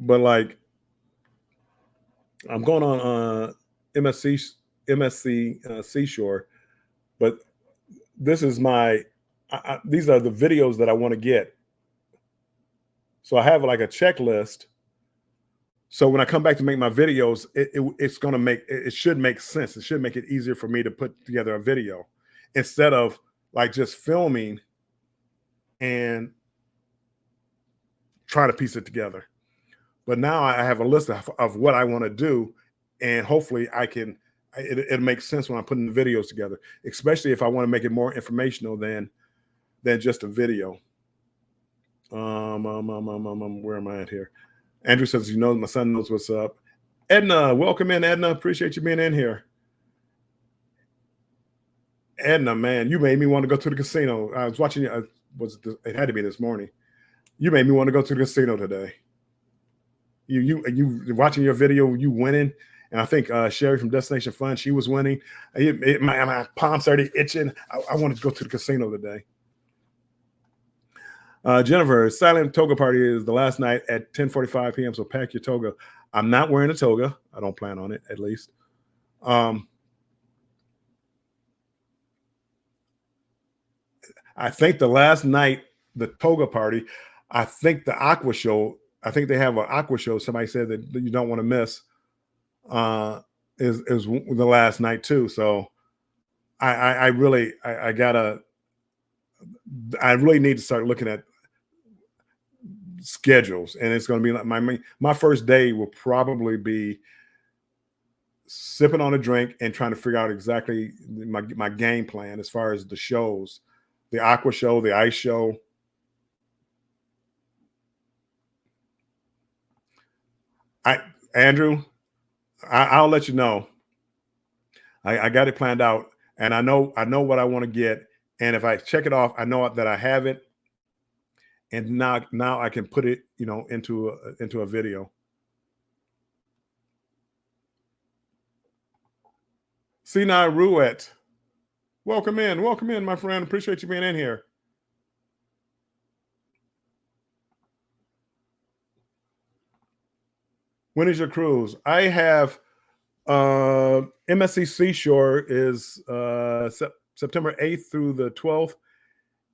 Speaker 4: But like, I'm going on MSC Seashore, but this is these are the videos that I want to get. So I have like a checklist. So when I come back to make my videos, it should make sense. It should make it easier for me to put together a video instead of like just filming and trying to piece it together. But now I have a list of what I want to do, and hopefully it makes sense when I'm putting the videos together, especially if I want to make it more informational than just a video. Where am I at here? Andrew says, my son knows what's up. Edna, welcome in, Edna. Appreciate you being in here. Edna, man, you made me want to go to the casino. I was watching it. It had to be this morning. You made me want to go to the casino today. You watching your video, you winning. And I think Sherry from Destination Fun, she was winning. My palms started itching. I wanted to go to the casino today. Jennifer, silent toga party is the last night at 10:45 p.m. So pack your toga. I'm not wearing a toga. I don't plan on it, at least. I think the last night, the toga party, I think the aqua show. I think they have an aqua show. Somebody said that you don't want to miss. Is the last night too. So I really need to start looking at schedules, and it's going to be like my first day will probably be sipping on a drink and trying to figure out exactly my game plan as far as the shows, the aqua show, the ice show. Andrew, I'll let you know. I got it planned out, and I know what I want to get, and if I check it off, I know that I have it. And now I can put it, into a video. Sinai Ruet, welcome in, my friend. Appreciate you being in here. When is your cruise? I have MSC Seashore is September 8th through the 12th.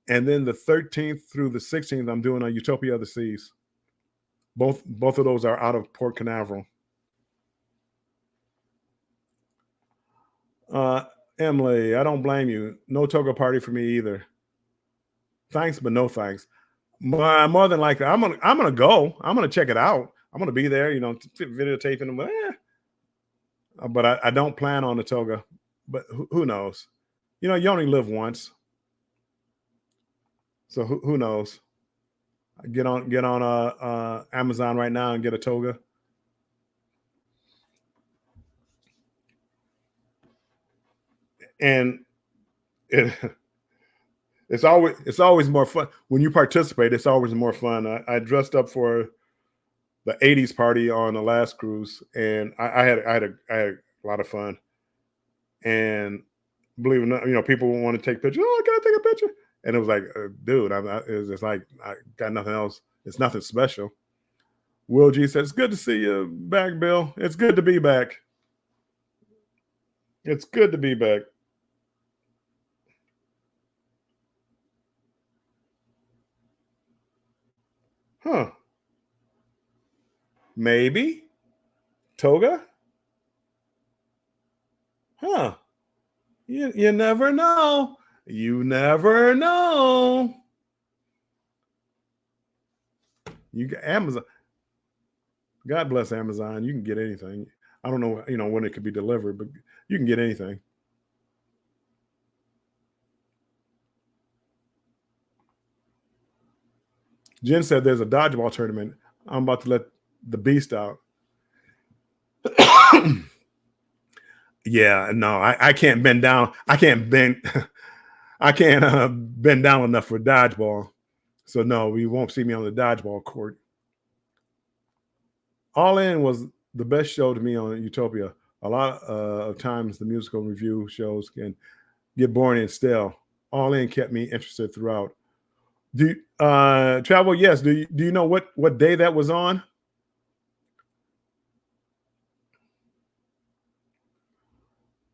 Speaker 4: And then the 13th through the 16th, I'm doing a Utopia of the Seas. Both of those are out of Port Canaveral. Emily, I don't blame you. No toga party for me either. Thanks, but no thanks. More than likely, I'm gonna go. I'm gonna check it out. I'm gonna be there, videotaping them. But I don't plan on the toga. But who knows? You only live once. So who knows? Get on Amazon right now and get a toga. and it, it's always more fun when you participate. It's always more fun. I dressed up for the '80s party on the last cruise, and I had a lot of fun. And believe it or not, people want to take pictures. Oh, can I take a picture? And it was like, dude, it's just like I got nothing else. It's nothing special. Will G says, "It's good to see you back, Bill. It's good to be back. It's good to be back." Huh? Maybe Toga? Huh? You never know. You never know. You got Amazon. God bless Amazon. You can get anything. I don't know, when it could be delivered, but you can get anything. Jen said there's a dodgeball tournament. I'm about to let the beast out. Yeah, no, I can't bend down. I can't bend. I can't bend down enough for dodgeball. So no, we won't see me on the dodgeball court. All In was the best show to me on Utopia. A lot of times the musical review shows can get boring and stale. All In kept me interested throughout. Do Travel? Yes. Do you know what day that was on?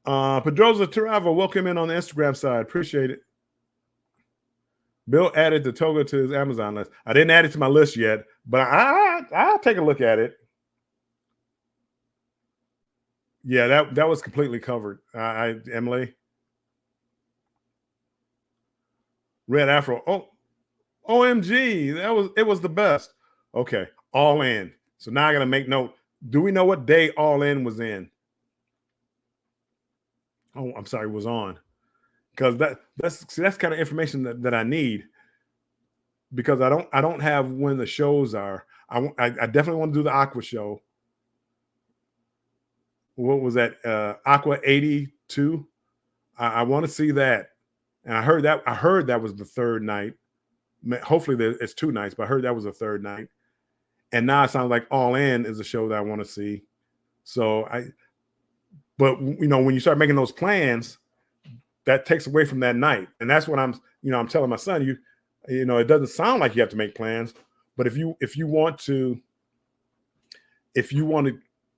Speaker 4: Pedroza Travel, welcome in on the Instagram side. Appreciate it. Bill added the Toga to his Amazon list. I didn't add it to my list yet, but I'll take a look at it. Yeah, that was completely covered. Emily. Red Afro. Oh, OMG. It was the best. Okay. All In. So now I gotta make note. Do we know what day All In was in? Oh, I'm sorry, was on. Because that's kind of information that I need, because I don't have when the shows are. I definitely want to do the Aqua show. What was that? Aqua 82. I want to see that. And I heard that was the third night. Hopefully it's 2 nights, but I heard that was the third night. And now it sounds like All In is a show that I want to see. But when you start making those plans, that takes away from that night. And that's what I'm telling my son, it doesn't sound like you have to make plans, but if you want to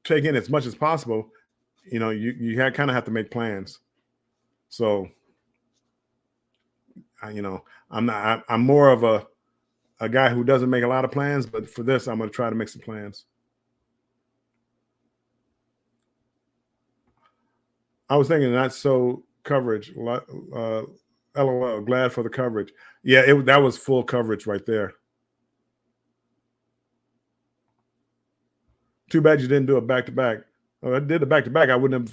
Speaker 4: take in as much as possible, you kind of have to make plans. So, I'm more of a guy who doesn't make a lot of plans, but for this, I'm going to try to make some plans. I was thinking not so coverage. LOL, glad for the coverage. Yeah, that was full coverage right there. Too bad you didn't do a back-to-back. Oh, I did a back-to-back. I wouldn't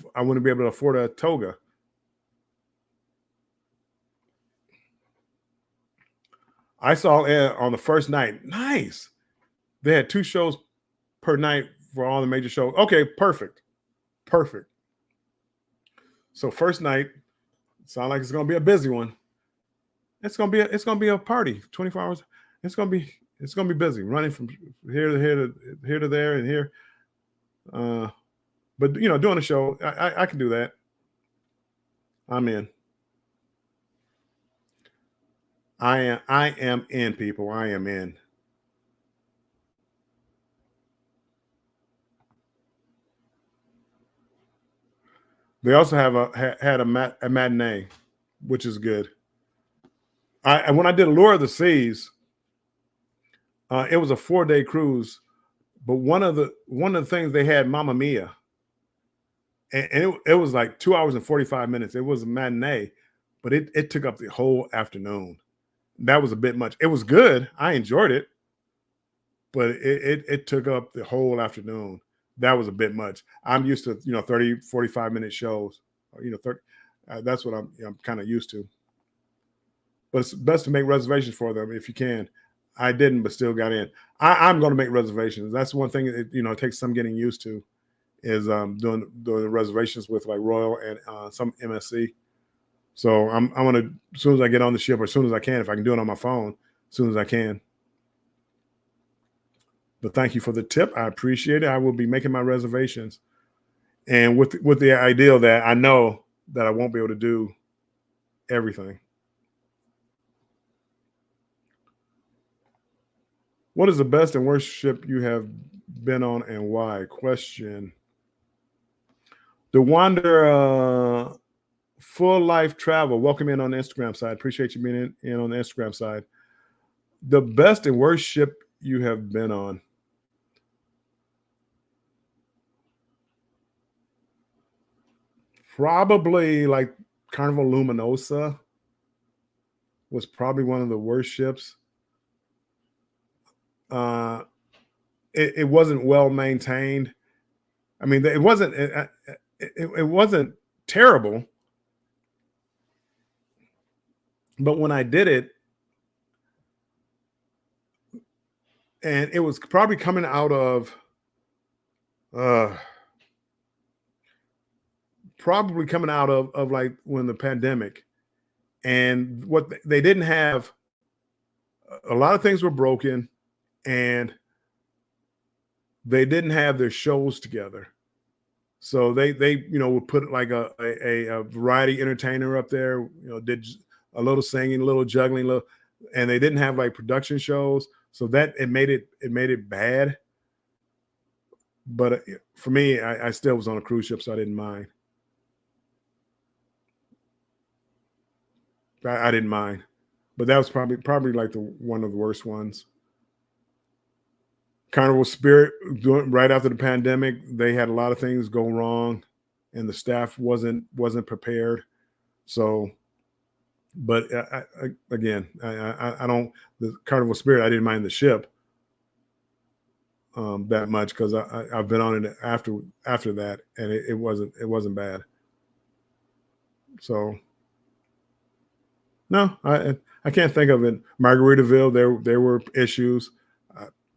Speaker 4: be able to afford a Toga. I saw on the first night. Nice. They had 2 shows per night for all the major shows. Okay, perfect. So first night, sound like it's gonna be a busy one. It's gonna be a party, 24 hours. It's gonna be busy, running from here to there and here. But doing a show, I can do that. I'm in. I am in, people. I am in. They also had a matinee, which is good. When I did Allure of the Seas, it was a 4-day cruise, but one of the things they had Mamma Mia, and it was like 2 hours and 45 minutes. It was a matinee, but it took up the whole afternoon. That was a bit much. It was good. I enjoyed it, but it took up the whole afternoon. That was a bit much. I'm used to 30, 45 minute shows. 30. That's what I'm kind of used to. But it's best to make reservations for them if you can. I didn't, but still got in. I'm going to make reservations. That's one thing it takes some getting used to, is doing the reservations with like Royal and some MSC. So I'm gonna, as soon as I get on the ship, or as soon as I can, if I can do it on my phone, as soon as I can. But thank you for the tip. I appreciate it. I will be making my reservations, and with the idea that I know that I won't be able to do everything. What is the best and worst ship you have been on and why? Question. The Wander Full Life Travel. Welcome in on the Instagram side. Appreciate you being in on the Instagram side. The best and worst ship you have been on. Probably like Carnival Luminosa was probably one of the worst ships. It wasn't well maintained. I mean, it wasn't terrible, but when I did it, and it was probably coming out of like when the pandemic, and what they didn't have, a lot of things were broken, and they didn't have their shows together. So they would put like a variety entertainer up there, did a little singing, a little juggling, and they didn't have like production shows. So that it made it bad. But for me, I still was on a cruise ship, so I didn't mind. I didn't mind, but that was probably like one of the worst ones. Carnival Spirit, right after the pandemic, they had a lot of things go wrong, and the staff wasn't prepared. So, but I don't, the Carnival Spirit, I didn't mind the ship that much, because I've been on it after that, and it wasn't bad. So no, I can't think of it. Margaritaville, there were issues.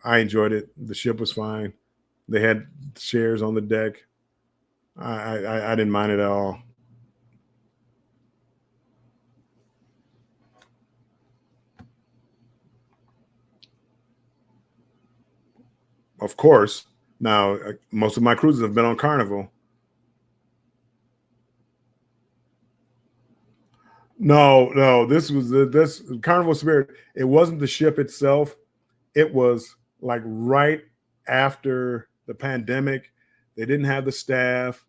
Speaker 4: I enjoyed it. The ship was fine. They had chairs on the deck. I didn't mind it at all. Of course. Now, most of my cruises have been on Carnival. No, this Carnival Spirit. It wasn't the ship itself. It was like right after the pandemic. They didn't have the staff,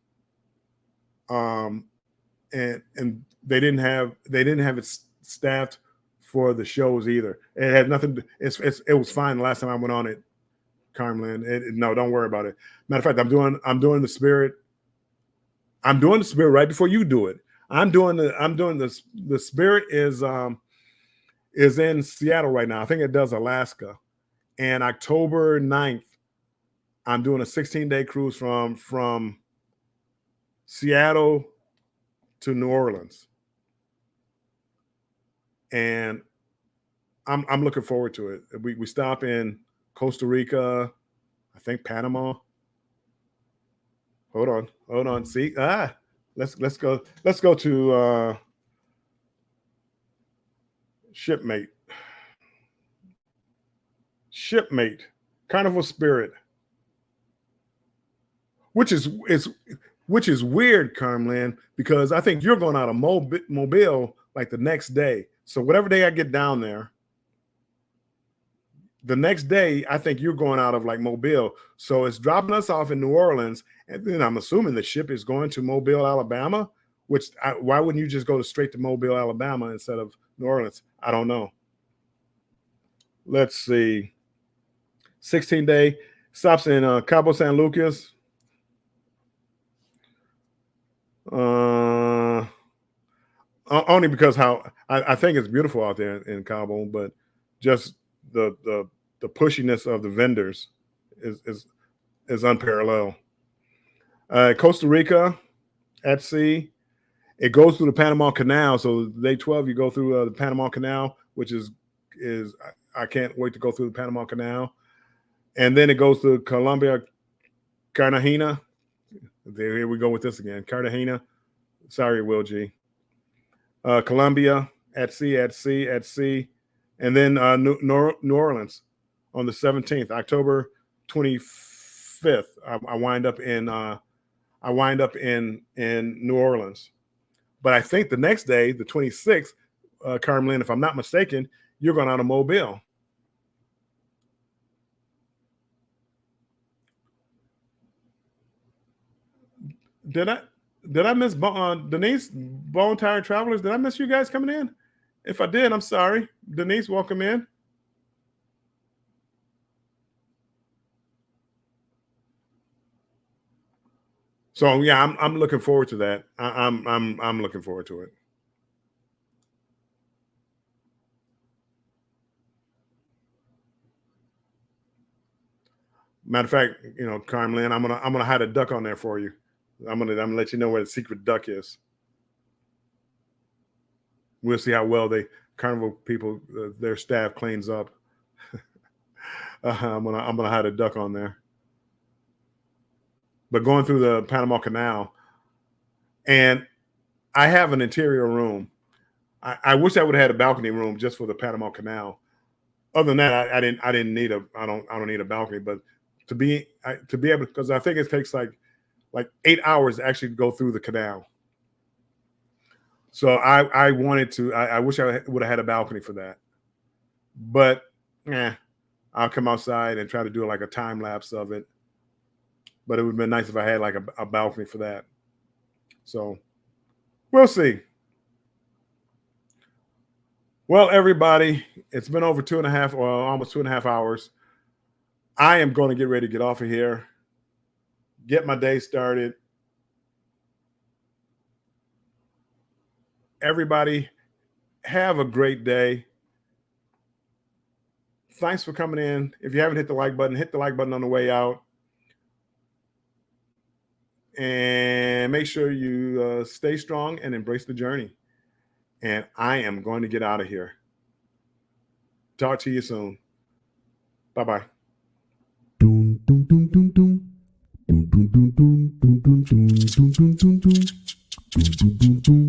Speaker 4: and they didn't have it staffed for the shows either. It had nothing. It was fine the last time I went on it, Carmelin. No, don't worry about it. Matter of fact, I'm doing the Spirit. I'm doing the Spirit right before you do it. I'm doing the Spirit is in Seattle right now. I think it does Alaska. And October 9th, I'm doing a 16-day cruise from Seattle to New Orleans. And I'm looking forward to it. We stop in Costa Rica, I think Panama. Hold on. See, let's go to Shipmate, Carnival Spirit, which is weird, Carmelin, because I think you're going out of Mobile like the next day. So whatever day I get down there, the next day I think you're going out of like Mobile. So it's dropping us off in New Orleans, and then I'm assuming the ship is going to Mobile, Alabama. Why wouldn't you just go straight to Mobile, Alabama instead of New Orleans? I don't know. Let's see. 16-day stops in Cabo San Lucas. Only because how I think it's beautiful out there in Cabo, but just the pushiness of the vendors is unparalleled. Costa Rica at sea. It goes through the Panama Canal. So day 12, you go through the Panama Canal, which is I can't wait to go through the Panama Canal. And then it goes to Colombia, Cartagena. Here we go with this again. Cartagena. Sorry, Will G. Columbia at sea, and then New Orleans on the 17th, October 25th. I wind up in New Orleans, but I think the next day, the 26th, Carmelin, if I'm not mistaken, you're going out to Mobile. Did I miss Denise, Bone Tired Travelers? Did I miss you guys coming in? If I did, I'm sorry. Denise, welcome in. So yeah, I'm looking forward to that. I'm looking forward to it. Matter of fact, Carmelin, I'm gonna hide a duck on there for you. I'm gonna let you know where the secret duck is. We'll see how well Carnival people, their staff cleans up. I'm gonna hide a duck on there. But going through the Panama Canal, and I have an interior room. I wish I would have had a balcony room just for the Panama Canal. Other than that, I don't need a balcony, but to be able, because I think it takes like 8 hours to actually go through the canal. So I wanted to. I wish I would have had a balcony for that, but I'll come outside and try to do like a time lapse of it. But it would have been nice if I had like a balcony for that. So we'll see. Well, everybody, it's been over 2.5 or almost 2.5 hours. I am going to get ready to get off of here, get my day started. Everybody, have a great day. Thanks for coming in. If you haven't hit the like button, hit the like button on the way out. And make sure you stay strong and embrace the journey. And I am going to get out of here. Talk to you soon. Bye-bye.
Speaker 5: Dun, dun, dun, dun, dun. Dun, dun, dun, dun, dun, dun, dun, dun, dun, dun, dun. Dun, dun, dun, dun.